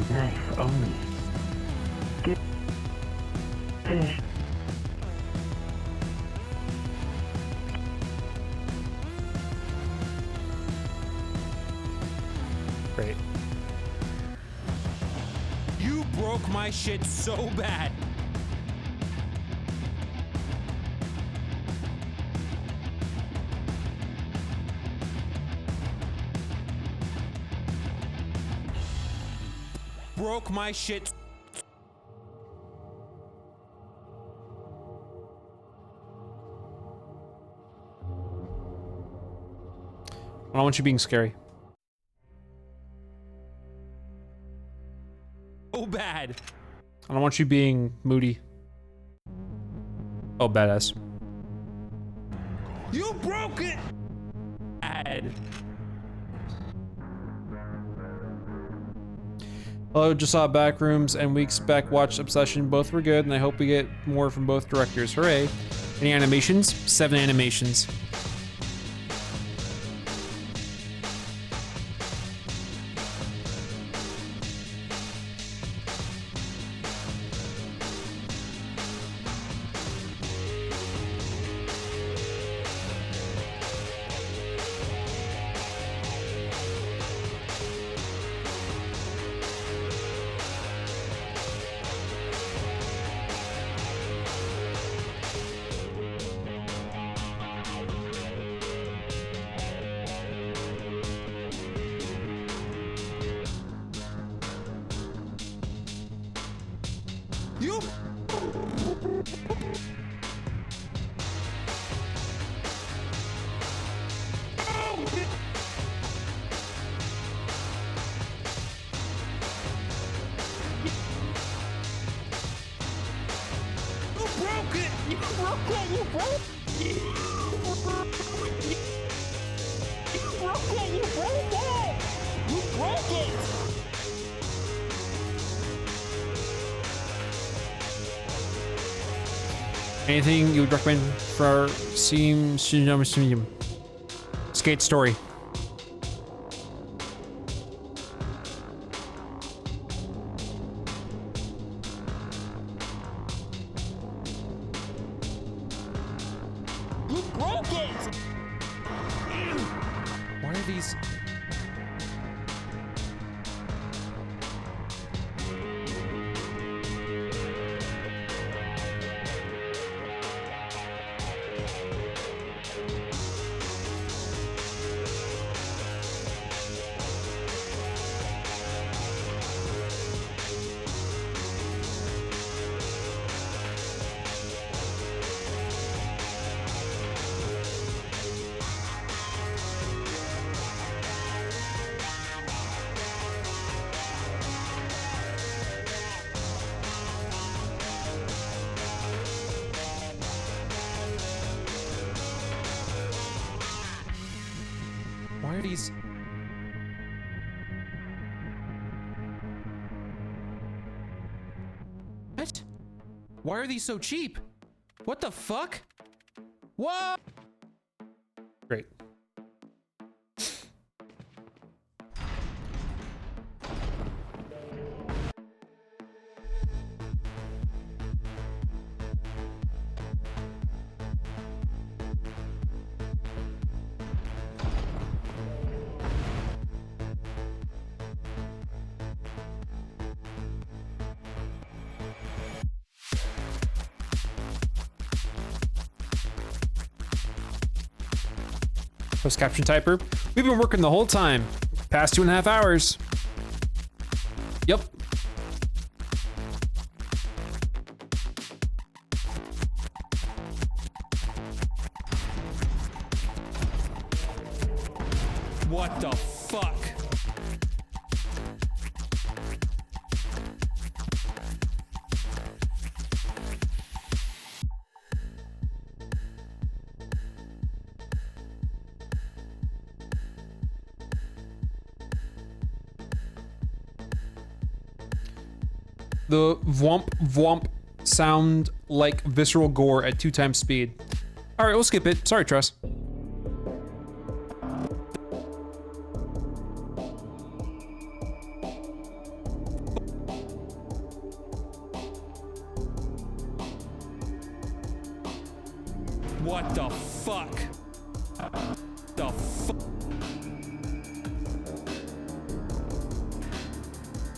Knife only. Get fish. Great. You broke my shit so bad. Broke my shit. I don't want you being scary. So bad. I don't want you being moody. Oh, badass. You broke it. Bad. Hello, just saw Backrooms and Weeks Back watched Obsession. Both were good, and I hope we get more from both directors. Hooray. Any animations? 7 animations. You. Anything you would recommend for Skate Story? You broke it. Why are these? are these? What? Why are these so cheap? What the fuck? What? Great. Post caption typer. We've been working the whole time. Past 2.5 hours. Yep. What the fuck? The vwomp vwomp sound like visceral gore at 2 times speed. All right, we'll skip it. Sorry, Truss. What the fuck? The fuck?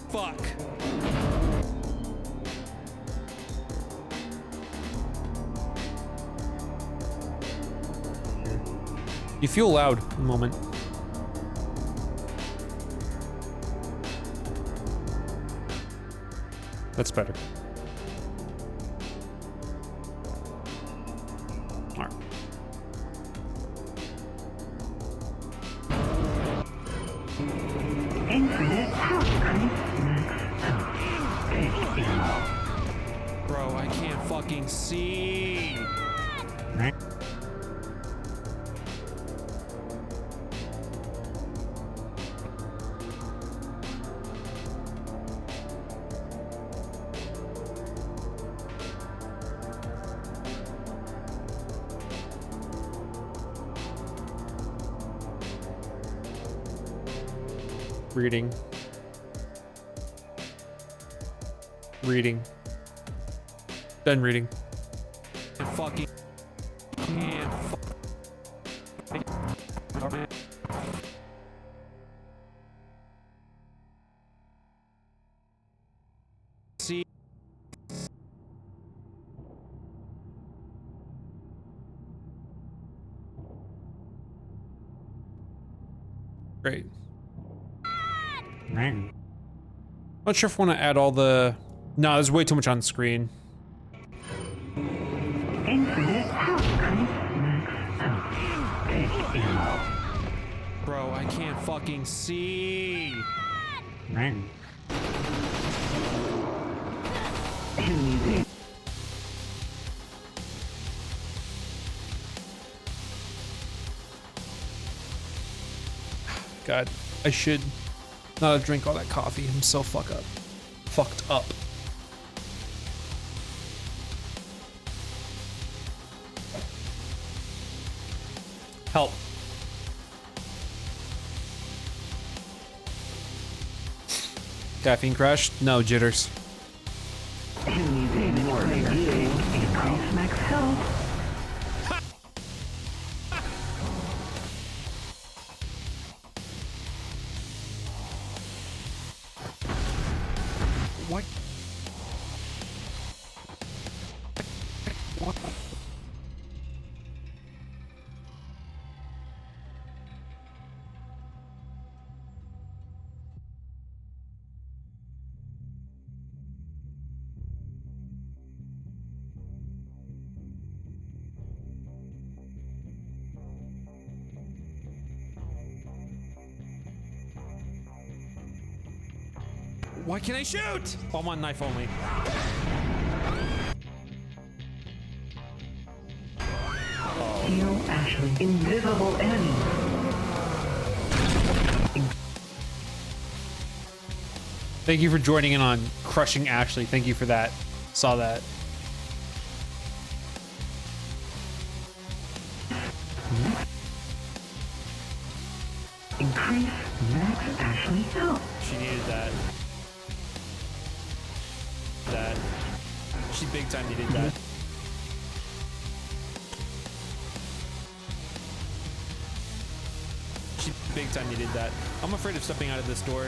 Fuck. You feel loud in a moment. That's better. All right. Infinite house creep next to Bro, I can't fucking see. Reading. Reading. Done reading. And fucking. And see. Great. Not sure if I want to add all the... No, there's way too much on the screen. Infinite house creep next to Bro, I can't fucking see. God, I should not have drank all that coffee. I'm so fucked up. Help. Caffeine crash? No, jitters. Increase max health. What? What? Why can't I shoot? I'm on knife only. Heal Ashley. Invisible enemy. Thank you for joining in on crushing Ashley. Thank you for that. Saw that. Increase max Ashley health. She needed that. She big time needed that. She big time needed that. I'm afraid of stepping out of this door.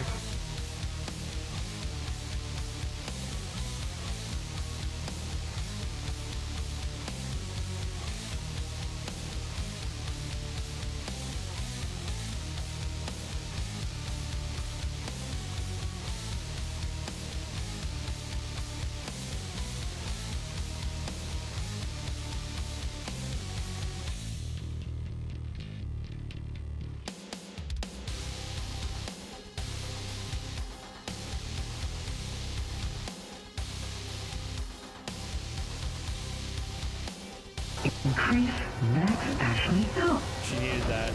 Increase max Ashley health. She needed that.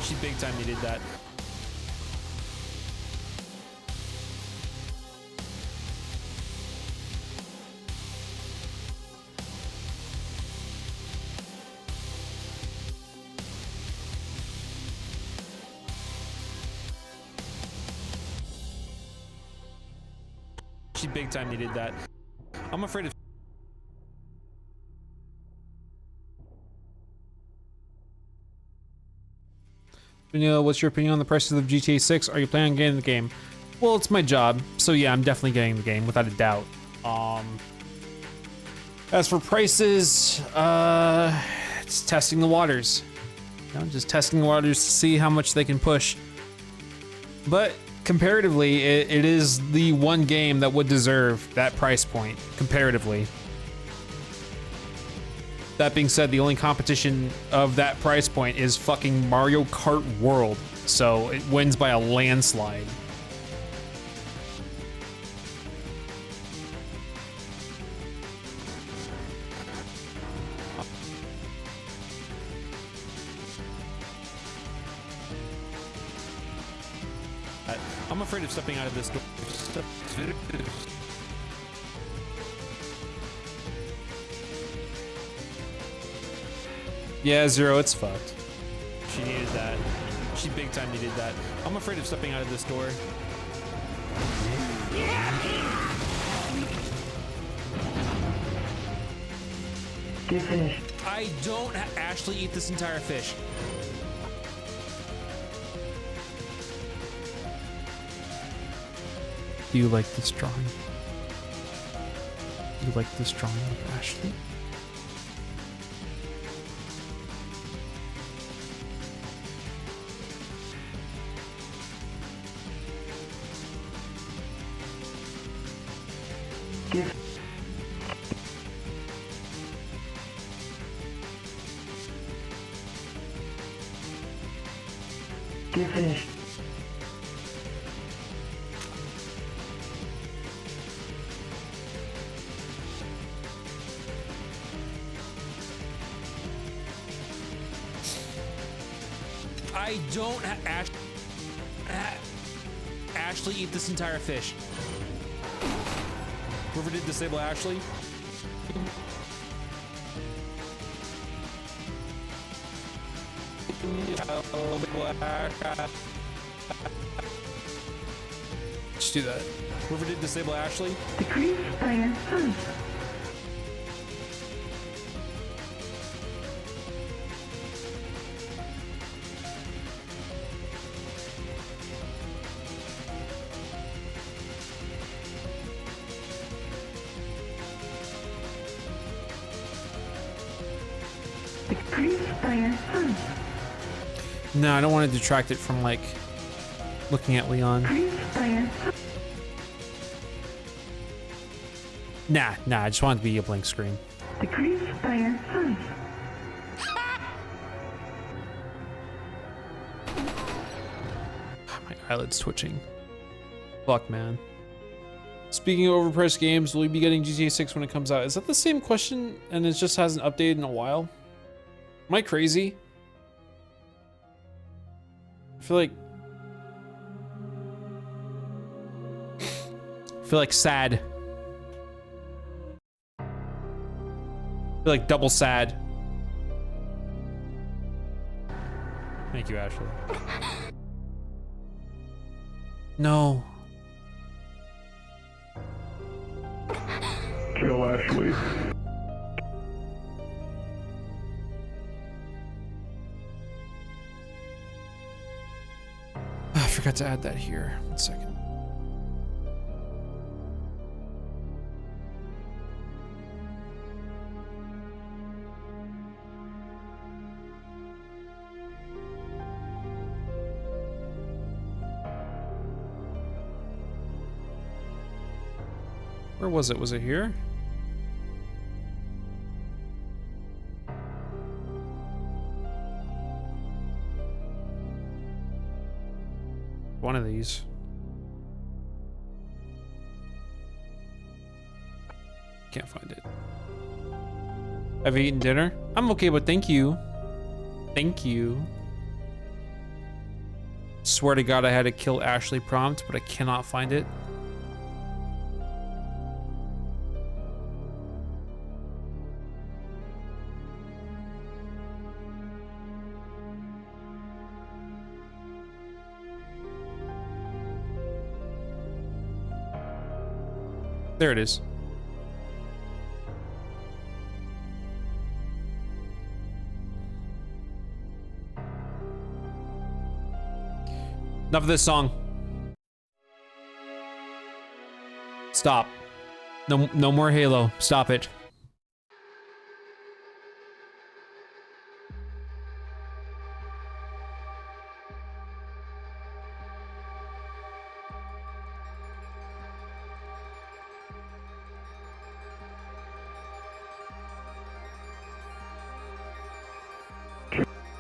She big time needed that. She big time needed that. I'm afraid of. Vanilla, what's your opinion on the prices of GTA 6? Are you planning on getting the game? Well, it's my job, so yeah, I'm definitely getting the game without a doubt. As for prices, it's testing the waters. You know, just testing the waters to see how much they can push. But comparatively, it is the one game that would deserve that price point, comparatively. That being said, the only competition of that price point is fucking Mario Kart World, so it wins by a landslide. I'm afraid of stepping out of this door. Yeah, Zero, it's fucked. She needed that. She big time needed that. I'm afraid of stepping out of this door. Get finished. I don't actually eat this entire fish. Do you like this drawing? Do you like this drawing of Ashley? Get finished. I don't Ashley eat this entire fish. Whoever did disable Ashley. Just do that. Whoever did disable Ashley. Decrease player funds. Decrease player funds. No, I don't want to detract it from like looking at Leon. Decrease player. Nah, I just want it to be a blank screen. Decrease player funds. My eyelids twitching. Fuck, man. Speaking of overpriced games, will you be getting GTA 6 when it comes out? Is that the same question and it just hasn't updated in a while? Am I crazy? I feel like... I feel like sad. I feel like double sad. Thank you, Ashley. No. Kill Ashley. I forgot to add that here. 1 second. Where was it? Was it here? One of these. Can't find it. Have you eaten dinner? I'm okay, but thank you. Thank you. Swear to God, I had to kill Ashley prompt, but I cannot find it. There it is. Enough of this song. Stop. No more Halo. Stop it.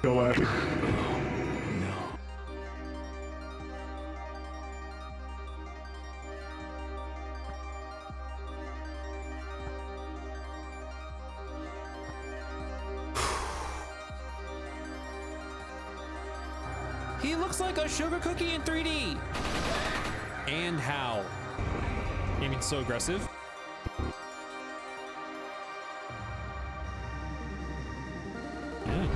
Kill Ashley. He looks like a sugar cookie in 3D. And how? You mean so aggressive? Yeah.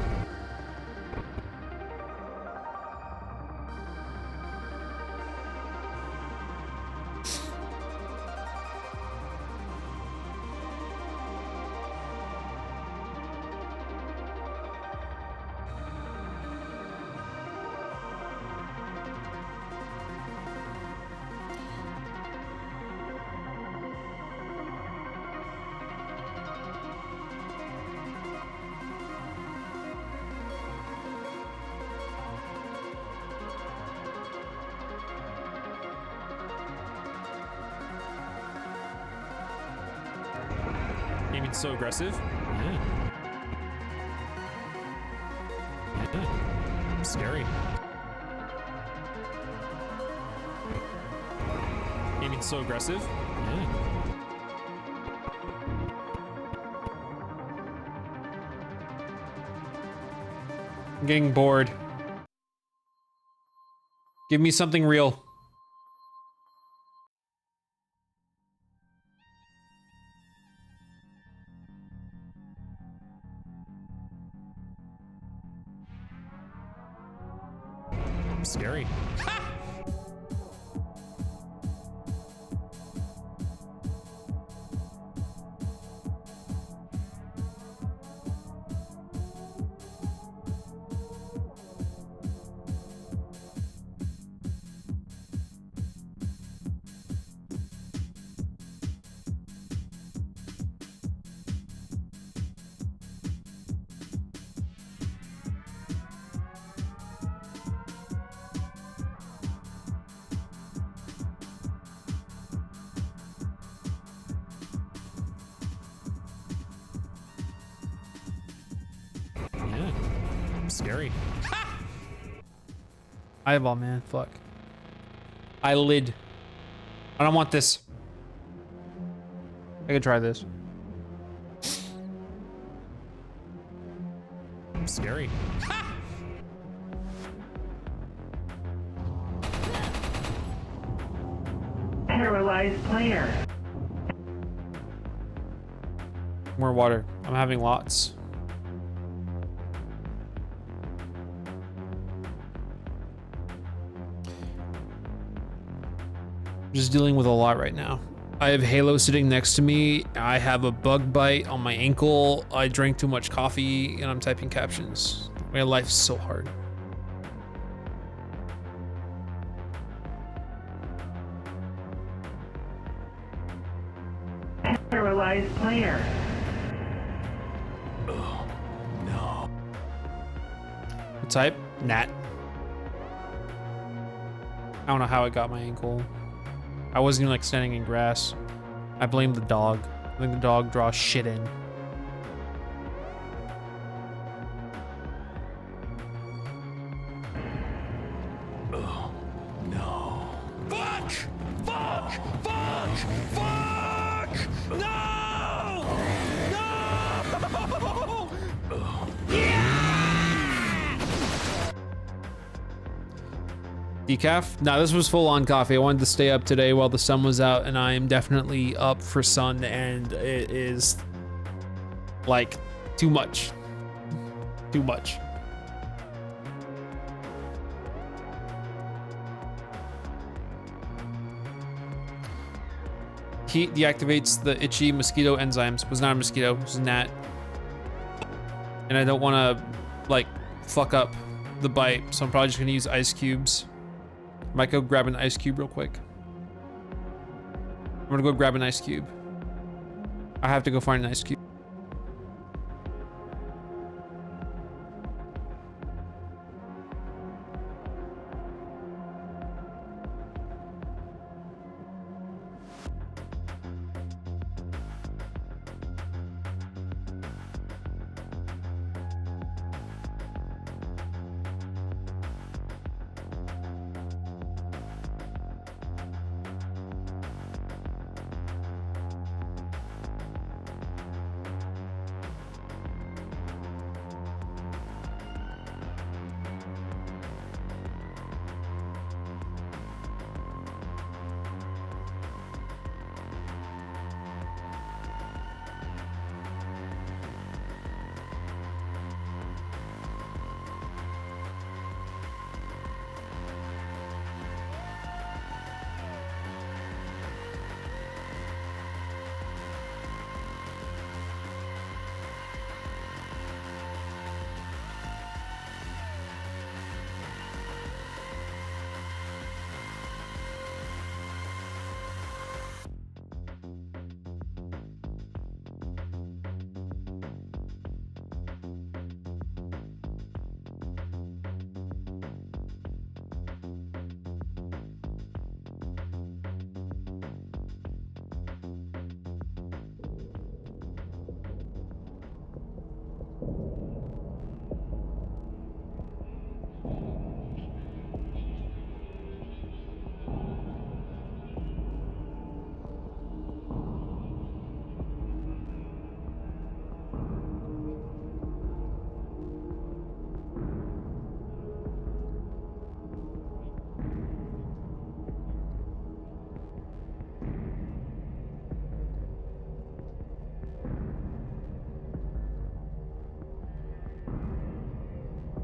You mean so aggressive? Yeah. Yeah. Scary. You mean so aggressive? Yeah. I'm getting bored. Give me something real. Scary. Scary. Eyeball, man. Fuck. Eyelid. I don't want this. I could try this. Scary. Paralyzed Neutralize player. More water. I'm having lots. Just dealing with a lot right now. I have Halo sitting next to me. I have a bug bite on my ankle. I drank too much coffee and I'm typing captions. My life's so hard. Paralyzed player. What type? Gnat. I don't know how it got my ankle. I wasn't even like standing in grass. I blame the dog. I think the dog draws shit in. Oh, no. Fuck! Fuck! Fuck! Fuck! No! No! Decaf? Nah, this was full on coffee. I wanted to stay up today while the sun was out, and I am definitely up for sun, and it is like too much. Too much. Heat deactivates the itchy mosquito enzymes. Was not a mosquito, it was a gnat. And I don't want to like fuck up the bite, so I'm probably just gonna use ice cubes. Might go grab an ice cube real quick. I'm gonna go grab an ice cube. I have to go find an ice cube.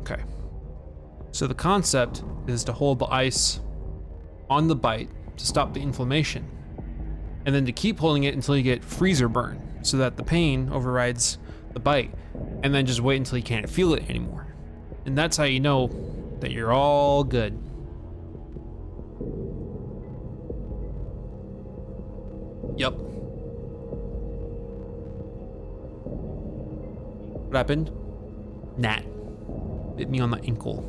Okay. So the concept is to hold the ice on the bite to stop the inflammation, and then to keep holding it until you get freezer burn, so that the pain overrides the bite, and then just wait until you can't feel it anymore. And that's how you know that you're all good. Yep. What happened? Gnat. Bit me on the ankle.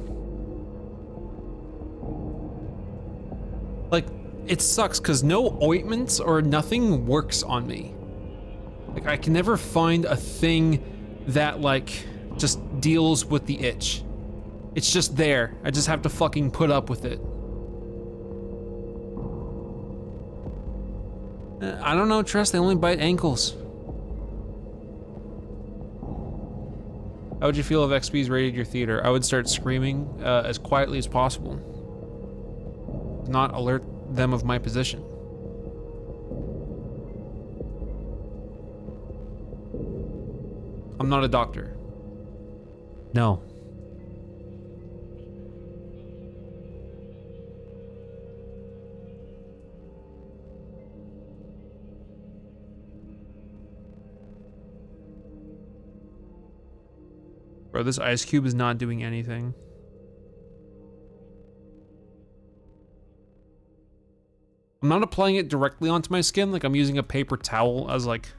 Like, it sucks because no ointments or nothing works on me. Like, I can never find a thing that, like, just deals with the itch. It's just there. I just have to fucking put up with it. I don't know, Tress, they only bite ankles. How would you feel if XP's raided your theater? I would start screaming as quietly as possible. Not alert them of my position. I'm not a doctor. No. Bro, this ice cube is not doing anything. I'm not applying it directly onto my skin, like I'm using a paper towel as like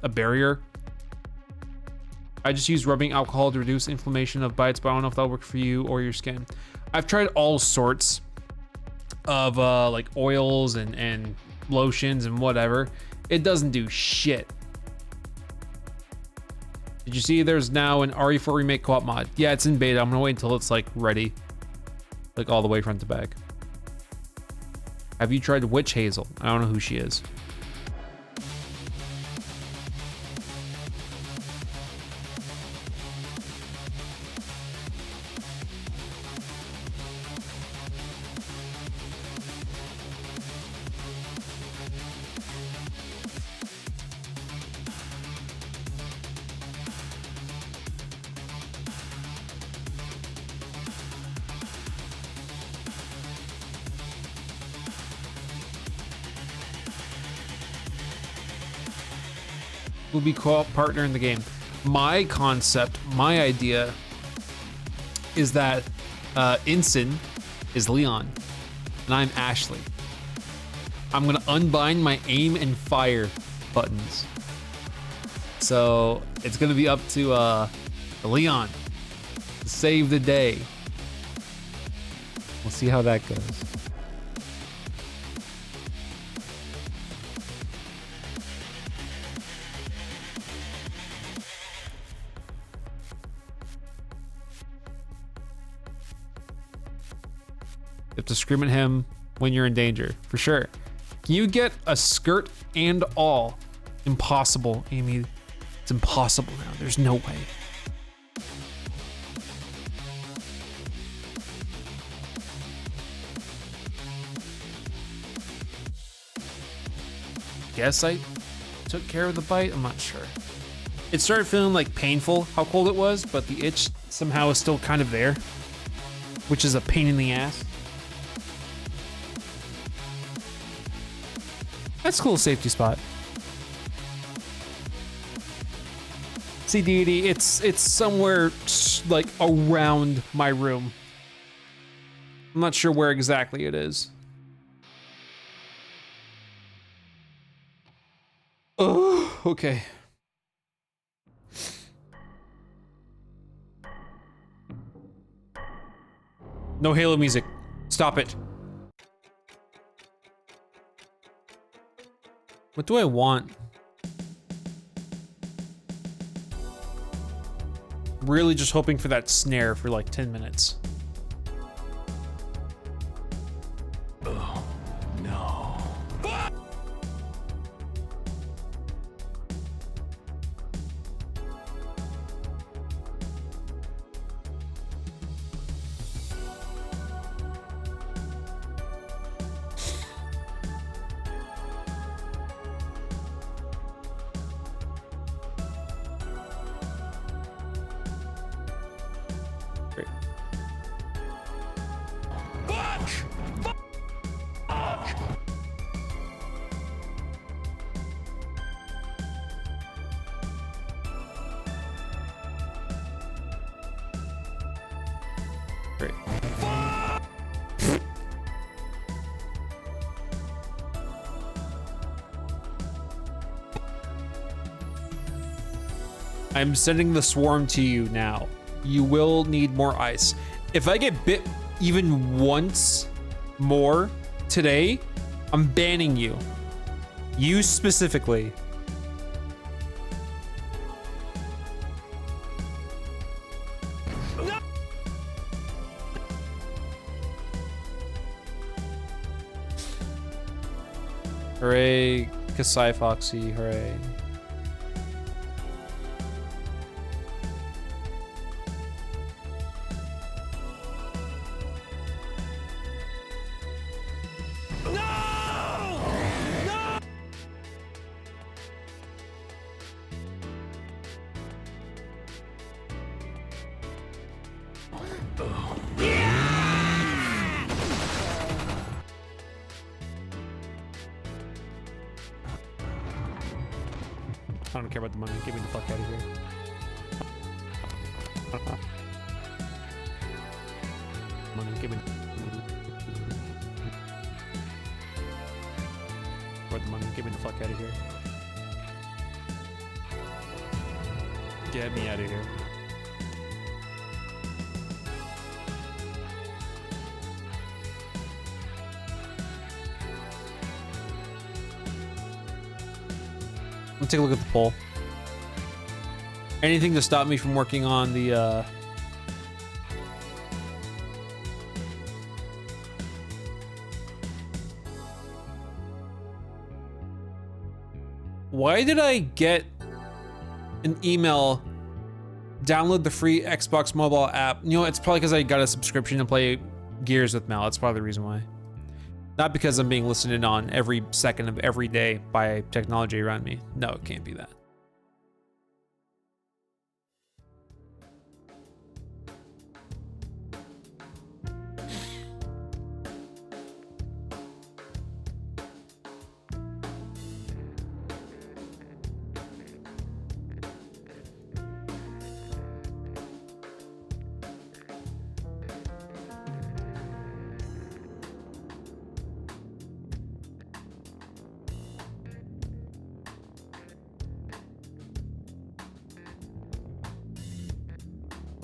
a barrier. I just use rubbing alcohol to reduce inflammation of bites, but I don't know if that'll work for you or your skin. I've tried all sorts of like oils and lotions and whatever. It doesn't do shit. Did you see there's now an RE4 Remake co-op mod? Yeah, it's in beta. I'm gonna wait until it's like ready. Like all the way front to back. Have you tried Witch Hazel? I don't know who she is. Will be co-op partner in the game. My concept, my idea is that Ensign is Leon and I'm Ashley. I'm gonna unbind my aim and fire buttons. So it's gonna be up to Leon to save the day. We'll see how that goes. You have to scream at him when you're in danger, for sure. Can you get a skirt and all? Impossible, Amy. It's impossible now. There's no way. Guess I took care of the bite. I'm not sure. It started feeling like painful how cold it was, but the itch somehow is still kind of there, which is a pain in the ass. That's a cool safety spot. See, Deity, it's somewhere like around my room. I'm not sure where exactly it is. Oh, okay. No Halo music. Stop it. What do I want? Really just hoping for that snare for like 10 minutes. Oh, no. Great. Great. I'm sending the swarm to you now. You will need more ice. If I get bit even once more today, I'm banning you. You specifically. No! Hooray, Kasai Foxy, hooray. don't care about the money. Get me the fuck out of here. Money, give me. For the money, get me the fuck out of here. Get me out of here. Let's take a look at the poll. Anything to stop me from working on the Why did I get an email? Download the free Xbox mobile app. You know, it's probably because I got a subscription to play Gears with Mal. That's probably the reason why. Not because I'm being listened in on every second of every day by technology around me. No, it can't be that.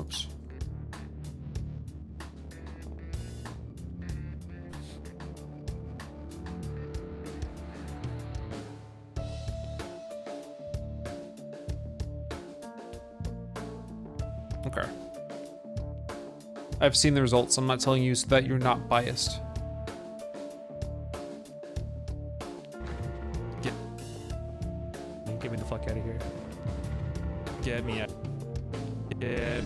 Oops. Okay. I've seen the results. I'm not telling you so that you're not biased. Get me the fuck out of here. Get me out. Get.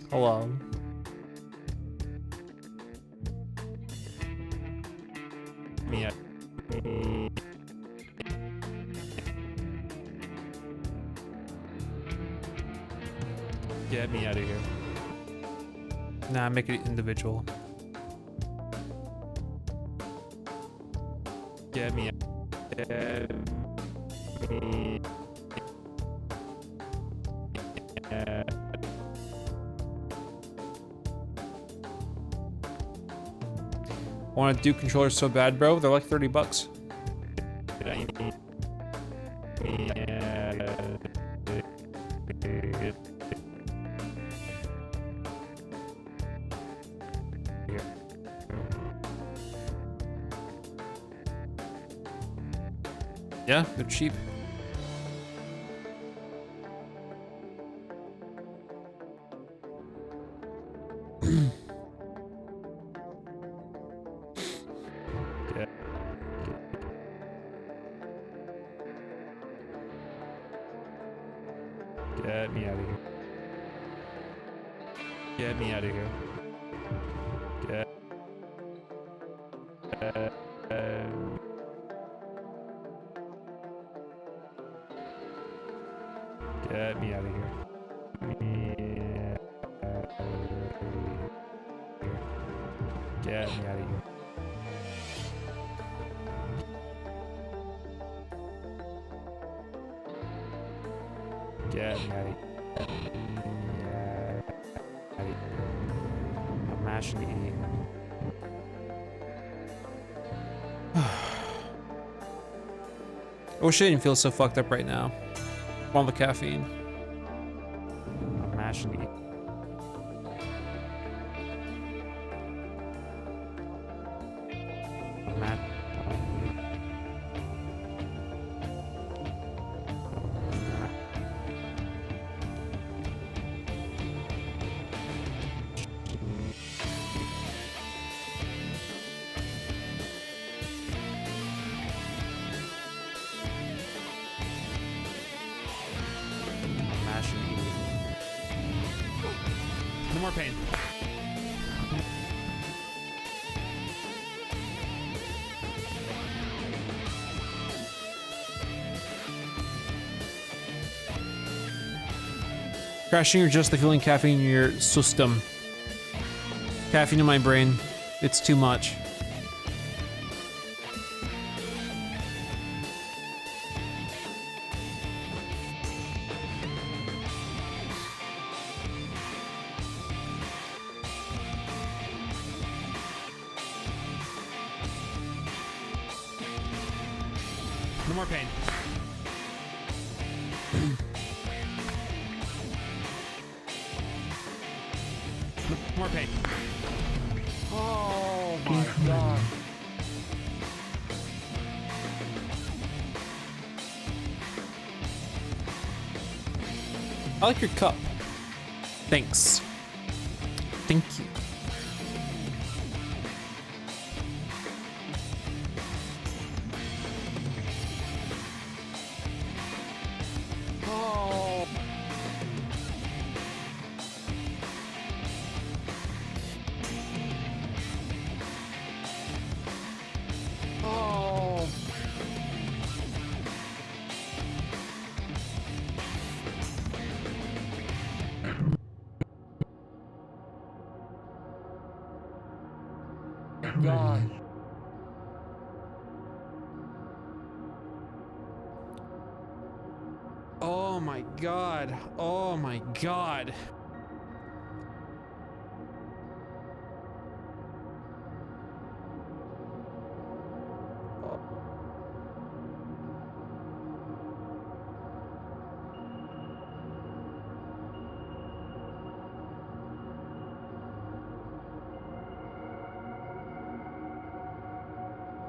Hello. Me out. Get me out of here. Nah, make it individual. Get me out. Get me. Want to do controllers so bad, bro? They're like $30. Yeah, they're cheap. Get me out of here. Get me out of here. Get me out of here. Get me out of here. Get me out of here. I'm mashing E. I wish I didn't feel so fucked up right now. I'm on the caffeine. I'm mashing E. I'm no more pain. Crashing or just the feeling caffeine in your system. Caffeine in my brain. It's too much. No more pain. No more pain. Oh my god. I like your cup. Thanks. Thank you. Oh. Oh. God. Oh my god. Oh my god.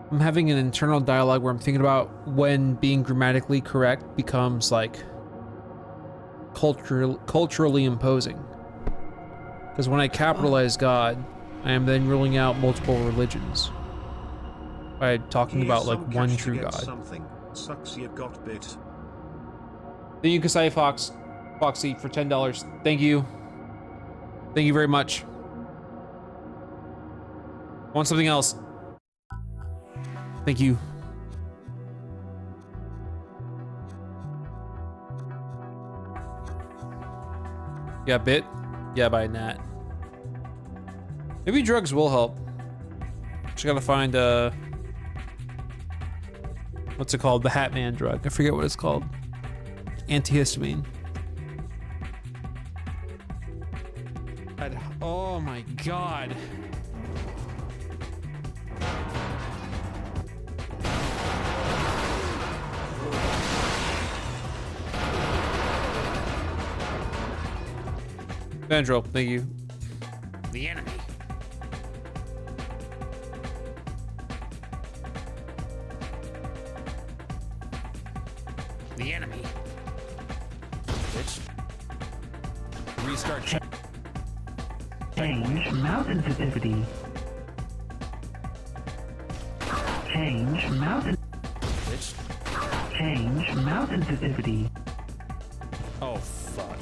I'm having an internal dialogue where I'm thinking about when being grammatically correct becomes like culturally imposing. Because when I capitalize God, I am then ruling out multiple religions by talking Here's about like some one cash to true get God. Something sucks you got bit. Thank you, Kasai Foxy, for $10. Thank you. Thank you very much. Want something else? Thank you. Yeah, bit? Yeah, by Nat. Maybe drugs will help. Just gotta find what's it called? The Hat Man drug. I forget what it's called. Antihistamine. Oh my god. Vandrel, thank you. The enemy. The enemy. Bitch. Restart check. Change mouse sensitivity. Change mouse. Bitch. Change mouse sensitivity. Oh fuck.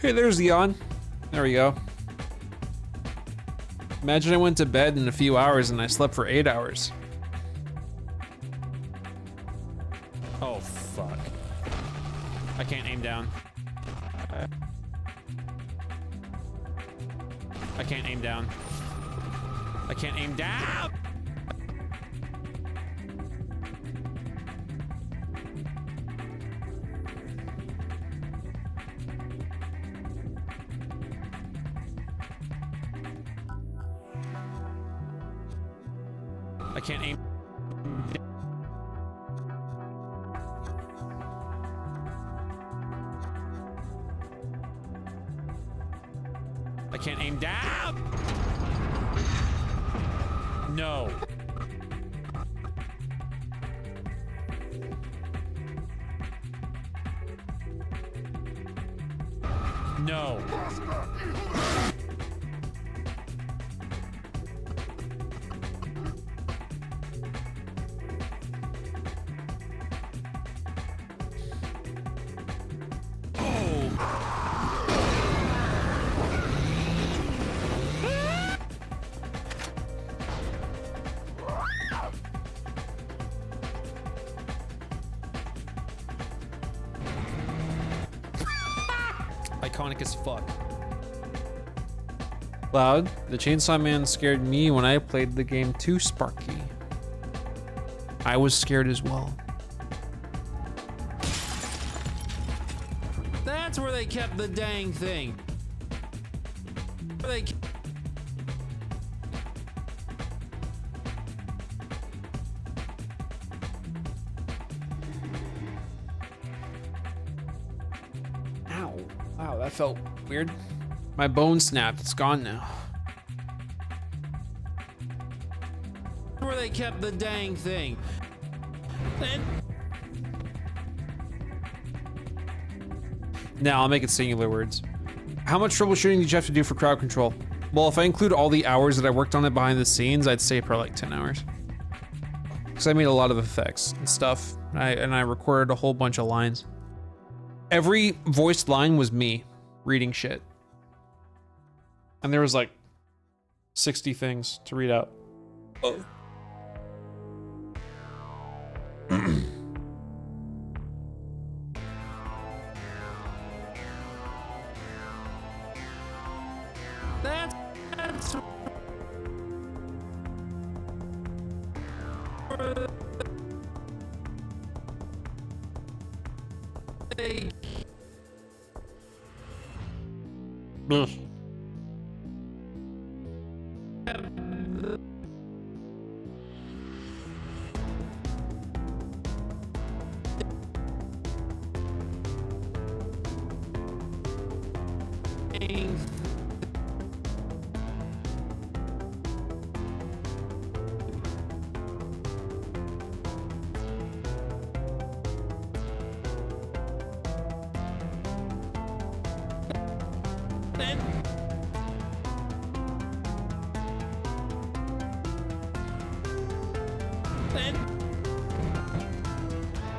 Hey, there's Leon. There we go. Imagine I went to bed in a few hours and I slept for 8 hours. Oh fuck. I can't aim down. I can't aim down. I can't aim down! I can't aim. I can't aim down. No. No. Iconic as fuck. Cloud, the Chainsaw Man scared me when I played the game too, Sparky. I was scared as well. That's where they kept the dang thing. They Ow. Wow, that felt weird. My bone snapped. It's gone now. where they kept the dang thing. Then Now I'll make it singular words. How much troubleshooting did you have to do for crowd control? Well, if I include all the hours that I worked on it behind the scenes, I'd say probably like 10 hours. Because I made a lot of effects and stuff. And I recorded a whole bunch of lines. Every voiced line was me reading shit. And there was like 60 things to read out. Oh. that's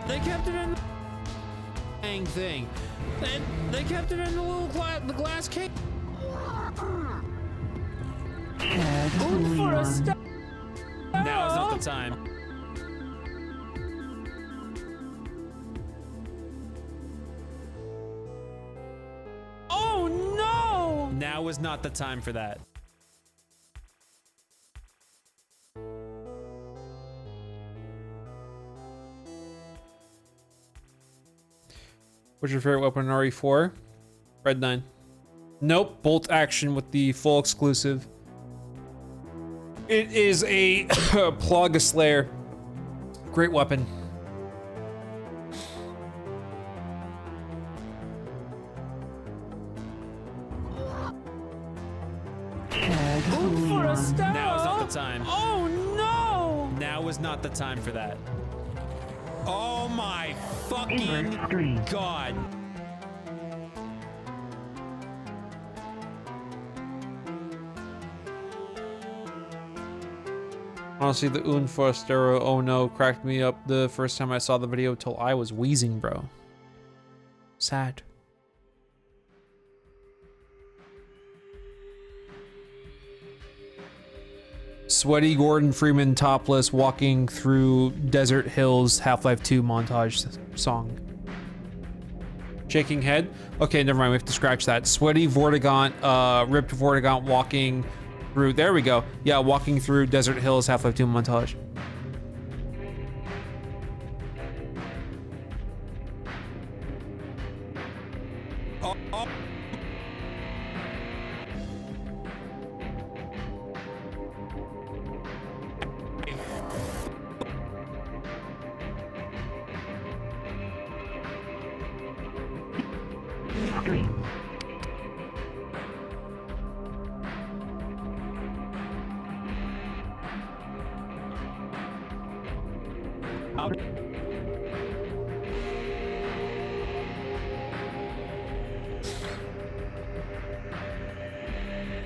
they kept it in the dang thing. Then they kept it in the little glass case. Ooh, for a step. Now is not the time. Oh no! Now is not the time for that. What's your favorite weapon in RE4? Red 9. Nope, bolt action with the full exclusive. It is a Plaga Slayer. Great weapon. Ooh, for a step. Now is not the time. Oh no! Now is not the time for that. Oh my fucking god. Honestly, the Un Forastero oh no cracked me up the first time I saw the video till I was wheezing, bro. Sad. Sweaty Gordon Freeman topless walking through Desert Hills Half-Life 2 montage song. Shaking head? Okay, never mind, we have to scratch that. Sweaty Vortigaunt, ripped Vortigaunt walking through, there we go. Yeah, walking through Desert Hills Half-Life 2 montage.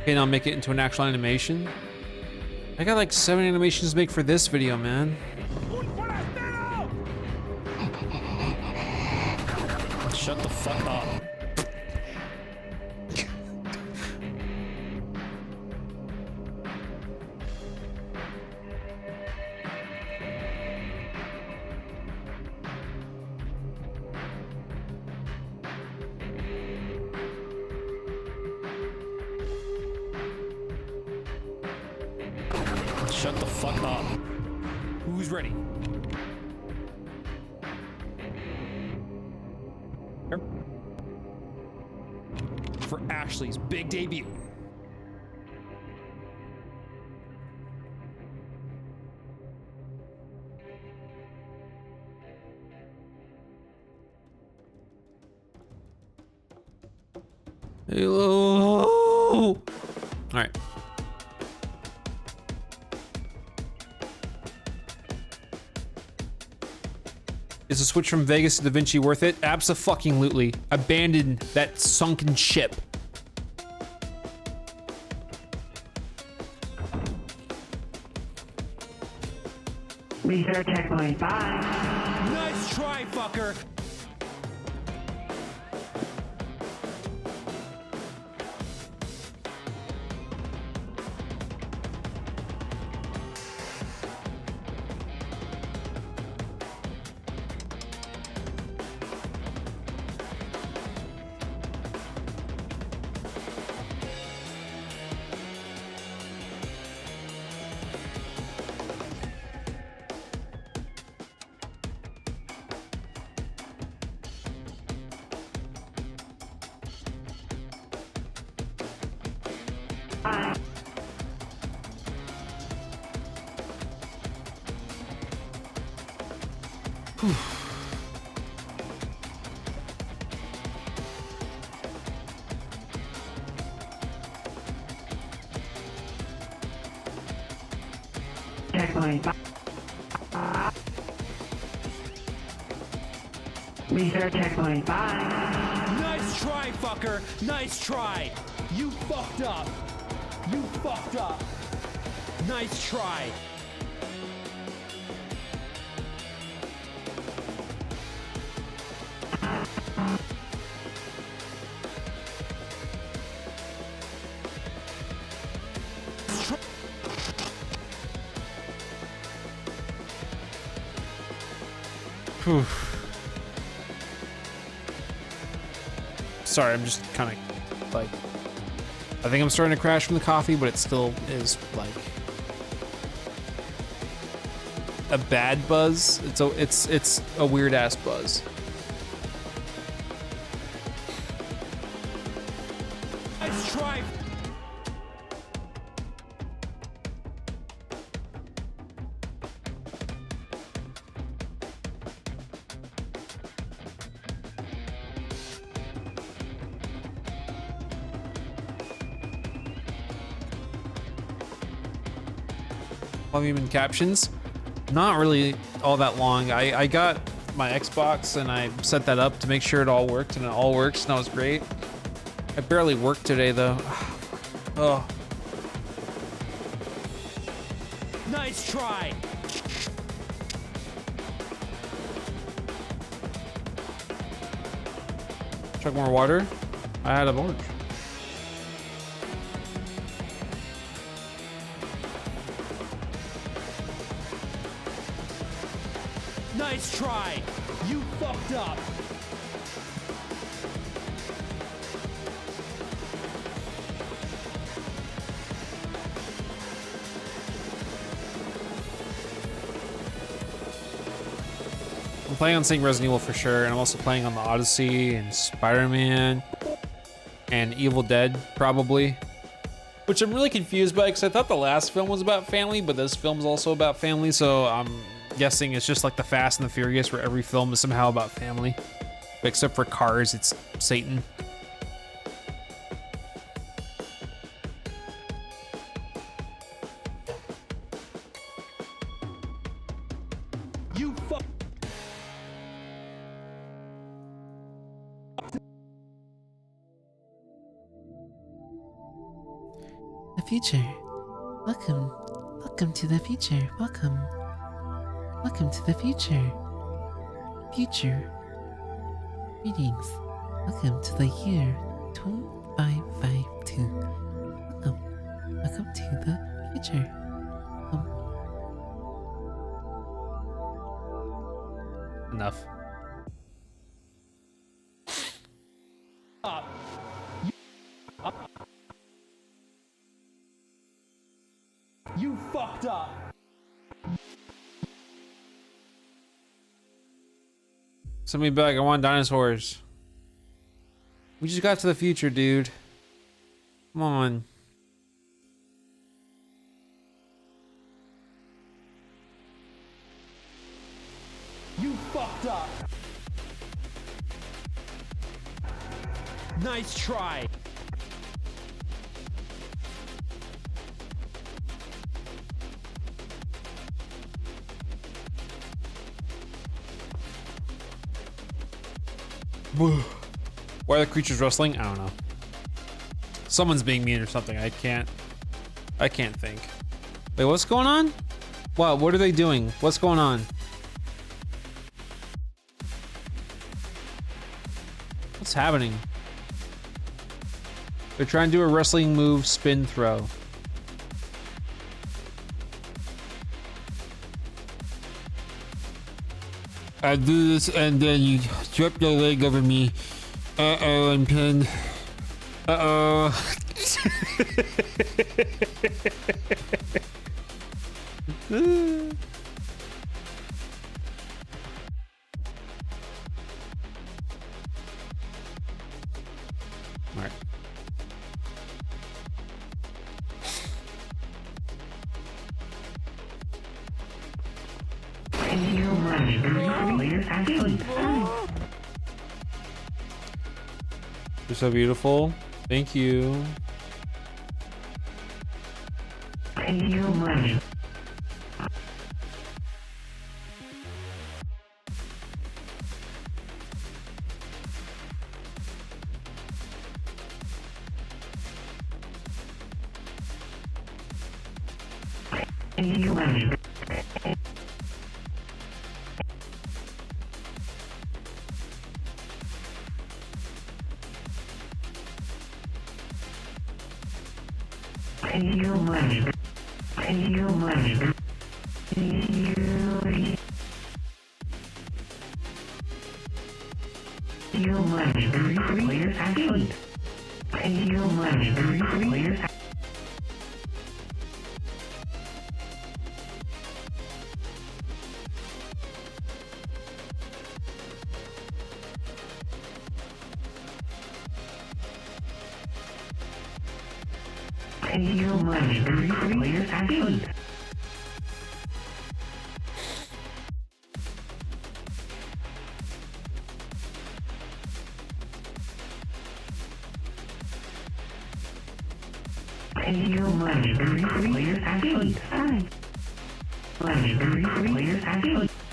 Okay, now make it into an actual animation. I got like 7 animations to make for this video, man. Shut the fuck up. Shut the fuck up. Who's ready? For Ashley's big debut. Halo. All right. Is a switch from Vegas to Da Vinci worth it? Abso-fucking-lutely. Abandon that sunken ship. Research checkpoint 5. Nice try, fucker. Checkpoint 5. Research checkpoint 5. Nice try, fucker. Nice try. You fucked up. You fucked up. Nice try. Whew. Sorry, I'm just kind of like, I think I'm starting to crash from the coffee, but it still is like a bad buzz. It's a weird ass buzz. Nice try. Long have you been captions? Not really all that long. I got my Xbox and I set that up to make sure it all worked, and it all works, and that was great. I barely worked today though. Oh. Nice try. Chug more water. I had a orange. Nice try. You fucked up. I'm playing on St. Resident Evil for sure, and I'm also playing on the Odyssey and Spider-Man and Evil Dead, probably. Which I'm really confused by, because I thought the last film was about family, but this film's also about family, so I'm guessing it's just like the Fast and the Furious, where every film is somehow about family. But except for cars, it's Satan. You fuck. The future. Welcome. Welcome to the future. Welcome. Welcome to the future. Future. Greetings. Welcome to the year 2552. Welcome. Welcome to the future. Enough. You fucked up. Send me back. I want dinosaurs. We just got to the future, dude. Come on. You fucked up. Nice try. Why are the creatures rustling? I don't know. Someone's being mean or something. I can't think. Wait, what's going on? Wow, what are they doing? What's going on? What's happening? They're trying to do a wrestling move, spin throw. I do this and then you strip your leg over me. Uh-oh, I'm pinned. Uh-oh. Alright. You're so beautiful. Thank you.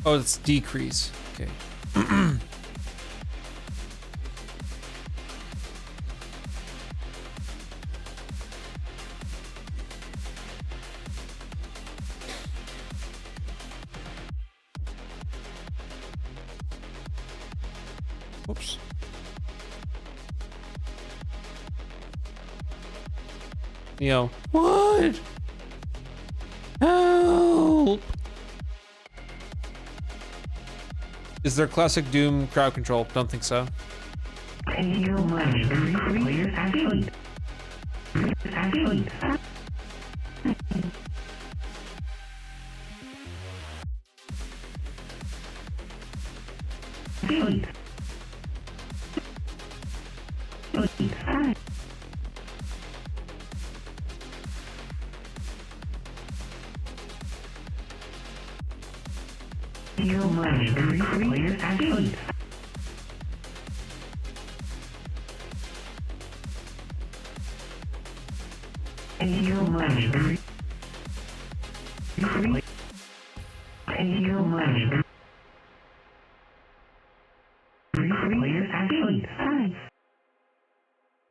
Oh, it's decrease. Okay. Whoops. Yo. What? Help! Is there classic Doom crowd control? Don't think so.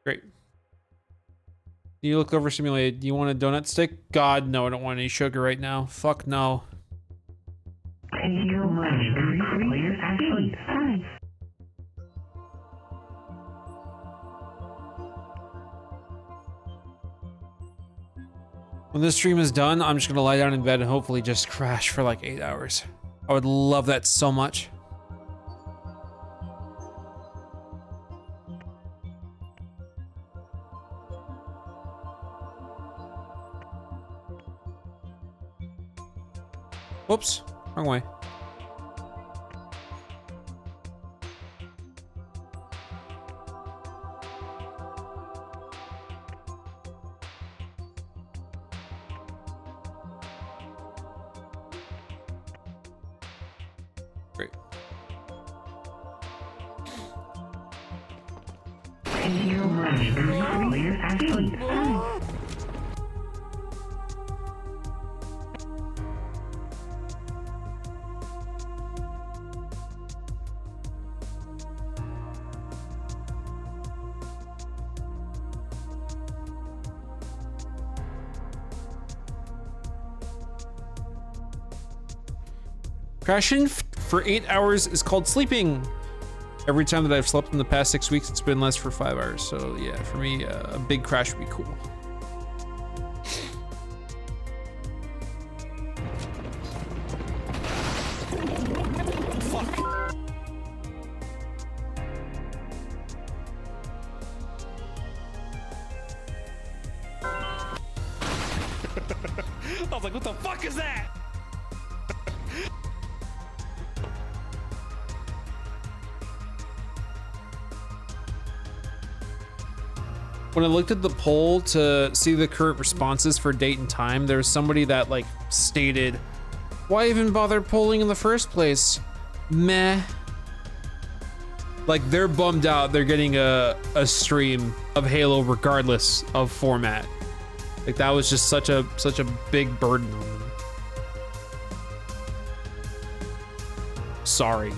Great. Do you look over simulated? Do you want a donut stick? God, no, I don't want any sugar right now. Fuck no. When this stream is done, I'm just gonna lie down in bed and hopefully just crash for like 8 hours. I would love that so much. Whoops, wrong way. Great. Crashing for 8 hours is called sleeping. Every time that I've slept in the past 6 weeks, it's been less for 5 hours. So yeah, for me, a big crash would be cool. I was like, what the fuck is that? When I looked at the poll to see the current responses for date and time, there was somebody that like stated, why even bother polling in the first place? Meh. Like they're bummed out they're getting a stream of Halo regardless of format. Like that was just such a big burden on them. Sorry.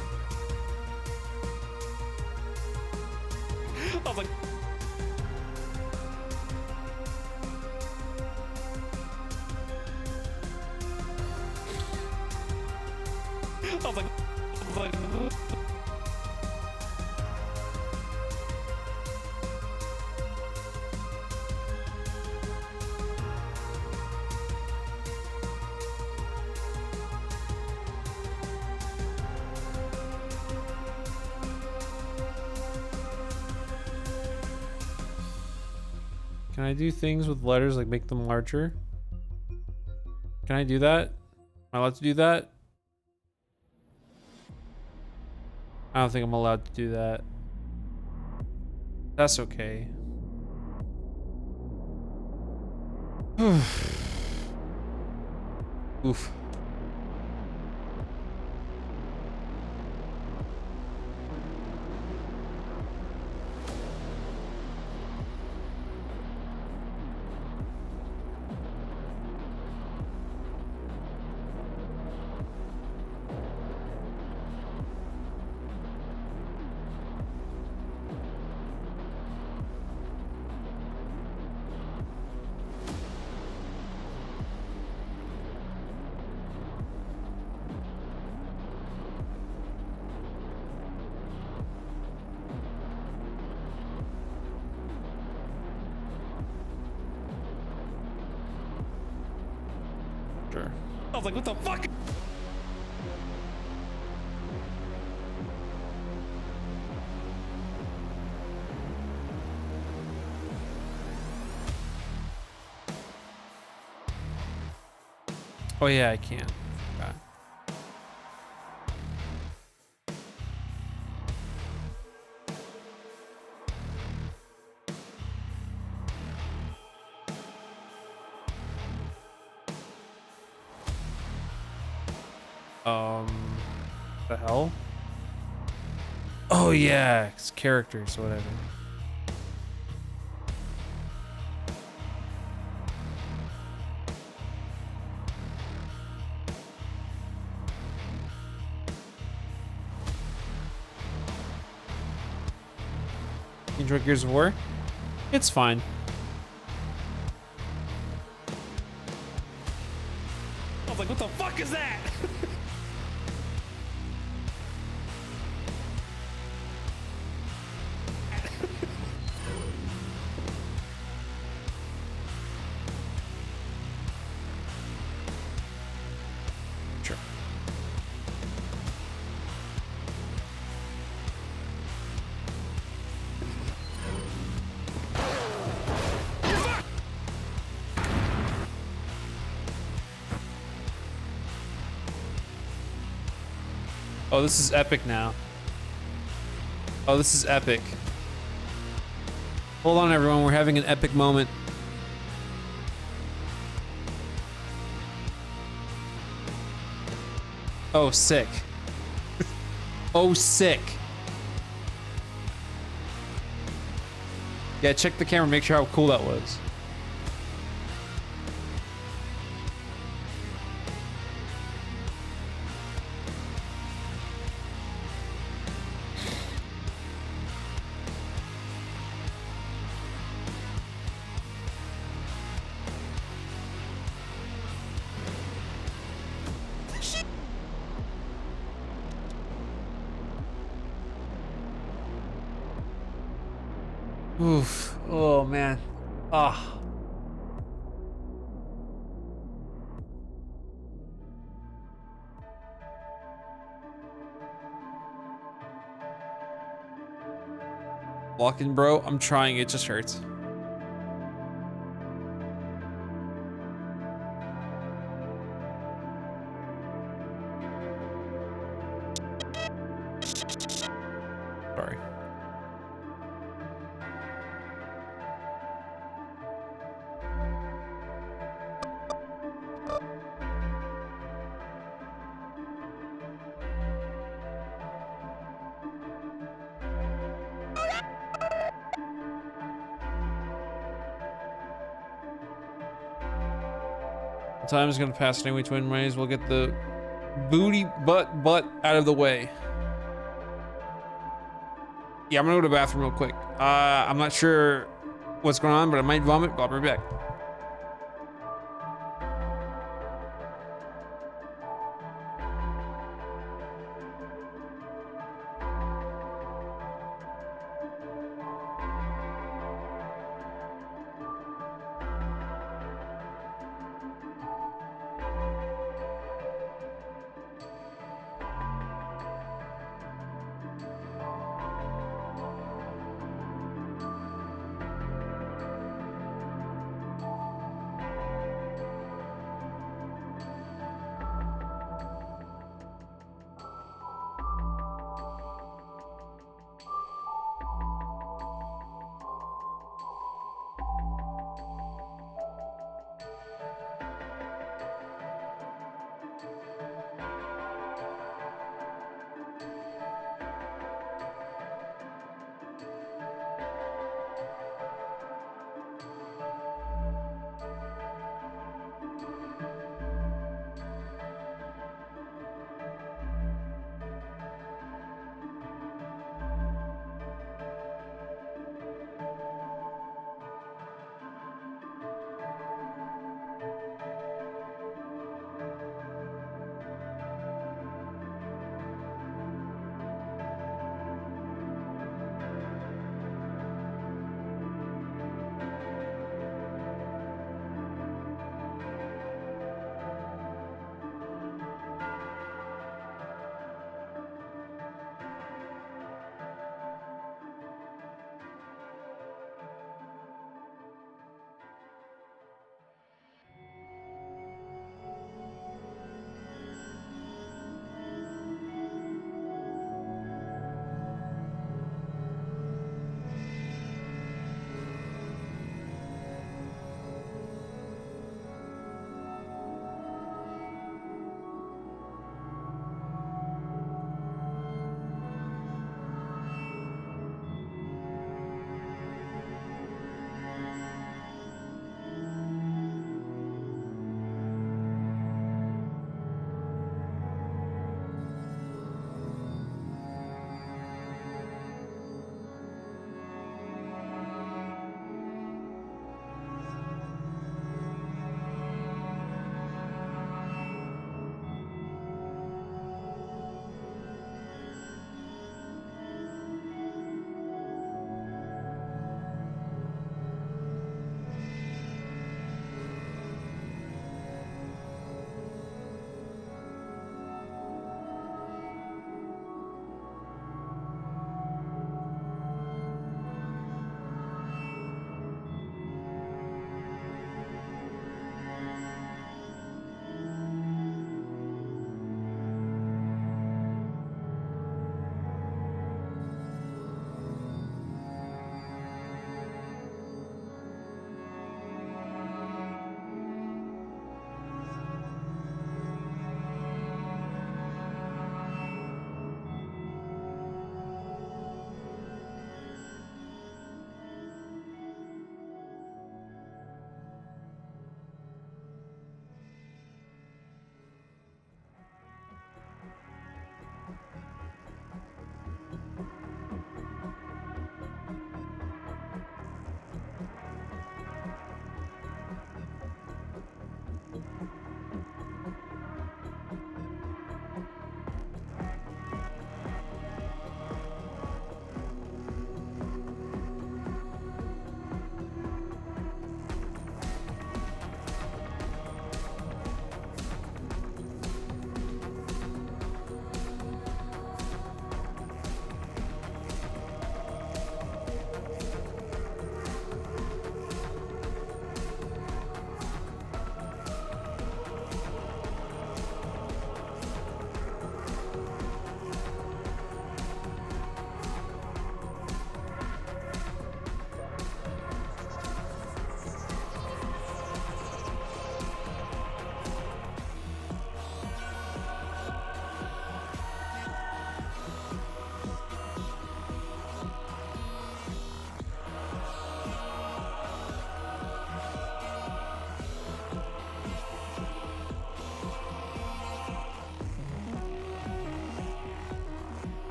I was like, Can I do things with letters like make them larger? Can I do that? Am I allowed to do that? I don't think I'm allowed to do that. That's okay. Oof. Sure. I was like, what the fuck? Oh yeah, I can. Forgot. The hell? Oh yeah, it's characters, whatever. You enjoy Gears of War? It's fine. I was like, what the fuck is that? Sure. Oh, this is epic now. Oh, this is epic. Hold on, everyone. We're having an epic moment. Oh, sick. Oh, sick. Yeah, check the camera, make sure how cool that was. Oof. Oh man. Ah. Walking, bro. I'm trying. It just hurts. Sorry. Time is gonna pass anyway, twin. Might as well get the booty butt out of the way. Yeah, I'm gonna go to the bathroom real quick. I'm not sure what's going on, but I might vomit, but I'll be right back.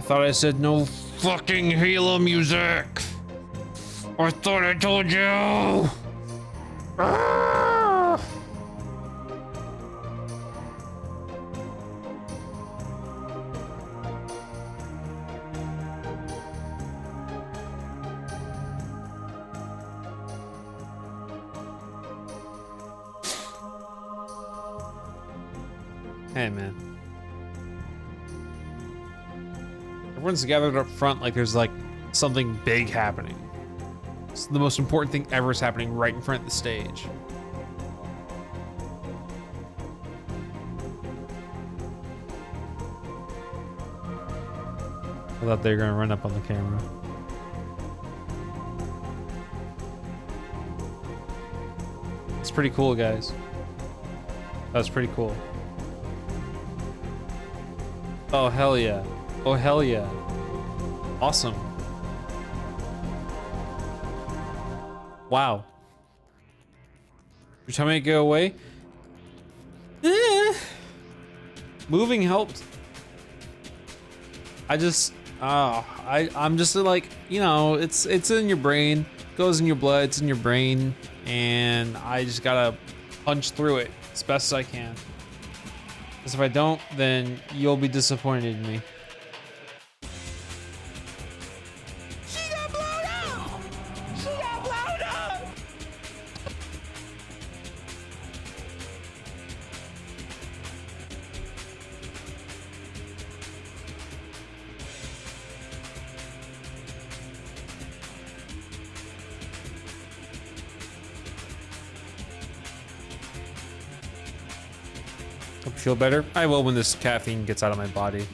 thought I said no fucking Halo music. I thought I told you. Ah! Hey, man. Everyone's gathered up front like there's like something big happening. It's the most important thing ever is happening right in front of the stage. I thought they were gonna run up on the camera. It's pretty cool, guys. That was pretty cool. Oh, hell yeah. Oh, hell yeah. Awesome. Wow. You're telling me to go away? Moving helped. I'm just like, you know, it's in your brain, goes in your blood, it's in your brain, and I just gotta punch through it as best as I can. Because if I don't, then you'll be disappointed in me. She got blown up! She got blown up! Hope you feel better. I will when this caffeine gets out of my body.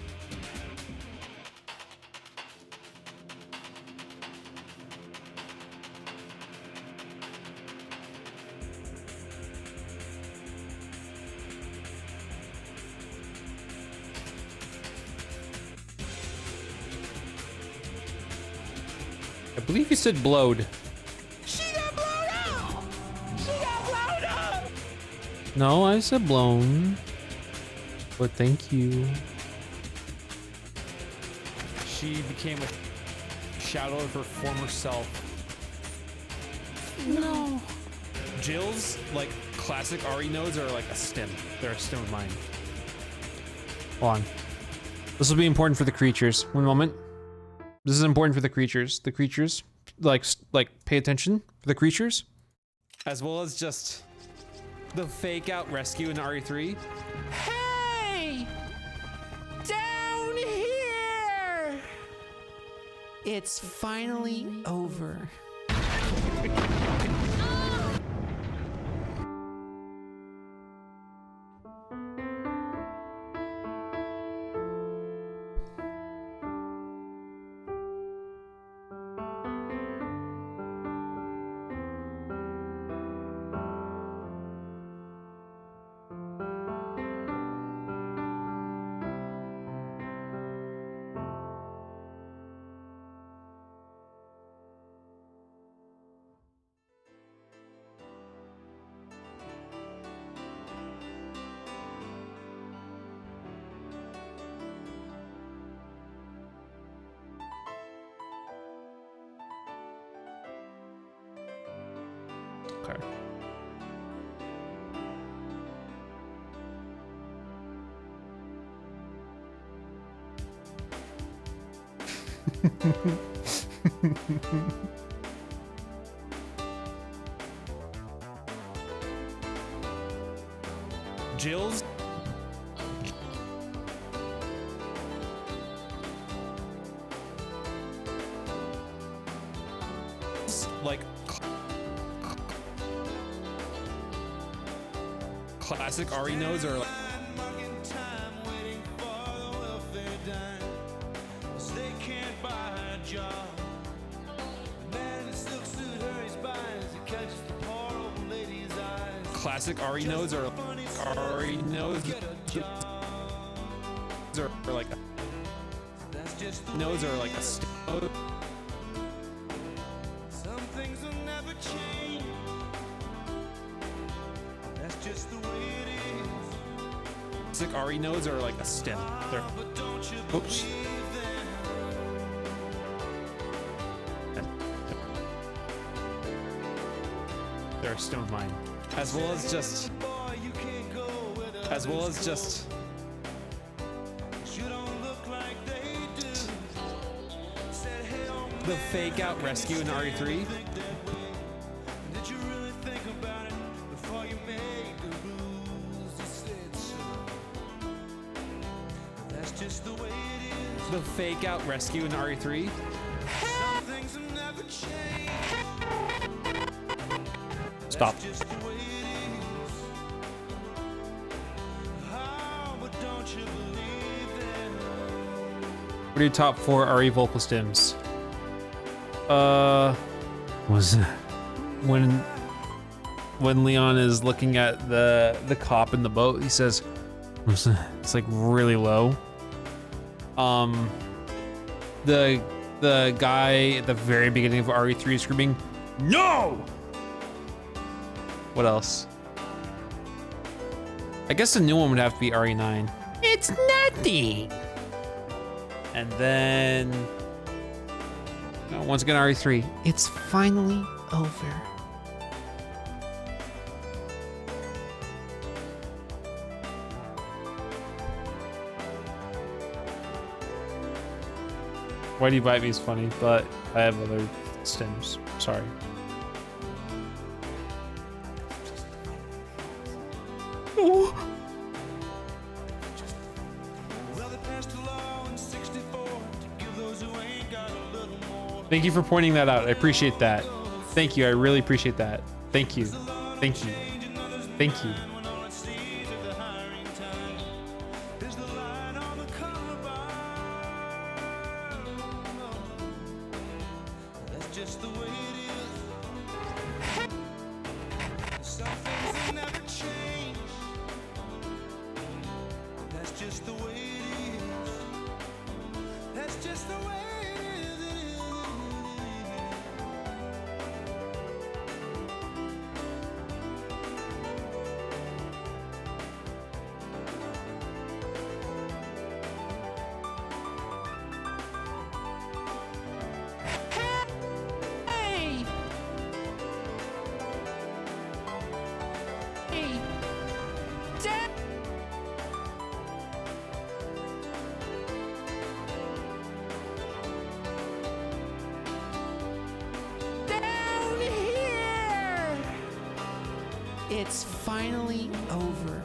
I believe you said blowed. She got blown up! She got blown up! No, I said blown. But thank you. She became a shadow of her former self. No. Jill's like classic RE nodes are like a stem. They're a stem of mine. Hold on. This will be important for the creatures. One moment. This is important for the creatures. The creatures, like pay attention for the creatures. As well as just the fake out rescue in RE3. Hey! Down here! It's finally over. Okay. Jill's like classic RE nodes are like classic RE nodes are RE nodes are like nodes are like a Some things will never change. That's just the way it is. classic RE nodes are like a stem. They're But don't you Oops. believe them? their stone mine, as well as just the fake out rescue in RE3. The fake out rescue in RE3. Stop. What are your top 4 RE vocal stims? Was when Leon is looking at the cop in the boat, he says, it's like really low. The guy at the very beginning of RE3 screaming, "No!" What else? I guess the new one would have to be RE9. It's nothing. And then once again RE3. It's finally over. Why do you bite me is funny, but I have other stims. Sorry. Oh. Thank you for pointing that out. I appreciate that. Thank you. I really appreciate that. Thank you. Thank you. Thank you. It's finally over.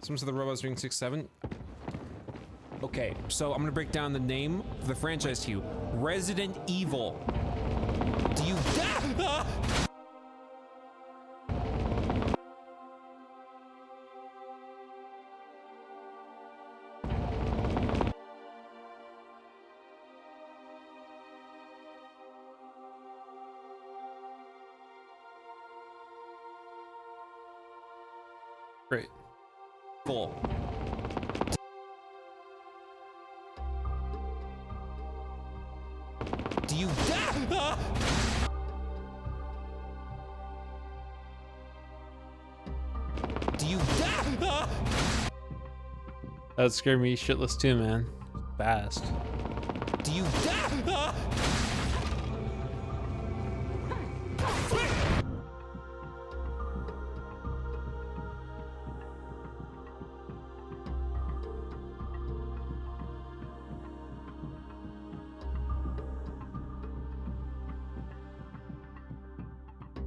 Some of the robots doing 6-7. Okay, so I'm gonna break down the name of the franchise to you. Resident Evil. Do you Great. Full. Do you Do you That scared me shitless too, man. Fast. Do you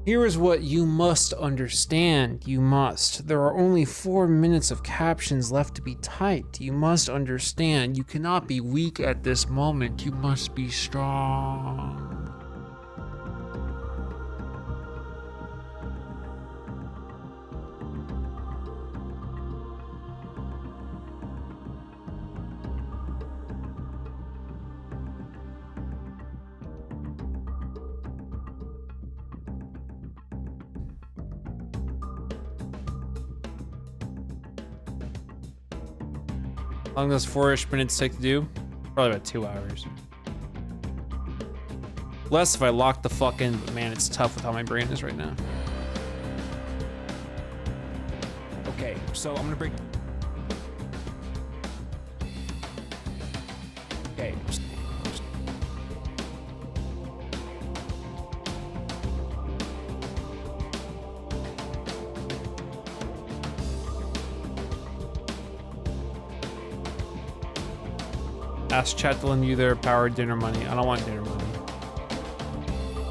Here is what you must understand. You must. There are only 4 minutes of captions left to be typed. You must understand. You cannot be weak at this moment. You must be strong. How long does 4-ish minutes take to do? Probably about 2 hours. Less if I lock the fuck in, but man, it's tough with how my brain is right now. Okay, so I'm gonna break. Okay. Ask chat to lend you their power dinner money. I don't want dinner money.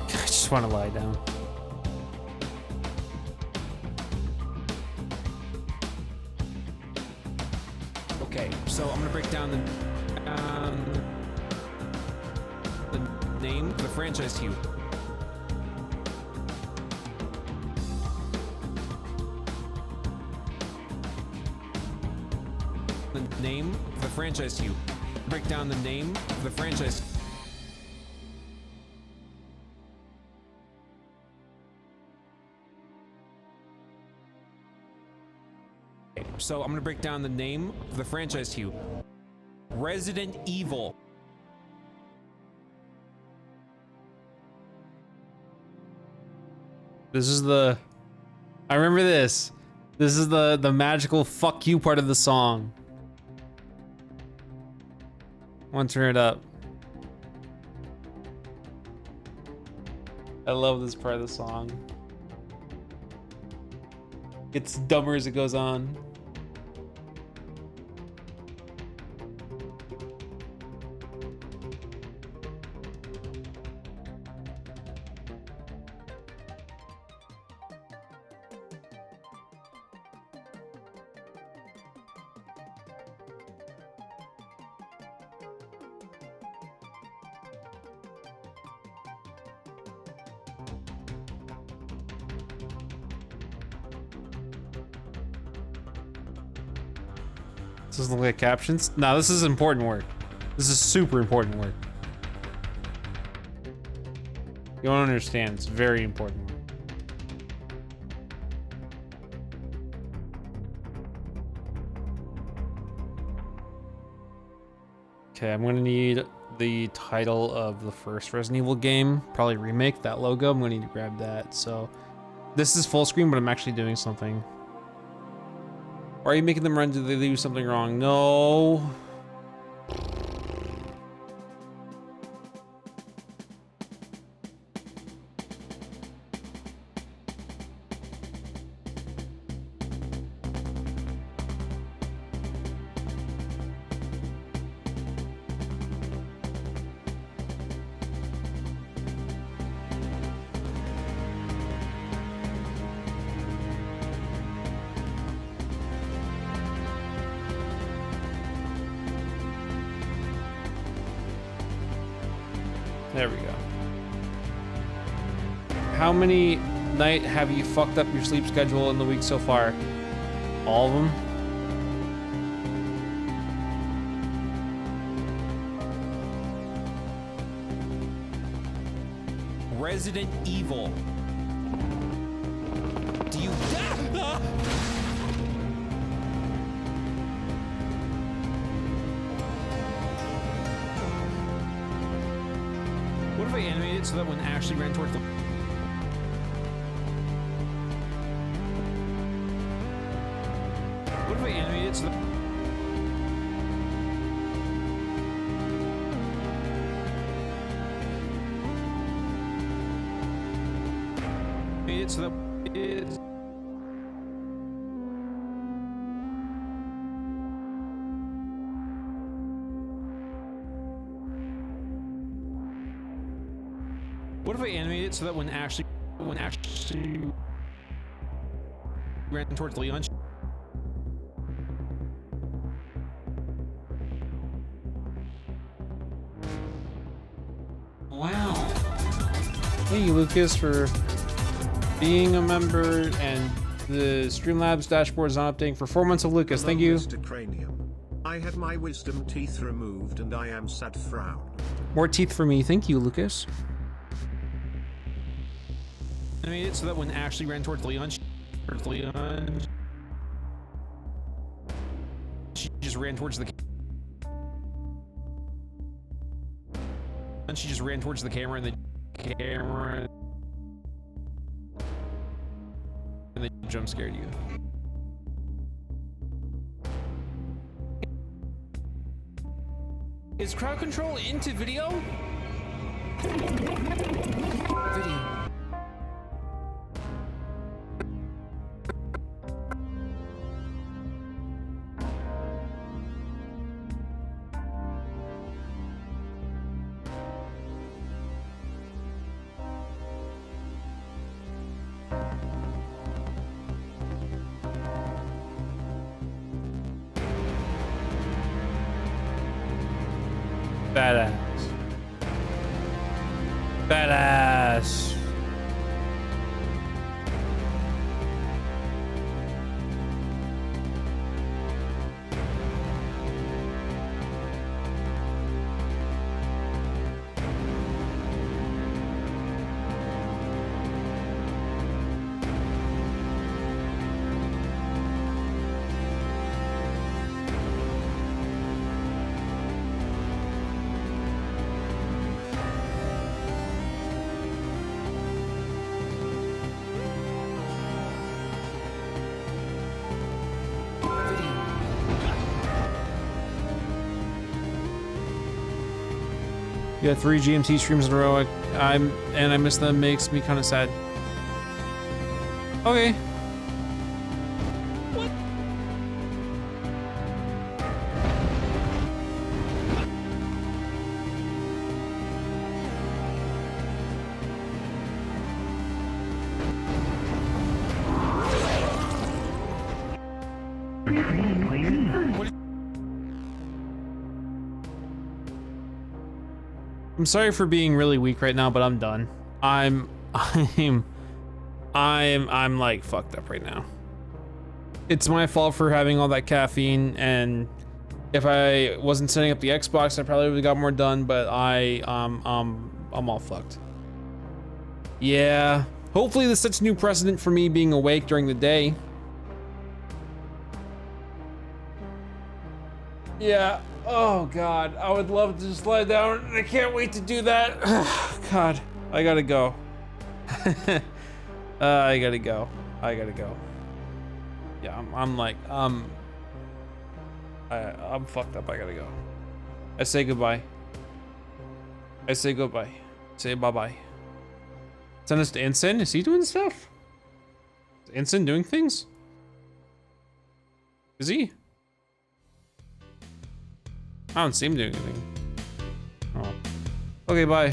I just want to lie down. Okay, so I'm gonna break down the name of the franchise to you. The name of the franchise to you. Break down the name of the franchise. Okay, so I'm gonna break down the name of the franchise to you. Resident Evil. This is the... I remember this. This is the magical fuck you part of the song. I want to turn it up. I love this part of the song. It's dumber as it goes on. This doesn't look like captions. No, this is important work. This is super important work. You don't understand. It's very important work. Okay, I'm gonna need the title of the first Resident Evil game. Probably remake that logo. I'm gonna need to grab that. So this is full screen, but I'm actually doing something. Why are you making them run? Did they do something wrong? No. There we go. How many night have you fucked up your sleep schedule in the week so far? All of them? Resident Evil. Do you... What if I animate it so that when Ashley ran towards the... What if I animate it so that... Animate it so that it's... What if I animate it so that when Ashley ran towards Leon? Wow. Thank you, Lucas, for being a member, and the Streamlabs dashboard is not updating for 4 months of Lucas. Thank you. Mr. Cranium. I had my wisdom teeth removed and I am sad frown. More teeth for me. Thank you, Lucas. Animate it so that when Ashley ran towards Leon, she just ran towards the... And she just ran towards the camera and the camera and they jump scared you. Is crowd control into video? Video. Badass. Badass. Yeah, 3 GMT streams in a row. I miss them. Makes me kind of sad. Okay. What? I'm sorry for being really weak right now, but I'm done. I'm like fucked up right now. It's my fault for having all that caffeine, and if I wasn't setting up the Xbox, I probably would have got more done, but I'm all fucked. Yeah, hopefully this sets a new precedent for me being awake during the day. Yeah. Oh God, I would love to just lie down. I can't wait to do that. God, I gotta go. I gotta go. I gotta go. Yeah, I'm like, I'm fucked up. I gotta go. I say goodbye. I say goodbye. Say bye-bye. Send us to Ensign. Is he doing stuff? Is Ensign doing things? Is he? I don't see him doing anything. Oh. Okay, bye.